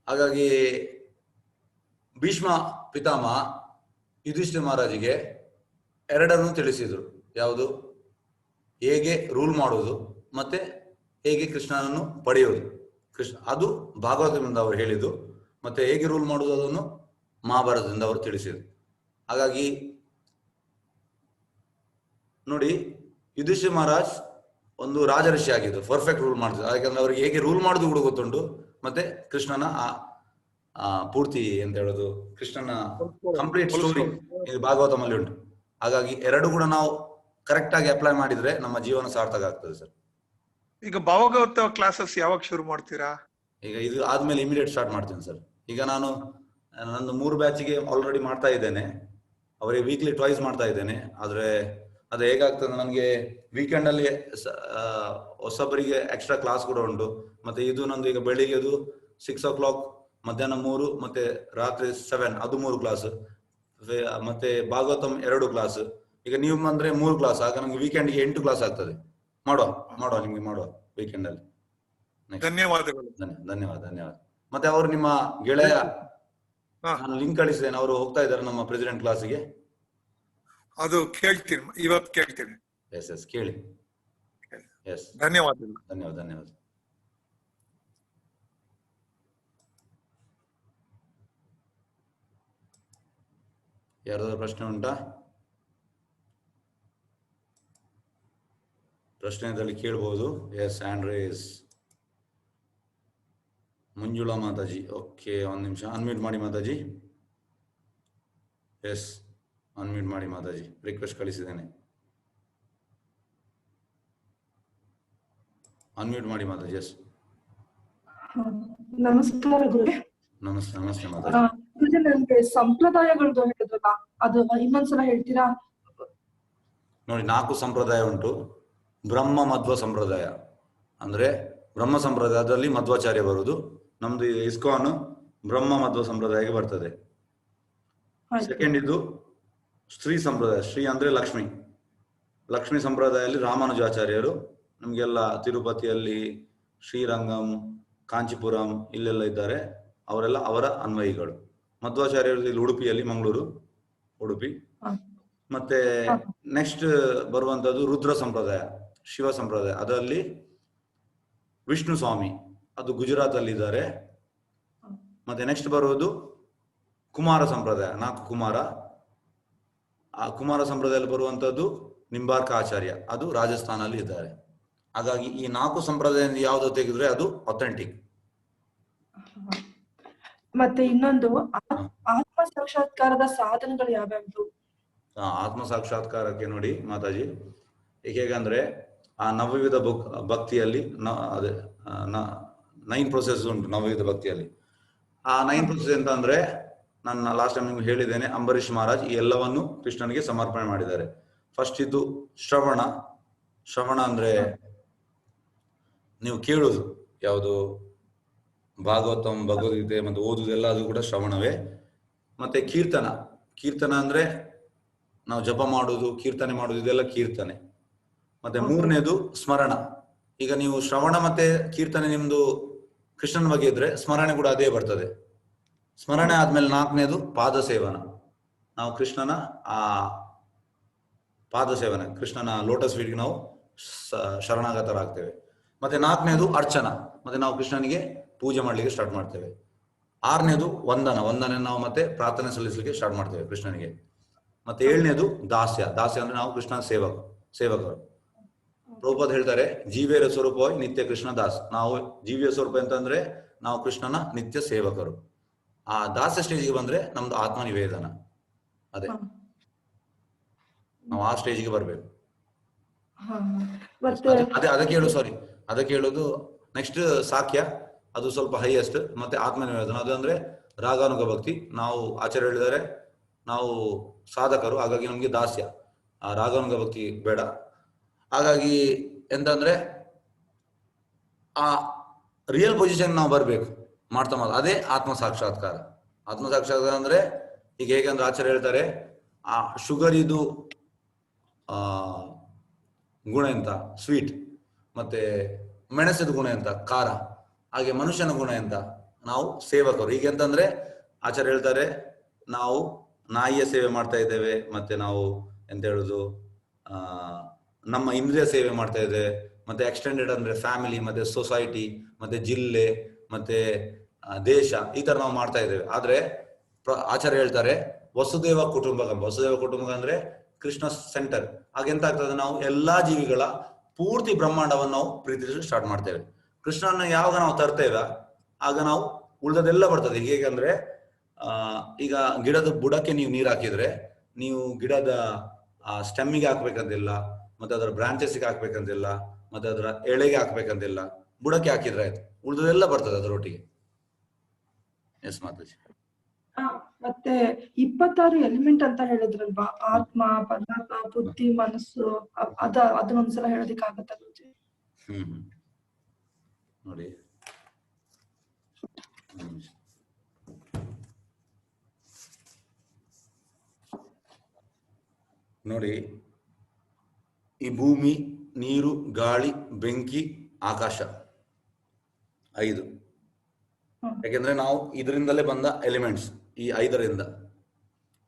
ಹಾಗಾಗಿ ಭೀಷ್ಮ ಪಿತಾಮಹ ಯುಧಿಷ್ಠಿರ ಮಹಾರಾಜಿಗೆ ಎರಡನ್ನೂ ತಿಳಿಸಿದ್ರು. ಯಾವುದು? ಹೇಗೆ ರೂಲ್ ಮಾಡುವುದು ಮತ್ತೆ ಹೇಗೆ ಕೃಷ್ಣನನ್ನು ಪಡೆಯುವುದು. ಅದು ಭಾಗವತದಿಂದ ಅವರು ಹೇಳಿದ್ದು. ಮತ್ತೆ ಹೇಗೆ ರೂಲ್ ಮಾಡುವುದು ಅದನ್ನು ಮಹಾಭಾರತದಿಂದ ಅವರು ತಿಳಿಸಿದ್ರು. ಹಾಗಾಗಿ ನೋಡಿ, ಯುಧಿಷ್ಠಿರ ಮಹಾರಾಜ್ ಒಂದು ರಾಜಋಷಿ ಆಗಿದ್ದು, ಪರ್ಫೆಕ್ಟ್ ರೂಲ್ ಮಾಡ್ತಿದ್ರು. ಯಾಕಂದ್ರೆ ಅವ್ರಿಗೆ ಹೇಗೆ ರೂಲ್ ಮಾಡುದು ಕೂಡ ಗೊತ್ತುಂಟು, ಮತ್ತೆ ಕೃಷ್ಣನ ಪೂರ್ತಿ ಎಂತ ಹೇಳೋದು, ಕೃಷ್ಣನ ಕಂಪ್ಲೀಟ್ ಸ್ಟೋರಿ ಭಾಗವತಮಲ್ಲಿ ಉಂಟು. ಹಾಗಾಗಿ ಎರಡು ಕೂಡ ನಾವು ಕರೆಕ್ಟ್ ಆಗಿ ಅಪ್ಲೈ ಮಾಡಿದ್ರೆ ನಮ್ಮ ಜೀವನ ಸಾರ್ಥಕ ಆಗ್ತದೆ ಸರ್. ಈಗ ಭಾಗವತ ಕ್ಲಾಸಸ್ ಯಾವಾಗ ಶುರು ಮಾಡ್ತೀರಾ? ಈಗ ಇದು ಆದ್ಮೇಲೆ ಇಮಿಡಿಯೇಟ್ ಸ್ಟಾರ್ಟ್ ಮಾಡ್ತೀನಿ ಸರ್. ಈಗ ನಂದು 3 ಬ್ಯಾಚಿಗೆ ಆಲ್ರೆಡಿ ಮಾಡ್ತಾ ಇದ್ದೇನೆ. ಅವರಿಗೆ ವೀಕ್ಲಿ ಟ್ವೈಸ್ ಮಾಡ್ತಾ ಇದ್ದೇನೆ. ಆದ್ರೆ ಅದು ಹೇಗಾಗ್ತದೆ, ನನಗೆ ವೀಕೆಂಡ್ ಅಲ್ಲಿ ಹೊಸಬರಿಗೆ ಎಕ್ಸ್ಟ್ರಾ ಕ್ಲಾಸ್ ಕೂಡ ಉಂಟು. ಮತ್ತೆ ಇದು ನಂದು ಈಗ ಬೆಳಿಗ್ಗೆ 6 o'clock, ಮಧ್ಯಾಹ್ನ 3, ಮತ್ತೆ ರಾತ್ರಿ 7, ಅದು 3 ಕ್ಲಾಸ್. ಮತ್ತೆ ಭಾಗವತಂ 2 ಕ್ಲಾಸ್. ಈಗ ನೀವು ಬಂದ್ರೆ 3 ಕ್ಲಾಸ್. ಆಗ ನಮ್ಗೆ ವೀಕೆಂಡ್ಗೆ 8 ಕ್ಲಾಸ್ ಆಗ್ತದೆ. ಮಾಡುವ ನಿಮ್ಗೆ ಮಾಡುವ ವೀಕೆಂಡ್ ಅಲ್ಲಿ. ಧನ್ಯವಾದಗಳು. ಧನ್ಯವಾದ. ಮತ್ತೆ ಅವರು ನಿಮ್ಮ ಗೆಳೆಯ, ನಾನು ಲಿಂಕ್ ಕಳಿಸಿದ್ದೇನೆ, ಅವರು ಹೋಗ್ತಾ ಇದ್ದಾರೆ ನಮ್ಮ ಪ್ರೆಸಿಡೆಂಟ್ ಕ್ಲಾಸಿಗೆ. ಅದು ಕೇಳ್ತೀನಿ, ಇವತ್ತು ಕೇಳ್ತೀನಿ. ಎಸ್ ಕೇಳಿ. ಎಸ್, ಧನ್ಯವಾದಗಳು. ಧನ್ಯವಾದ. ಯಾರಾದ್ರೂ ಪ್ರಶ್ನೆ ಉಂಟಾ? ಪ್ರಶ್ನೆದಲ್ಲಿ ಕೇಳ್ಬೋದು. ಎಸ್, ಆಂಡ್ರೇಸ್. ಮಂಜುಳಾ ಮಾತಾಜಿ, ಓಕೆ, 1 ನಿಮಿಷ ಅನ್ಮ್ಯೂಟ್ ಮಾಡಿ ಮಾತಾಜಿ. ಎಸ್, ಅನ್ಮ್ಯೂಟ್ ಮಾಡಿ ಮಾತಾಜಿ, ರಿಕ್ವೆಸ್ಟ್ ಕಳಿಸಿದ್ದೇನೆ. ಅನ್ಮ್ಯೂಟ್ ಮಾಡಿ ಮಾತಾಜಿ. ಎಸ್, ನಮಸ್ಕಾರ ಗುರು. ನಮಸ್ತೆ ಮಾತಾಜಿ. ನನಗೆ ಸಂಪ್ರದಾಯಗಳು ಹೇಳಿದ್ರಲ್ಲ, ಅದು ಇನ್ನೊಂದ್ಸಲ ಹೇಳ್ತೀರಾ? ನೋಡಿ, 4 ಸಂಪ್ರದಾಯ ಉಂಟು. ಬ್ರಹ್ಮ ಮಧ್ವ ಸಂಪ್ರದಾಯ ಅಂದ್ರೆ ಬ್ರಹ್ಮ ಸಂಪ್ರದಾಯದಲ್ಲಿ ಮಧ್ವಾಚಾರ್ಯ ಬರುವುದು. ನಮ್ದು ಇಸ್ಕಾನ್ ಬ್ರಹ್ಮ ಮಧ್ವ ಸಂಪ್ರದಾಯಕ್ಕೆ ಬರ್ತದೆ. ಸೆಕೆಂಡ್ ಇದು ಶ್ರೀ ಸಂಪ್ರದಾಯ. ಶ್ರೀ ಅಂದ್ರೆ ಲಕ್ಷ್ಮಿ ಸಂಪ್ರದಾಯದಲ್ಲಿ ರಾಮಾನುಜಾಚಾರ್ಯರು. ನಮ್ಗೆಲ್ಲ ತಿರುಪತಿಯಲ್ಲಿ, ಶ್ರೀರಂಗಂ, ಕಾಂಚೀಪುರಂ ಇಲ್ಲೆಲ್ಲ ಇದ್ದಾರೆ. ಅವರೆಲ್ಲ ಅವರ ಅನ್ವಯಿಗಳು. ಮಧ್ವಾಚಾರ್ಯರು ಇಲ್ಲಿ ಉಡುಪಿಯಲ್ಲಿ, ಮಂಗಳೂರು, ಉಡುಪಿ. ಮತ್ತೆ ನೆಕ್ಸ್ಟ್ ಬರುವಂತದ್ದು ರುದ್ರ ಸಂಪ್ರದಾಯ, ಶಿವ ಸಂಪ್ರದಾಯ. ಅದರಲ್ಲಿ ವಿಷ್ಣು ಸ್ವಾಮಿ, ಅದು ಗುಜರಾತ್ ಅಲ್ಲಿ ಇದ್ದಾರೆ. ಮತ್ತೆ ನೆಕ್ಸ್ಟ್ ಬರುವುದು ಕುಮಾರ ಸಂಪ್ರದಾಯ, 4 ಕುಮಾರ. ಆ ಕುಮಾರ ಸಂಪ್ರದಾಯದಲ್ಲಿ ಬರುವಂತದ್ದು ನಿಂಬಾರ್ಕ ಆಚಾರ್ಯ, ಅದು ರಾಜಸ್ಥಾನಲ್ಲಿ ಇದ್ದಾರೆ. ಹಾಗಾಗಿ ಈ 4 ಸಂಪ್ರದಾಯದಿಂದ ಯಾವ್ದು ತೆಗೆದ್ರೆ ಅದು ಅಥೆಂಟಿಕ್. ಮತ್ತೆ ಇನ್ನೊಂದು, ಆತ್ಮ ಸಾಕ್ಷಾತ್ಕಾರದ ಸಾಧನಗಳು ಯಾವ್ಯಾವ್ದು? ಆತ್ಮ ಸಾಕ್ಷಾತ್ಕಾರಕ್ಕೆ ನೋಡಿ ಮಾತಾಜಿ, ಹೇಗಂದ್ರೆ ಆ ನವವಿಧ ಭಕ್ತಿಯಲ್ಲಿ ಅದೇ 9 ಪ್ರೊಸೆಸ್ ಉಂಟು ನವವಿಧ ಭಕ್ತಿಯಲ್ಲಿ. ಆ 9 ಪ್ರೊಸೆಸ್ ಎಂತ ಅಂದ್ರೆ, ನಾನು ಲಾಸ್ಟ್ ಟೈಮ್ ನಿಮ್ಗೆ ಹೇಳಿದ್ದೇನೆ, ಅಂಬರೀಷ್ ಮಹಾರಾಜ್ ಈ ಎಲ್ಲವನ್ನು ಕೃಷ್ಣನಿಗೆ ಸಮರ್ಪಣೆ ಮಾಡಿದ್ದಾರೆ. ಫಸ್ಟ್ ಇದ್ದು ಶ್ರವಣ ಅಂದ್ರೆ ನೀವು ಕೇಳುದು ಯಾವುದು, ಭಾಗವತಂ ಭಗವದ್ಗೀತೆ ಮತ್ತು ಓದುದೆಲ್ಲ ಅದು ಕೂಡ ಶ್ರವಣವೇ. ಮತ್ತೆ ಕೀರ್ತನ ಅಂದ್ರೆ ನಾವು ಜಪ ಮಾಡುದು, ಕೀರ್ತನೆ ಮಾಡುದು, ಇದೆಲ್ಲ ಕೀರ್ತನೆ. ಮತ್ತೆ ಮೂರನೇದು ಸ್ಮರಣ. ಈಗ ನೀವು ಶ್ರವಣ ಮತ್ತೆ ಕೀರ್ತನೆ ನಿಮ್ದು ಕೃಷ್ಣನ ಬಗ್ಗೆ ಇದ್ರೆ ಸ್ಮರಣೆ ಕೂಡ ಅದೇ ಬರ್ತದೆ. ಸ್ಮರಣೆ ಆದ್ಮೇಲೆ 4ನೇದು ಪಾದ ಸೇವನ. ನಾವು ಕೃಷ್ಣನ ಆ ಪಾದ ಸೇವನೆ, ಕೃಷ್ಣನ ಲೋಟಸ್ ಫೀಟ್ಗೆ ನಾವು ಶರಣಾಗತರಾಗ್ತೇವೆ. ಮತ್ತೆ 4ನೇದು ಅರ್ಚನ, ಮತ್ತೆ ನಾವು ಕೃಷ್ಣನಿಗೆ ಪೂಜೆ ಮಾಡ್ಲಿಕ್ಕೆ ಸ್ಟಾರ್ಟ್ ಮಾಡ್ತೇವೆ. 6ನೇದು ವಂದನೆ, ನಾವು ಮತ್ತೆ ಪ್ರಾರ್ಥನೆ ಸಲ್ಲಿಸಲಿಕ್ಕೆ ಸ್ಟಾರ್ಟ್ ಮಾಡ್ತೇವೆ ಕೃಷ್ಣನಿಗೆ. ಮತ್ತೆ 7ನೇದು ದಾಸ್ಯ ಅಂದ್ರೆ ನಾವು ಕೃಷ್ಣ ಸೇವಕರು. ಪ್ರಭುಪಾದ್ ಹೇಳ್ತಾರೆ, ಜೀವೇರ ಸ್ವರೂಪವಾಗಿ ನಿತ್ಯ ಕೃಷ್ಣ ದಾಸ್. ನಾವು ಜೀವಿಯ ಸ್ವರೂಪ ಅಂತಂದ್ರೆ ನಾವು ಕೃಷ್ಣನ ನಿತ್ಯ ಸೇವಕರು. ಆ ದಾಸ್ಯ ಸ್ಟೇಜಿಗೆ ಬಂದ್ರೆ ನಮ್ದು ಆತ್ಮ ನಿವೇದನ. ಅದೇ ನಾವು ಆ ಸ್ಟೇಜಿಗೆ ಬರ್ಬೇಕು. ಅದಕ್ಕೆ ಹೇಳೋದು ನೆಕ್ಸ್ಟ್ ಸಾಕ್ಯ, ಅದು ಸ್ವಲ್ಪ ಹೈಯೆಸ್ಟ್. ಮತ್ತೆ ಆತ್ಮ ನಿವೇದನ ಅದು ಅಂದ್ರೆ ರಾಗಾನುಗ ಭಕ್ತಿ. ನಾವು ಆಚಾರ್ಯ ಹೇಳಿದ್ದಾರೆ ನಾವು ಸಾಧಕರು, ಹಾಗಾಗಿ ನಮ್ಗೆ ದಾಸ್ಯ, ಆ ರಾಗಾನುಗ ಭಕ್ತಿ ಬೇಡ. ಹಾಗಾಗಿ ಎಂತಂದ್ರೆ ಆ ರಿಯಲ್ ಪೊಸಿಷನ್ ನಾವು ಬರ್ಬೇಕು ಮಾಡ್ತಾ ಅದೇ ಆತ್ಮ ಸಾಕ್ಷಾತ್ಕಾರ. ಅಂದ್ರೆ ಈಗ ಹೇಗಂದ್ರೆ ಆಚಾರ್ಯ ಹೇಳ್ತಾರೆ, ಆ ಶುಗರ್ ಇದು ಗುಣ ಎಂತ ಸ್ವೀಟ್, ಮತ್ತೆ ಮೆಣಸಿದ ಗುಣ ಎಂತ ಖಾರ, ಹಾಗೆ ಮನುಷ್ಯನ ಗುಣ ಎಂತ ನಾವು ಸೇವಕರು. ಈಗ ಎಂತಂದ್ರೆ ಆಚಾರ್ಯ ಹೇಳ್ತಾರೆ, ನಾವು ನಾಯಿಯ ಸೇವೆ ಮಾಡ್ತಾ ಇದ್ದೇವೆ, ಮತ್ತೆ ನಾವು ಎಂತ ಹೇಳುದು ನಮ್ಮ ಇಂದ್ರಿಯ ಸೇವೆ ಮಾಡ್ತಾ ಇದ್ದೇವೆ, ಮತ್ತೆ ಎಕ್ಸ್ಟೆಂಡೆಡ್ ಅಂದ್ರೆ ಫ್ಯಾಮಿಲಿ, ಮತ್ತೆ ಸೊಸೈಟಿ, ಮತ್ತೆ ಜಿಲ್ಲೆ, ಮತ್ತೆ ದೇಶ, ಈ ತರ ನಾವು ಮಾಡ್ತಾ ಇದ್ದೇವೆ. ಆದ್ರೆ ಆಚಾರ್ಯ ಹೇಳ್ತಾರೆ ವಸುದೇವ ಕುಟುಂಬಕ ಅಂದ್ರೆ ಕೃಷ್ಣ ಸೆಂಟರ್. ಹಾಗೆಂತ ಆಗ್ತದೆ, ನಾವು ಎಲ್ಲಾ ಜೀವಿಗಳ ಪೂರ್ತಿ ಬ್ರಹ್ಮಾಂಡವನ್ನು ನಾವು ಪ್ರೀತಿಸಲು ಸ್ಟಾರ್ಟ್ ಮಾಡ್ತೇವೆ. ಕೃಷ್ಣನ ಯಾವಾಗ ನಾವು ತರ್ತೇವೆ ಆಗ ನಾವು ಉಳಿದದೆಲ್ಲ ಬರ್ತದೆ. ಹೇಗಂದ್ರೆ ಈಗ ಗಿಡದ ಬುಡಕ್ಕೆ ನೀವು ನೀರು ಹಾಕಿದ್ರೆ ನೀವು ಗಿಡದ ಸ್ಟೆಮ್ಮಿಗೆ ಹಾಕ್ಬೇಕಂತಿಲ್ಲ, ಮತ್ತೆ ಅದರ ಬ್ರಾಂಚಸ್ಗೆ ಹಾಕ್ಬೇಕಂತಿಲ್ಲ, ಮತ್ತೆ ಅದರ ಎಳೆಗೆ ಹಾಕ್ಬೇಕಂತಿಲ್ಲ, ಬುಡಕ್ಕೆ ಹಾಕಿದ್ರೆ ಆಯ್ತು, ಉಳಿದದೆಲ್ಲ ಬರ್ತದೆ ಅದರೊಟ್ಟಿಗೆ. ಎಸ್ ಮಾತಾಜಿ. ಮತ್ತೆ 26 ಎಲಿಮೆಂಟ್ ಅಂತ ಹೇಳಿದ್ರಲ್ವಾ, ಆತ್ಮ, ಪದಾರ್ಥ, ಬುದ್ಧಿ, ಮನಸ್ಸು, ಅದನ್ನೊಂದ್ಸಲ ಹೇಳೋದಿಕ್ ಆಗತ್ತ? ನೋಡಿ, ನೋಡಿ, ಈ ಭೂಮಿ, ನೀರು, ಗಾಳಿ, ಬೆಂಕಿ, ಆಕಾಶ 5. ಯಾಕೆಂದ್ರೆ ನಾವು ಇದರಿಂದಲೇ ಬಂದ ಎಲಿಮೆಂಟ್ಸ್, ಈ 5ರಿಂದ.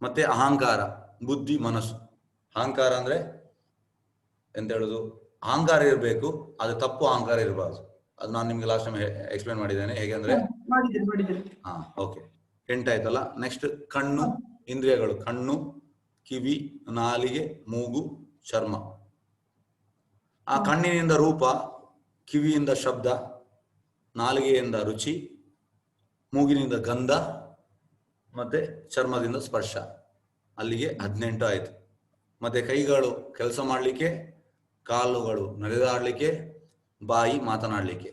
ಮತ್ತೆ ಅಹಂಕಾರ, ಬುದ್ಧಿ, ಮನಸ್ಸು. ಅಹಂಕಾರ ಅಂದ್ರೆ ಎಂತ ಹೇಳುದು, ಅಹಂಕಾರ ಇರಬೇಕು, ಅದು ತಪ್ಪು ಅಹಂಕಾರ ಇರಬಾರ್ದು. ಅದು ನಾನು ನಿಮ್ಗೆ ಲಾಸ್ಟ್ ಟೈಮ್ ಎಕ್ಸ್ಪ್ಲೇನ್ ಮಾಡಿದ್ದೇನೆ. ಹೇಗೆ ಅಂದ್ರೆ ಓಕೆ, 8 ಆಯ್ತಲ್ಲ. ನೆಕ್ಸ್ಟ್ ಕಣ್ಣು, ಇಂದ್ರಿಯಗಳು, ಕಣ್ಣು, ಕಿವಿ, ನಾಲಿಗೆ, ಮೂಗು, ಚರ್ಮ. ಆ ಕಣ್ಣಿನಿಂದ ರೂಪ, ಕಿವಿಯಿಂದ ಶಬ್ದ, ನಾಲಿಗೆಯಿಂದ ರುಚಿ, ಮೂಗಿನಿಂದ ಗಂಧ, ಮತ್ತೆ ಚರ್ಮದಿಂದ ಸ್ಪರ್ಶ. ಅಲ್ಲಿಗೆ 18 ಆಯ್ತು. ಮತ್ತೆ ಕೈಗಳು ಕೆಲಸ ಮಾಡ್ಲಿಕ್ಕೆ, ಕಾಲುಗಳು ನಡೆದಾಡ್ಲಿಕ್ಕೆ, ಬಾಯಿ ಮಾತನಾಡ್ಲಿಕ್ಕೆ.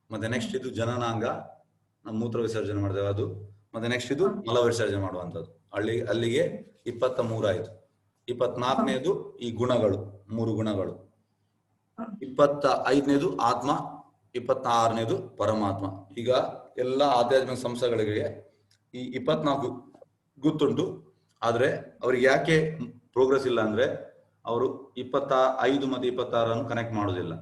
ಮತ್ತೆ ನೆಕ್ಸ್ಟ್ ಇದು ಜನನಾಂಗ, ನಾವು ಮೂತ್ರ ವಿಸರ್ಜನೆ ಮಾಡ್ತೇವೆ ಅದು. ಮತ್ತೆ ನೆಕ್ಸ್ಟ್ ಇದು ಮಲ ವಿಸರ್ಜನೆ ಮಾಡುವಂಥದ್ದು. ಅಲ್ಲಿಗೆ 23 ಆಯ್ತು. 24ನೇದು ಈ ಗುಣಗಳು, 3 ಗುಣಗಳು. 25ನೇದು ಆತ್ಮ, 26ನೇದು ಪರಮಾತ್ಮ. ಈಗ ಎಲ್ಲ ಆಧ್ಯಾತ್ಮಿಕ ಸಂಸ್ಥೆಗಳಿಗೆ ಈ 24 ಗೊತ್ತುಂಟು. ಆದ್ರೆ ಅವ್ರಿಗೆ ಯಾಕೆ ಪ್ರೋಗ್ರೆಸ್ ಇಲ್ಲ ಅಂದ್ರೆ ಅವರು 25 ಮತ್ತು 26 ಕನೆಕ್ಟ್ ಮಾಡೋದಿಲ್ಲ.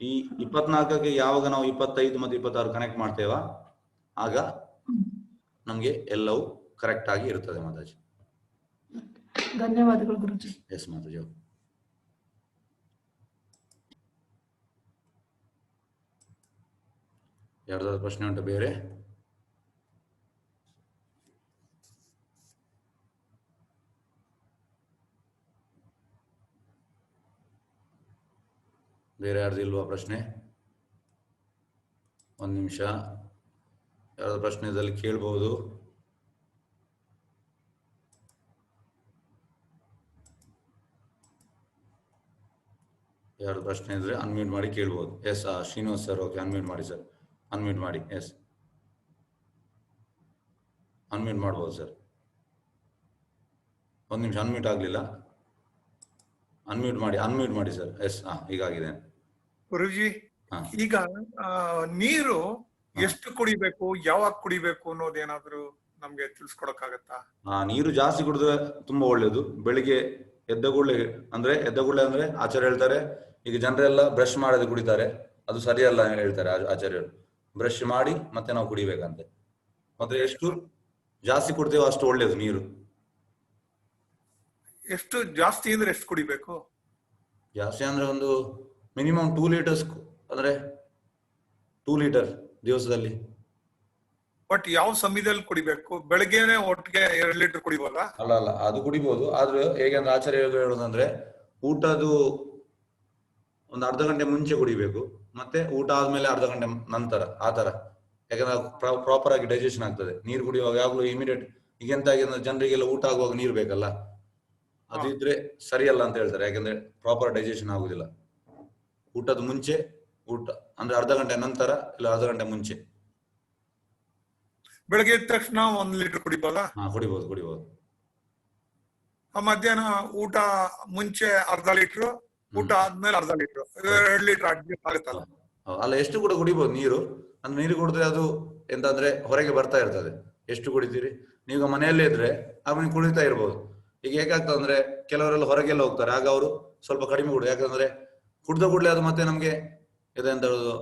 ಈ 24ಕ್ಕೆ ಯಾವಾಗ ನಾವು 25 ಮತ್ತು 26 ಕನೆಕ್ಟ್ ಮಾಡ್ತೇವ ಆಗ ನಮ್ಗೆ ಎಲ್ಲವೂ ಕರೆಕ್ಟ್ ಆಗಿ ಇರ್ತದೆ. ಮಾತಾಜಿ, ಧನ್ಯವಾದಗಳು ಗುರುಜಿ. ಎಸ್ ಮಾತಾಜಿ. ಯಾರ್ದಾದ್ರು ಪ್ರಶ್ನೆ ಉಂಟು ಬೇರೆ? ಬೇರೆ ಯಾರ್ದು ಇಲ್ವಾ ಪ್ರಶ್ನೆ? ಒಂದು ನಿಮಿಷ, ಯಾವ್ದು ಪ್ರಶ್ನೆ ಇದ್ದಲ್ಲಿ ಕೇಳ್ಬಹುದು. ಯಾರು ಪ್ರಶ್ನೆ ಇದ್ರೆ ಅನ್ಮ್ಯೂಟ್ ಮಾಡಿ ಕೇಳ್ಬೋದು. Yes Srinivas sir, okay, unmute ಮಾಡಿ ಸರ್, ಅನ್ಮ್ಯೂಟ್ ಮಾಡಿ. ಎಸ್, ಅನ್ಮ್ಯೂಟ್ ಮಾಡ್ಬೋದು ಸರ್. ಒಂದು ನಿಮಿಷ, ಅನ್ಮ್ಯೂಟ್ ಆಗಲಿಲ್ಲ, ಅನ್ಮ್ಯೂಟ್ ಮಾಡಿ ಸರ್. ಎಸ್, ಹೀಗಾಗಿದೆ. ಗುರುಜಿ, ಹಾ. ಈಗ ನೀರು ಎಷ್ಟು ಕುಡಿಬೇಕು, ಯಾವಾಗ ಕುಡಿಬೇಕು ಅನ್ನೋದೇನಾದ್ರೂ ನಮ್ಗೆ ತಿಳಿಸ್ಕೊಡಕ್ಕಾಗತ್ತಾ? ನೀರು ಜಾಸ್ತಿ ಕುಡಿದ್ರೆ ತುಂಬಾ ಒಳ್ಳೇದು. ಬೆಳಿಗ್ಗೆ ಎದ್ದ ಕೂಡಲೇ ಅಂದ್ರೆ ಆಚಾರ್ಯ ಹೇಳ್ತಾರೆ, ಈಗ ಜನರೆಲ್ಲ ಬ್ರಷ್ ಮಾಡದೆ ಕುಡಿತಾರೆ, ಅದು ಸರಿಯಲ್ಲ ಹೇಳ್ತಾರೆ ಆಚಾರ್ಯರು. ಬ್ರಷ್ ಮಾಡಿ ಮತ್ತೆ ನಾವು ಕುಡಿಬೇಕಂತೆ. ಮತ್ತೆ ಎಷ್ಟು ಜಾಸ್ತಿ ಕುಡ್ತೇವೋ ಅಷ್ಟು ಒಳ್ಳೇದು ನೀರು. ಎಷ್ಟು ಜಾಸ್ತಿ ಅಂದ್ರೆ ಎಷ್ಟು ಕುಡಿಬೇಕು? ಜಾಸ್ತಿ ಅಂದ್ರೆ ಒಂದು ಮಿನಿಮಮ್ 2 ಲೀಟರ್ಸ್, ಅಂದ್ರೆ 2 ಲೀಟರ್ ದಿವಸದಲ್ಲಿ. ಬಟ್ ಯಾವ ಸಮಯದಲ್ಲಿ ಕುಡಿಬೇಕು? ಬೆಳಗ್ಗೆನೆ ಒಟ್ಟಿಗೆ 2 ಲೀಟರ್ ಕುಡಿಬೋದಾ? ಅಲ್ಲ, ಅದು ಕುಡಿಬಹುದು. ಆದ್ರೆ ಹೇಗಂದ್ರೆ ಆಚಾರ್ಯ ಹೇಳೋದಂದ್ರೆ ಊಟದ್ದು ಒಂದು ಅರ್ಧ ಗಂಟೆ ಮುಂಚೆ ಕುಡಿಬೇಕು, ಮತ್ತೆ ಊಟ ಆದ್ಮೇಲೆ ಅರ್ಧ ಗಂಟೆ ನಂತರ, ಆ ತರ. ಯಾಕಂದ್ರೆ ಪ್ರಾಪರ್ ಆಗಿ ಡೈಜೆಷನ್ ಆಗ್ತದೆ. ನೀರು ಕುಡಿಯುವಾಗ ಯಾವಾಗಲೂ ಇಮಿಡಿಯೇಟ್, ಈಗ ಎಂತ ಆಗಿದೆ ಜನರಿಗೆಲ್ಲ ಊಟ ಆಗುವಾಗ ನೀರು ಬೇಕಲ್ಲ, ಅದು ಇದ್ರೆ ಸರಿಯಲ್ಲ ಅಂತ ಹೇಳ್ತಾರೆ. ಯಾಕಂದ್ರೆ ಪ್ರಾಪರ್ ಡೈಜೆಷನ್ ಆಗುದಿಲ್ಲ. ಊಟದ ಮುಂಚೆ, ಊಟ ಅಂದ್ರೆ ಅರ್ಧ ಗಂಟೆ ನಂತರ ಇಲ್ಲ ಅರ್ಧ ಗಂಟೆ ಮುಂಚೆ. ಬೆಳಗ್ಗೆ ಎದ್ದ ತಕ್ಷಣ 1 ಲೀಟರ್ ಕುಡಿಬೋದಾ? ಕುಡಿಬಹುದು. ಮಧ್ಯಾಹ್ನ ಊಟ ಮುಂಚೆ ಅರ್ಧ ಲೀಟರ್, ಊಟ ಆದ್ಮೇಲೆ ಅರ್ಧ ಲೀಟರ್, 2 ಲೀಟರ್ ಅಡ್ಜಸ್ಟ್ ಆಗುತ್ತಲ್ಲ? ಅಲ್ಲ, ಎಷ್ಟು ಕೂಡ ಕುಡಿಬಹುದು ನೀರು. ಅಂದ್ರೆ ನೀರು ಕುಡಿದ್ರೆ ಅದು ಎಂತಂದ್ರೆ ಹೊರಗೆ ಬರ್ತಾ ಇರ್ತದೆ. ಎಷ್ಟು ಕುಡಿತೀರಿ ನೀವು ಮನೆಯಲ್ಲೇ ಇದ್ರೆ ಆಗ ನೀವು ಕುಡಿತಾ ಇರ್ಬೋದು. ಈಗ ಹೇಗಾಗ್ತದೆ ಅಂದ್ರೆ ಕೆಲವರೆಲ್ಲ ಹೊರಗೆಲ್ಲ ಹೋಗ್ತಾರೆ, ಆಗ ಅವರು ಸ್ವಲ್ಪ ಕಡಿಮೆ ಕುಡಿ. ಯಾಕಂದ್ರೆ ಕುಡ್ದ ಕೂಡಲೇ ಅದು ಮತ್ತೆ ನಮ್ಗೆ ಇದೆಂತ ಹೇಳುದು,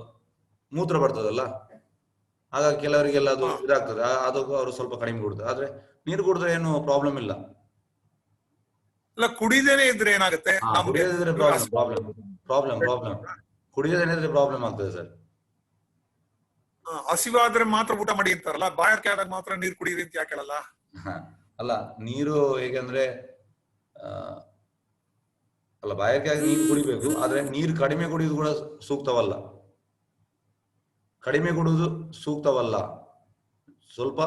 ಮೂತ್ರ ಬರ್ತದಲ್ಲ, ಹಾಗಾಗಿ ಕೆಲವರಿಗೆಲ್ಲ ಅದು ಇದಾಗ್ತದೆ. ಅದಕ್ಕೂ ಅವರು ಸ್ವಲ್ಪ ಕಡಿಮೆ ಕುಡ್ತಾರೆ. ಆದ್ರೆ ನೀರು ಕುಡಿದ್ರೆ ಏನು ಪ್ರಾಬ್ಲಮ್ ಇಲ್ಲ. ಇಲ್ಲ, ಕುಡಿದೇನೆ ಇದ್ರೆ ಏನಾಗುತ್ತೆ? ಕುಡಿಯದಿದ್ರೆ ಪ್ರಾಬ್ಲಮ್ ಕುಡಿಯದೇನಿದ್ರೆ ಪ್ರಾಬ್ಲಮ್ ಆಗ್ತದೆ ಸರ್. ಹಸಿವಾದ್ರೆ ಮಾತ್ರ ಊಟ ಮಾಡಿ ಅಂತಾರಲ್ಲ, ಬಾಯಾರಿಕೆ ಆದಾಗ ಮಾತ್ರ ನೀರು ಕುಡಿಯಿರಿ ಅಂತ ಯಾಕೆ ಹೇಳಲ್ಲ? ಅಲ್ಲ, ನೀರು ಹೇಗಂದ್ರೆ ಅಲ್ಲ, ಬಾಯಾರಿಕೆ ಆಗಿ ನೀರು ಕುಡಿಬೇಕು. ಆದ್ರೆ ನೀರು ಕಡಿಮೆ ಕುಡಿಯುವುದು ಕೂಡ ಸೂಕ್ತವಲ್ಲ. ಸ್ವಲ್ಪ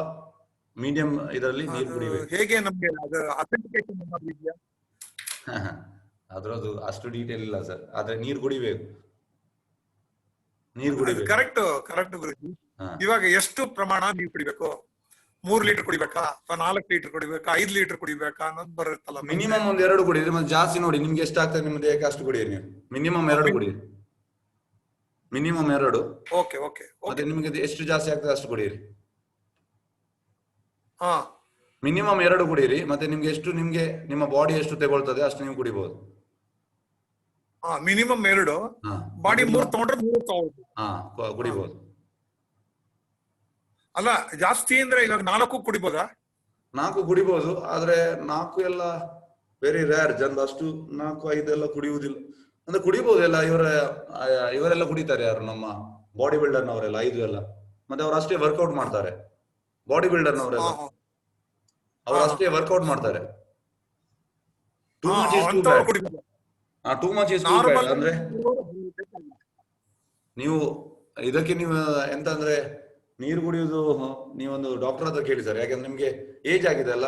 ಮೀಡಿಯಂ ಇದರಲ್ಲಿ ನೀರು ಕುಡಿಬೇಕು. ಹೇಗೆ ನಮ್ಗೆ ಅಥೆಂಟಿಕೇಶನ್ ಇದೆಯಾ? ಅದ್ರದ್ದು ಅಷ್ಟು ಡೀಟೇಲ್ ಇಲ್ಲ ಸರ್. ಆದ್ರೆ ನೀರು ಕುಡಿಬೇಕು. ಕರೆಕ್ಟ್ ಗುರುಜಿ. ಇವಾಗ ಎಷ್ಟು ಪ್ರಮಾಣ ನೀರು ಕುಡಿಬೇಕು? 3 ಲೀಟರ್ ಕುಡಿಬೇಕಾ ಅಥವಾ 4 ಲೀಟರ್ ಕುಡಿಬೇಕಾ, 5 ಲೀಟರ್ ಕುಡಿಬೇಕಾ ಅನ್ನೋದು ಬರುತ್ತಲ್ಲ. ಮಿನಿಮಮ್ 2 ಕುಡಿಯಿರಿ. ಮತ್ತೆ ಜಾಸ್ತಿ ನೋಡಿ ನಿಮ್ಗೆ ಎಷ್ಟಾಗ್ತದೆ ನಿಮ್ಮ ದೇಹಕ್ಕೆ ಅಷ್ಟು ಕುಡಿಯಿರಿ. ನೀವು ಮಿನಿಮಮ್ 2 ಕುಡಿಯಿರಿ. ಮಿನಿಮಮ್ 2. ಓಕೆ. ಮತ್ತೆ ನಿಮ್ಗೆ ಎಷ್ಟು ಜಾಸ್ತಿ ಆಗ್ತದೆ ಅಷ್ಟು ಕುಡಿಯಿರಿ. ಮಿನಿಮಮ್ 2 ಕುಡಿಯಿರಿ. ಮತ್ತೆ ನಿಮ್ಗೆ ನಿಮ್ಮ ಬಾಡಿ ಎಷ್ಟು ತಗೊಳ್ತದೆ ಅಷ್ಟು ನೀವು ಕುಡಿಬಹುದು. ಮಿನಿಮಮ್ 2. ಬಾಡಿ 3 ತಗೊಂಡ್ರೆ 3 ತಗೊಳ್ಬೋದು. ಕುಡಿಬಹುದು. ಅಲ್ಲ, ಜಾಸ್ತಿ ಅಂದ್ರೆ ಇವಾಗ 4 ಕುಡಿಬೋದಾ? 4 ಕುಡಿಬಹುದು. ಆದ್ರೆ 4 ಎಲ್ಲ ವೆರಿ ರೇರ್. ಜನ ಅಷ್ಟು 4, 5 ಎಲ್ಲ ಕುಡಿಯುವುದಿಲ್ಲ. ಅಂದ್ರೆ ಕುಡಿಬಹುದು ಎಲ್ಲ. ಇವರೆಲ್ಲ ಕುಡಿತಾರೆ. ಯಾರು ನಮ್ಮ ಬಾಡಿ ಬಿಲ್ಡರ್ ನವರೆಲ್ಲ 5 ಎಲ್ಲ. ಮತ್ತೆ ಅವ್ರು ಅಷ್ಟೇ ವರ್ಕೌಟ್ ಮಾಡ್ತಾರೆ. ಬಾಡಿ ಬಿಲ್ಡರ್ ನವರೆಲ್ಲ ಅವ್ರು ಅಷ್ಟೇ ವರ್ಕೌಟ್ ಮಾಡ್ತಾರೆ. Too much is too bad. ಅಂದ್ರೆ ನೀವು ಇದಕ್ಕೆ ನೀವು ಎಂತ ಅಂದ್ರೆ ನೀರು ಕುಡಿಯುವುದು ನೀವೊಂದು ಡಾಕ್ಟರ್ ಹತ್ರ ಕೇಳಿ ಸರ್. ಯಾಕಂದ್ರೆ ನಿಮ್ಗೆ ಏಜ್ ಆಗಿದೆ ಅಲ್ಲ.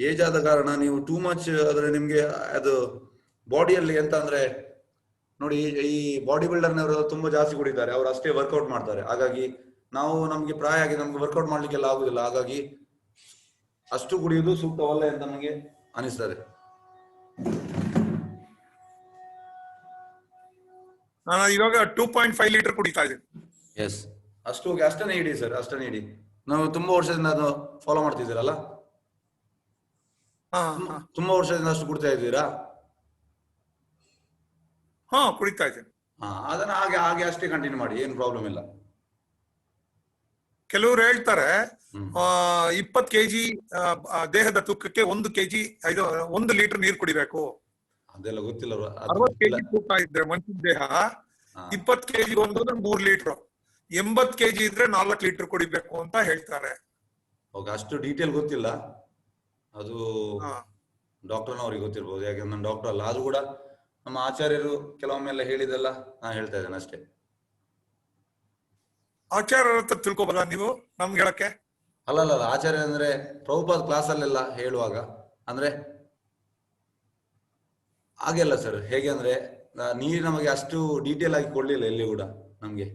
ಏಜ್ ಆದ ಕಾರಣ ನೀವು ಟೂ ಮಚ್ ಆದ್ರೆ ನಿಮ್ಗೆ ಅದು ಬಾಡಿಯಲ್ಲಿ ಎಂತ ಅಂದ್ರೆ ನೋಡಿ, ಈ ಬಾಡಿ ಬಿಲ್ಡರ್ನವರು ತುಂಬಾ ಜಾಸ್ತಿ ಕುಡಿತಾರೆ. ಅವ್ರು ಅಷ್ಟೇ ವರ್ಕೌಟ್ ಮಾಡ್ತಾರೆ. ಹಾಗಾಗಿ ನಮ್ಗೆ ಪ್ರಾಯ ಆಗಿ ನಮ್ಗೆ ವರ್ಕೌಟ್ ಮಾಡ್ಲಿಕ್ಕೆಲ್ಲ ಆಗುದಿಲ್ಲ. ಹಾಗಾಗಿ ಅಷ್ಟು ಕುಡಿಯುವುದು ಸೂಕ್ತವಲ್ಲ ಅಂತ ನನಗೆ ಅನಿಸ್ತದೆ. ನಾನು ಇವಾಗ 2.5 ಲೀಟರ್ ಕುಡಿತಾ ಇದ್ದೀನಿ. ಎಸ್, ಅಷ್ಟನ್ನೇ ಇಡಿ ಸರ್, ಅಷ್ಟನ್ನೇ ಇಡಿ. ನಾವು ತುಂಬಾ ವರ್ಷದಿಂದ ಅದು ಫಾಲೋ ಮಾಡ್ತಿದ್ದೀರಲ್ಲ, ತುಂಬಾ ವರ್ಷದಿಂದ ಅಷ್ಟು ಕುಡಿತಾ ಇದ್ದೀರಾ? ಕುಡಿತಾ ಇದ್ದೀನಿ. ಅದನ್ನ ಹಾಗೆ ಅಷ್ಟೇ ಕಂಟಿನ್ಯೂ ಮಾಡಿ, ಏನು ಪ್ರಾಬ್ಲಮ್ ಇಲ್ಲ. ಕೆಲವರು ಹೇಳ್ತಾರೆ 20 kg ದೇಹದ ತೂಕಕ್ಕೆ 1 kg 1 ಲೀಟರ್ ನೀರು ಕುಡಿಬೇಕು. ಅದೆಲ್ಲ ಗೊತ್ತಿಲ್ಲ. 60 kg ತೂಕ ಇದ್ರೆ ಮನುಷ್ಯನ ದೇಹ 20 kg ಅಂದ್ರೆ 3 ಲೀಟರ್, 80 kg ಇದ್ರೆ 4 ಲೀಟರ್ ಕುಡಿಬೇಕು ಅಂತ ಹೇಳ್ತಾರೆ. ಅಷ್ಟು ಡೀಟೇಲ್ ಗೊತ್ತಿಲ್ಲ. ಅದು ಡಾಕ್ಟರ್ನವ್ರಿಗೆ ಗೊತ್ತಿರ್ಬೋದು. ಯಾಕಂದ್ರೆ ನಾನು ಡಾಕ್ಟರ್ ಅಲ್ಲ. ಅದು ಕೂಡ ನಮ್ಮ ಆಚಾರ್ಯರು ಕೆಲವೊಮ್ಮೆಲ್ಲ ಹೇಳಿದೆಲ್ಲ ನಾನು ಹೇಳ್ತಾ ಇದ್ದೇನೆ ಅಷ್ಟೇ. ಆಚಾರ್ಯರ ಹತ್ರ ತಿಳ್ಕೊಬೋದಾ ನೀವು ನಮ್ಗೆ ಹೇಳಕ್ಕೆ? ಅಲ್ಲ, ಆಚಾರ್ಯ ಅಂದ್ರೆ ಪ್ರಭುಪಾದ ಕ್ಲಾಸ್ ಅಲ್ಲೆಲ್ಲ ಹೇಳುವಾಗ ಅಂದ್ರೆ ಹಾಗೆಲ್ಲ ಸರ್, ಹೇಗೆ ಅಂದ್ರೆ ನೀರು ನಮಗೆ ಅಷ್ಟು ಡೀಟೇಲ್ ಆಗಿ ಕೊಡ್ಲಿಲ್ಲ ಎಲ್ಲಿ ಕೂಡ ನಮ್ಗೆ.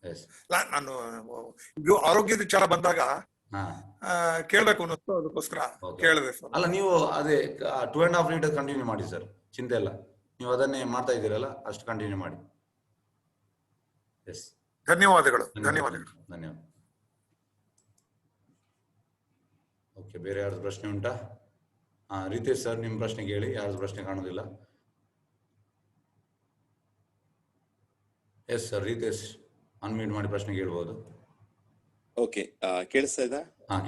Yes. ನಾನು ಇದು ಆರೋಗ್ಯದ ವಿಚಾರ ಬಂದಾಗ ಹಾ ಕೇಳ್ಬೇಕು ಅನ್ನಿಸ್ತು, ಅದಕ್ಕೋಸ್ಕರ Okay. ಕೇಳಿದೆ ಸರ್. ಅಲ್ಲ, ನೀವು ಅದೇ 2.5 ಲೀಟರ್ ಕಂಟಿನ್ಯೂ ಮಾಡಿ ಸರ್, ಚಿಂತೆ ಇಲ್ಲ. ನೀವು ಅದನ್ನೇ ಮಾಡ್ತಾ ಇದ್ದೀರಲ್ಲ, ಅಷ್ಟು ಕಂಟಿನ್ಯೂ ಮಾಡಿ. ಎಸ್, ಧನ್ಯವಾದಗಳು. ಧನ್ಯವಾದಗಳು. ಧನ್ಯವಾದ. ಓಕೆ, ಬೇರೆ ಯಾರ್ದು ಪ್ರಶ್ನೆ ಉಂಟಾ? ರಿತೇಶ್ ಸರ್, ನಿಮ್ಮ ಪ್ರಶ್ನೆ ಕೇಳಿ. ಯಾರ್ದು ಪ್ರಶ್ನೆ ಕಾಣುದಿಲ್ಲ. ಎಸ್ ಸರ್, ರಿತೇಶ್ ಅನ್ಮ್ಯೂಟ್ ಮಾಡಿ ಪ್ರಶ್ನೆ ಕೇಳ್ಬೋದು. ಓಕೆ, ಕೇಳಿಸ್ತಾ ಇದ್ದ?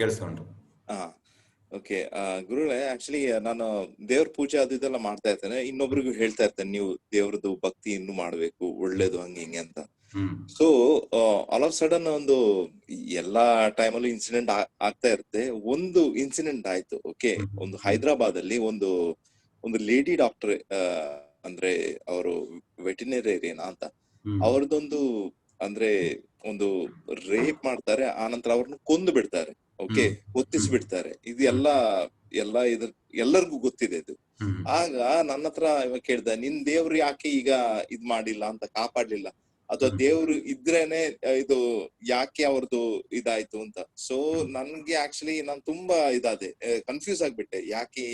ಕೇಳಿಸ್ತಾ ಉಂಟು. ಓಕೆ, ಗುರುಗಳೇ, ಆಕ್ಚುಲಿ ನಾನು ದೇವ್ರ ಪೂಜೆ ಅದು ಇದೆಲ್ಲ ಮಾಡ್ತಾ ಇರ್ತೇನೆ. ಇನ್ನೊಬ್ರಿಗೂ ಹೇಳ್ತಾ ಇರ್ತೇನೆ, ನೀವು ದೇವ್ರದ್ದು ಭಕ್ತಿ ಇನ್ನು ಮಾಡ್ಬೇಕು, ಒಳ್ಳೇದು ಹಂಗೆ ಹಿಂಗೆ ಅಂತ. ಸೊ ಆಲ್ ಆಫ್ ಸಡನ್ ಒಂದು ಎಲ್ಲಾ ಟೈಮಲ್ಲೂ ಇನ್ಸಿಡೆಂಟ್ ಆಗ್ತಾ ಇರುತ್ತೆ. ಒಂದು ಇನ್ಸಿಡೆಂಟ್ ಆಯ್ತು. ಓಕೆ, ಒಂದು ಹೈದರಾಬಾದ್ ಅಲ್ಲಿ ಒಂದು ಲೇಡಿ ಡಾಕ್ಟರ್, ಅಂದ್ರೆ ಅವರು ವೆಟರ್ನರಿಯನ್ ಅಂತ, ಅವ್ರದ್ದೊಂದು ಅಂದ್ರೆ ಒಂದು ರೇಪ್ ಮಾಡ್ತಾರೆ, ಆನಂತರ ಅವ್ರನ್ನ ಕೊಂದು ಬಿಡ್ತಾರೆ. ಓಕೆ, ಹೊತ್ತಿಸಿ ಬಿಡ್ತಾರೆ. ಇದು ಎಲ್ಲರಿಗೂ ಗೊತ್ತಿದೆ ಇದು. ಆಗ ನನ್ನ ಹತ್ರ ಇವಾಗ ಕೇಳ್ದ, ನಿನ್ ದೇವ್ರು ಯಾಕೆ ಈಗ ಇದ್ ಮಾಡಿಲ್ಲ ಅಂತ, ಕಾಪಾಡ್ಲಿಲ್ಲ, ಅಥವಾ ದೇವ್ರು ಇದ್ರೇನೆ ಇದು ಯಾಕೆ ಅವ್ರದ್ದು ಇದಾಯ್ತು ಅಂತ. ಸೊ ನನ್ಗೆ ಆಕ್ಚುಲಿ ನಾನು ತುಂಬಾ ಇದಾದೆ, ಕನ್ಫ್ಯೂಸ್ ಆಗ್ಬಿಟ್ಟೆ. ಯಾಕೆ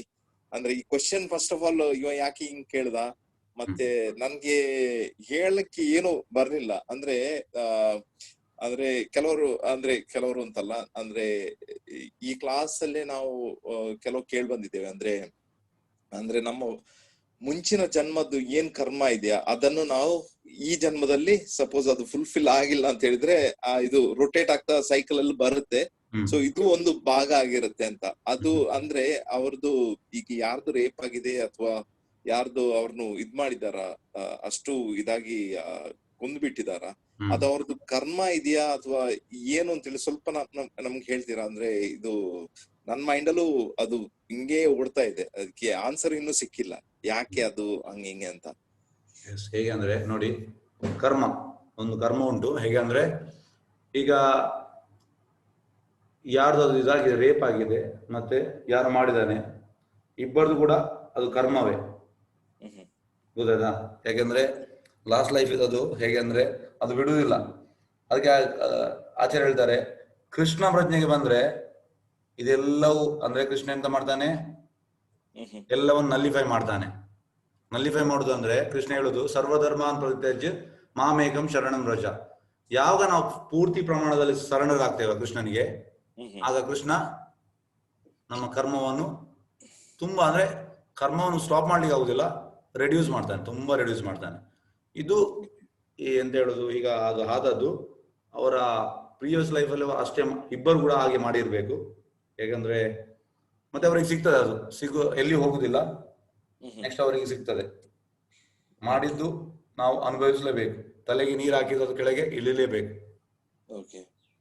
ಅಂದ್ರೆ ಈ ಕ್ವಶನ್ ಫಸ್ಟ್ ಆಫ್ ಆಲ್ ಇವ ಯಾಕೆ ಹಿಂಗ್ ಕೇಳ್ದ, ಮತ್ತೆ ನನ್ಗೆ ಹೇಳಕ್ಕೆ ಏನು ಬರ್ಲಿಲ್ಲ. ಅಂದ್ರೆ ಕೆಲವರು ಅಂತಲ್ಲ, ಅಂದ್ರೆ ಈ ಕ್ಲಾಸ್ ಅಲ್ಲೇ ನಾವು ಕೆಲವು ಕೇಳ್ ಬಂದಿದ್ದೇವೆ. ಅಂದ್ರೆ ನಮ್ಮ ಮುಂಚಿನ ಜನ್ಮದ್ದು ಏನ್ ಕರ್ಮ ಇದೆಯಾ, ಅದನ್ನು ನಾವು ಈ ಜನ್ಮದಲ್ಲಿ ಸಪೋಸ್ ಅದು ಫುಲ್ಫಿಲ್ ಆಗಿಲ್ಲ ಅಂತ ಹೇಳಿದ್ರೆ, ಇದು ರೊಟೇಟ್ ಆಗ್ತಾ ಸೈಕಲ್ ಅಲ್ಲಿ ಬರುತ್ತೆ. ಸೊ ಇದು ಒಂದು ಭಾಗ ಆಗಿರುತ್ತೆ ಅಂತ. ಅದು ಅಂದ್ರೆ ಅವ್ರದ್ದು ಈಗ ಯಾರ್ದು ರೇಪ್ ಆಗಿದೆ ಅಥವಾ ಯಾರ್ದು ಅವ್ರನ್ನು ಇದ್ ಮಾಡಿದಾರ, ಅಷ್ಟು ಇದಾಗಿ ಕೊಂದ್ಬಿಟ್ಟಿದಾರ, ಅದು ಅವ್ರದ್ದು ಕರ್ಮ ಇದೆಯಾ ಅಥವಾ ಏನು ಅಂತೇಳಿ ಸ್ವಲ್ಪ ನಮ್ಗೆ ಹೇಳ್ತೀರಾ? ಅಂದ್ರೆ ಇದು ನನ್ ಮೈಂಡಲ್ಲೂ ಅದು ಹಿಂಗೆ ಓಡ್ತಾ ಇದೆ, ಅದಕ್ಕೆ ಆನ್ಸರ್ ಇನ್ನೂ ಸಿಕ್ಕಿಲ್ಲ, ಯಾಕೆ ಅದು ಹಂಗೆ ಹಿಂಗೆ ಅಂತ. ಹೇಗೆ ಅಂದ್ರೆ ನೋಡಿ, ಒಂದು ಕರ್ಮ ಉಂಟು. ಹೇಗೆ ಅಂದ್ರೆ ಈಗ ಯಾರ್ದು ಇದಾಗಿದೆ, ರೇಪ್ ಆಗಿದೆ, ಮತ್ತೆ ಯಾರು ಮಾಡಿದಾನೆ, ಇಬ್ಬರದು ಕೂಡ ಅದು ಕರ್ಮವೇ. ಗೊತ್ತಾಯ್ತಾ? ಯಾಕೆಂದ್ರೆ ಲಾಸ್ಟ್ ಲೈಫ್ ಇರೋದು. ಹೇಗೆ ಅಂದ್ರೆ ಅದು ಬಿಡುವುದಿಲ್ಲ. ಅದಕ್ಕೆ ಆಚಾರ್ಯ ಹೇಳ್ತಾರೆ, ಕೃಷ್ಣ ಪ್ರಜ್ಞೆಗೆ ಬಂದ್ರೆ ಇದೆಲ್ಲವೂ ಅಂದ್ರೆ ಕೃಷ್ಣ ಎಂತ ಮಾಡ್ತಾನೆ, ಎಲ್ಲವನ್ನು ನಲ್ಲಿಫೈ ಮಾಡ್ತಾನೆ. ನಲ್ಲಿಫೈ ಮಾಡುದು ಅಂದ್ರೆ ಕೃಷ್ಣ ಹೇಳುದು, ಸರ್ವಧರ್ಮಾನ್ ಪರಿತ್ಯಜ್ಯ ಮಾಮೇಕಂ ಶರಣಂ ವ್ರಜ. ಯಾವಾಗ ನಾವು ಪೂರ್ತಿ ಪ್ರಮಾಣದಲ್ಲಿ ಶರಣರಾಗ್ತೇವೆ ಕೃಷ್ಣನಿಗೆ, ಆಗ ಕೃಷ್ಣ ನಮ್ಮ ಕರ್ಮವನ್ನು ತುಂಬಾ ಅಂದ್ರೆ ಕರ್ಮವನ್ನು ಸ್ಟಾಪ್ ಮಾಡ್ಲಿಕ್ಕೆ ಆಗುದಿಲ್ಲ, ರೆಡ್ಯೂಸ್ ಮಾಡ್ತಾನೆ, ತುಂಬಾ ರೆಡ್ಯೂಸ್ ಮಾಡ್ತಾನೆ. ಇದು ಎಂತ ಹೇಳುದು, ಈಗ ಅದು ಆದದ್ದು ಅವರ ಪ್ರೀವಿಯಸ್ ಲೈಫಲ್ಲಿ ಅಷ್ಟೇ, ಇಬ್ಬರು ಕೂಡ ಹಾಗೆ ಮಾಡಿರ್ಬೇಕು. ಯಾಕಂದ್ರೆ ಮತ್ತೆ ಅವರಿಗೆ ಸಿಗ್ತದೆ, ಅದು ಎಲ್ಲಿ ಹೋಗುದಿಲ್ಲ, ನೆಕ್ಸ್ಟ್ ಅವರಿಗೆ ಸಿಗ್ತದೆ. ಮಾಡಿದ್ದು ನಾವು ಅನುಭವಿಸಲೇಬೇಕು, ತಲೆಗೆ ನೀರು ಹಾಕಿದ್ದು ಕೆಳಗೆ ಇಳಿಲೇಬೇಕು.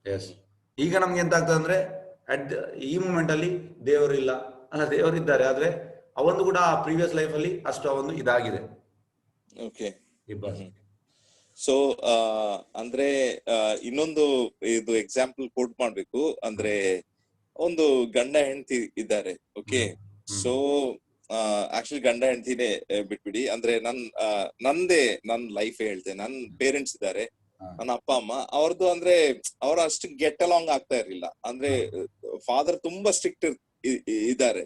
ಎಸ್, ಈಗ ನಮ್ಗೆ ಎಂತ ಆಗ್ತದೆ ಅಂದ್ರೆ ಈ ಮೂಮೆಂಟ್ ಅಲ್ಲಿ ದೇವರಿಲ್ಲ, ಅಲ್ಲ ದೇವರಿದ್ದಾರೆ, ಆದ್ರೆ ಅವೊಂದು ಕೂಡ ಪ್ರೀವಿಯಸ್ ಲೈಫ್ ಅಲ್ಲಿ ಅಷ್ಟು ಅವೊಂದು ಇದಾಗಿದೆ. ಸೊ ಅಂದ್ರೆ ಇನ್ನೊಂದು ಇದು ಎಕ್ಸಾಂಪಲ್ ಕೋಟ್ ಮಾಡ್ಬೇಕು ಅಂದ್ರೆ, ಒಂದು ಗಂಡ ಹೆಂಡತಿ ಇದ್ದಾರೆ. ಓಕೆ, ಸೊ ಆಕ್ಚುಲಿ ಗಂಡ ಹೆಂಡತಿನೇ ಬಿಟ್ಬಿಡಿ, ಅಂದ್ರೆ ನನ್ ಲೈಫ್ ಹೇಳ್ತೇನೆ. ನನ್ ಪೇರೆಂಟ್ಸ್ ಇದ್ದಾರೆ, ನನ್ನ ಅಪ್ಪ ಅಮ್ಮ, ಅವ್ರದ್ದು ಅಂದ್ರೆ ಅವ್ರ ಅಷ್ಟು ಗೆಟ್ ಅಲಾಂಗ್ ಆಗ್ತಾ ಇರ್ಲಿಲ್ಲ. ಅಂದ್ರೆ ಫಾದರ್ ತುಂಬಾ ಸ್ಟ್ರಿಕ್ಟ್ ಇದ್ದಾರೆ,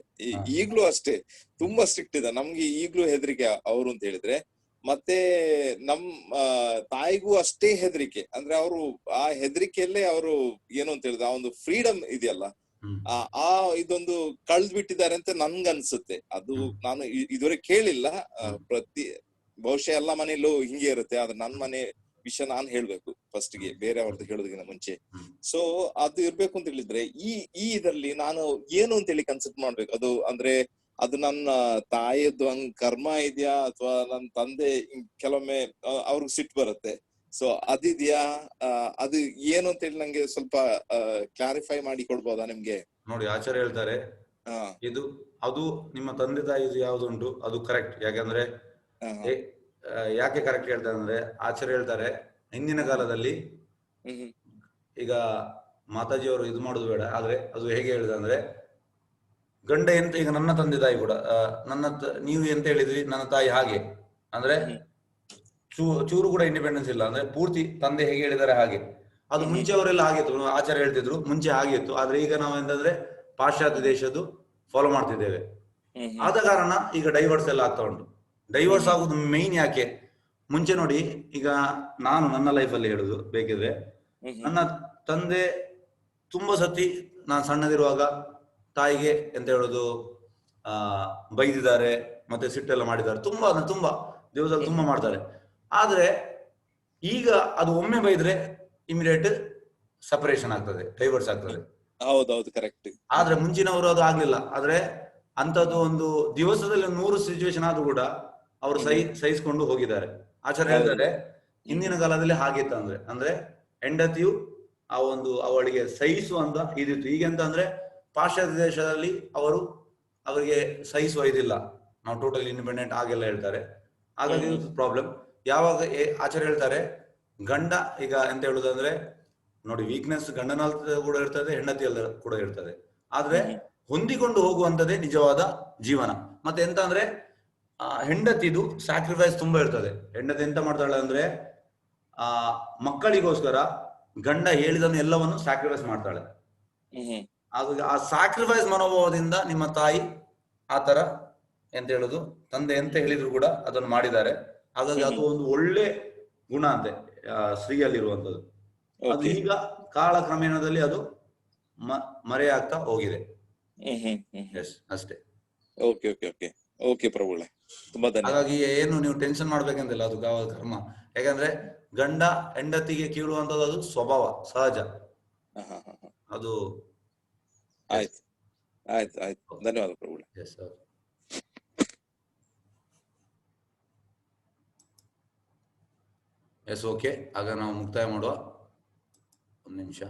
ಈಗ್ಲೂ ಅಷ್ಟೇ ತುಂಬಾ ಸ್ಟ್ರಿಕ್ಟ್ ಇದೆ. ನಮ್ಗೆ ಈಗ್ಲೂ ಹೆದರಿಕೆ ಅವ್ರು ಅಂತ ಹೇಳಿದ್ರೆ. ಮತ್ತೆ ತಾಯಿಗೂ ಅಷ್ಟೇ ಹೆದರಿಕೆ. ಅಂದ್ರೆ ಅವರು ಆ ಹೆದರಿಕೆಯಲ್ಲೇ ಅವರು ಏನು ಅಂತ ಹೇಳಿದ್ರೆ, ಆ ಒಂದು ಫ್ರೀಡಮ್ ಇದೆಯಲ್ಲ, ಆ ಇದೊಂದು ಕಳ್ದ್ ಬಿಟ್ಟಿದ್ದಾರೆ ಅಂತ ನನ್ಗನ್ಸುತ್ತೆ. ಅದು ನಾನು ಇದುವರೆಗೆ ಕೇಳಿಲ್ಲ, ಬಹುಶಃ ಎಲ್ಲಾ ಮನೆಯಲ್ಲೂ ಹಿಂಗೆ ಇರುತ್ತೆ. ಆದ್ರೆ ನನ್ ಮನೆ ವಿಷಯ ನಾನ್ ಹೇಳ್ಬೇಕು ಫಸ್ಟ್ಗೆ, ಬೇರೆ ಅವ್ರದ್ದು ಹೇಳೋದಕ್ಕಿಂತ ಮುಂಚೆ. ಸೊ ಅದು ಇರ್ಬೇಕು ಅಂತ ಹೇಳಿದ್ರೆ, ಈ ಇದರಲ್ಲಿ ನಾನು ಏನು ಅಂತ ಹೇಳಿ ಕನ್ಸಿಡರ್ ಮಾಡ್ಬೇಕು. ಅದು ಅಂದ್ರೆ ಅದು ನನ್ನ ತಾಯಿಯದ್ದು ಹಂಗ್ ಕರ್ಮ ಇದೆಯಾ, ಅಥವಾ ನನ್ನ ತಂದೆ ಕೆಲವೊಮ್ಮೆ ಅವ್ರಿಗೆ ಸಿಟ್ಟು ಬರುತ್ತೆ. ಸೊ ಅದಿದ್ಯಾ, ಅದು ಏನು ಅಂತ ಹೇಳಿ ನಂಗೆ ಸ್ವಲ್ಪ ಕ್ಲಾರಿಫೈ ಮಾಡಿ ಕೊಡ್ಬೋದಾ ನಿಮ್ಗೆ? ನೋಡಿ, ಆಚಾರ್ಯ ಹೇಳ್ತಾರೆ, ಅದು ನಿಮ್ಮ ತಂದೆ ತಾಯಿ ಯಾವ್ದುಂಟು ಅದು ಕರೆಕ್ಟ್. ಯಾಕಂದ್ರೆ ಯಾಕೆ ಕರೆಕ್ಟ್ ಹೇಳ್ತಾರೆ ಅಂದ್ರೆ, ಆಚಾರ್ಯ ಹೇಳ್ತಾರೆ, ಹಿಂದಿನ ಕಾಲದಲ್ಲಿ ಈಗ ಮಾತಾಜಿಯವರು ಇದು ಮಾಡುದು ಬೇಡ, ಆದ್ರೆ ಅದು ಹೇಗೆ ಹೇಳಿದೆ ಅಂದ್ರೆ, ಗಂಡ ಎಂತ, ಈಗ ನನ್ನ ತಂದೆ ತಾಯಿ ಕೂಡ ನೀವು ಎಂತ ಹೇಳಿದ್ರಿ, ನನ್ನ ತಾಯಿ ಹಾಗೆ ಅಂದ್ರೆ ಚೂರು ಕೂಡ ಇಂಡಿಪೆಂಡೆನ್ಸ್ ಇಲ್ಲ, ಅಂದ್ರೆ ಪೂರ್ತಿ ತಂದೆ ಹೇಗೆ ಹೇಳಿದ್ದಾರೆ ಹಾಗೆ. ಅದು ಮುಂಚೆ ಅವರೆಲ್ಲ ಆಗಿತ್ತು, ಆಚಾರ್ಯ ಹೇಳ್ತಿದ್ರು ಮುಂಚೆ ಆಗಿತ್ತು. ಆದ್ರೆ ಈಗ ನಾವು ಎಂತಂದ್ರೆ ಪಾಶ್ಚಾತ್ಯ ದೇಶದ್ದು ಫಾಲೋ ಮಾಡ್ತಿದ್ದೇವೆ. ಆದ ಕಾರಣ ಈಗ ಡೈವರ್ಸ್ ಎಲ್ಲ ಆಗ್ತಾ ಉಂಟು. ಡೈವರ್ಸ್ ಆಗುದು ಮೈನ್ ಯಾಕೆ? ಮುಂಚೆ ನೋಡಿ, ಈಗ ನಾನು ನನ್ನ ಲೈಫಲ್ಲಿ ಹೇಳುದು ಬೇಕಿದ್ರೆ, ನನ್ನ ತಂದೆ ತುಂಬಾ ಸತಿ ನಾನು ಸಣ್ಣದಿರುವಾಗ ತಾಯಿಗೆ ಎಂತ ಹೇಳುದು ಬೈದಿದ್ದಾರೆ, ಮತ್ತೆ ಸಿಟ್ಟೆಲ್ಲ ಮಾಡಿದ್ದಾರೆ, ತುಂಬಾ ದಿವಸದಲ್ಲಿ ತುಂಬಾ ಮಾಡ್ತಾರೆ. ಆದ್ರೆ ಈಗ ಅದು ಒಮ್ಮೆ ಬೈದ್ರೆ ಇಮಿಡಿಯೇಟ್ ಸಪರೇಷನ್ ಆಗ್ತದೆ, ಡೈವರ್ಸ್ ಆಗ್ತದೆ. ಹೌದೌದು, ಕರೆಕ್ಟ್. ಆದ್ರೆ ಮುಂಚಿನವರು ಅದು ಆಗ್ಲಿಲ್ಲ. ಆದ್ರೆ ಅಂತದ್ದು ಒಂದು ದಿವಸದಲ್ಲಿ 100 ಸಿಚುವೇಶನ್ ಆದ್ರೂ ಕೂಡ ಅವರು ಸಹಿಸ್ಕೊಂಡು ಹೋಗಿದ್ದಾರೆ. ಆಚಾರ್ಯ ಹೇಳ್ತಾರೆ, ಹಿಂದಿನ ಕಾಲದಲ್ಲಿ ಹಾಗಿತ್ತು, ಅಂದ್ರೆ ಹೆಂಡತಿಯು ಅವಳಿಗೆ ಸಹಿಸುವಂತ ಇದಿತ್ತು. ಈಗ ಎಂತ ಅಂದ್ರೆ ಪಾಶ್ಚಾತ್ಯ ದೇಶದಲ್ಲಿ ಅವರಿಗೆ ಸಹಿಸುವ ಇದಿಲ್ಲ, ನಾವು ಟೋಟಲ್ ಇಂಡಿಪೆಂಡೆಂಟ್ ಆಗೆಲ್ಲ ಹೇಳ್ತಾರೆ. ಹಾಗಾಗಿ ಪ್ರಾಬ್ಲಮ್. ಯಾವಾಗ ಆಚಾರ್ಯ ಹೇಳ್ತಾರೆ, ಗಂಡ ಈಗ ಎಂತ ಹೇಳುದಂದ್ರೆ ನೋಡಿ, ವೀಕ್ನೆಸ್ ಗಂಡನಲ್ಲಿ ಕೂಡ ಇರ್ತದೆ, ಹೆಂಡತಿಯಲ್ಲಿ ಕೂಡ ಇರ್ತದೆ. ಆದ್ರೆ ಹೊಂದಿಕೊಂಡು ಹೋಗುವಂತದ್ದೇ ನಿಜವಾದ ಜೀವನ. ಮತ್ತೆ ಎಂತ ಅಂದ್ರೆ ಹೆಂಡತಿದು ಸ್ಯಾಕ್ರಿಫೈಸ್ ತುಂಬಾ ಇರ್ತದೆ. ಹೆಂಡತಿ ಎಂತ ಮಾಡ್ತಾಳೆ ಅಂದ್ರೆ ಮಕ್ಕಳಿಗೋಸ್ಕರ ಗಂಡ ಹೇಳಿದನ್ನು ಎಲ್ಲವನ್ನು ಸ್ಯಾಕ್ರಿಫೈಸ್ ಮಾಡ್ತಾಳೆ. ಹಾಗಾಗಿ ಆ ಸ್ಯಾಕ್ರಿಫೈಸ್ ಮನೋಭಾವದಿಂದ ನಿಮ್ಮ ತಾಯಿ ಆತರ ಎಂತ ಹೇಳುದು, ತಂದೆ ಎಂತ ಹೇಳಿದ್ರು ಕೂಡ ಅದನ್ನು ಮಾಡಿದ್ದಾರೆ. ಹಾಗಾಗಿ ಅದು ಒಂದು ಒಳ್ಳೆ ಗುಣ ಅಂತೆ ಸ್ತ್ರೀಯಲ್ಲಿರುವಂತದ್ದು. ಅದು ಈಗ ಕಾಲಕ್ರಮೇಣದಲ್ಲಿ ಅದು ಮರೆಯಾಗ್ತಾ ಹೋಗಿದೆ. ಅಷ್ಟೇ. ಓಕೆ ಪ್ರಭುಗಳೇ, ತುಂಬಾ ಧನ್ಯವಾದ. ಹಾಗಾಗಿ ಏನು ನೀವು ಟೆನ್ಷನ್ ಮಾಡ್ಬೇಕಂತಿಲ್ಲ, ಅದು ಕರ್ಮ. ಯಾಕಂದ್ರೆ ಗಂಡ ಹೆಂಡತಿಗೆ ಕೀಳುವಂತದ್ದು ಅದು ಸ್ವಭಾವ, ಸಹಜ. ಅದು ಆಯ್ತು. ಧನ್ಯವಾದ ಪ್ರಭುಗಳೇ. S, okay. ಆಗ ನಾವು ಮುಕ್ತಾಯ ಮಾಡುವ. ಒಂದು ನಿಮಿಷ.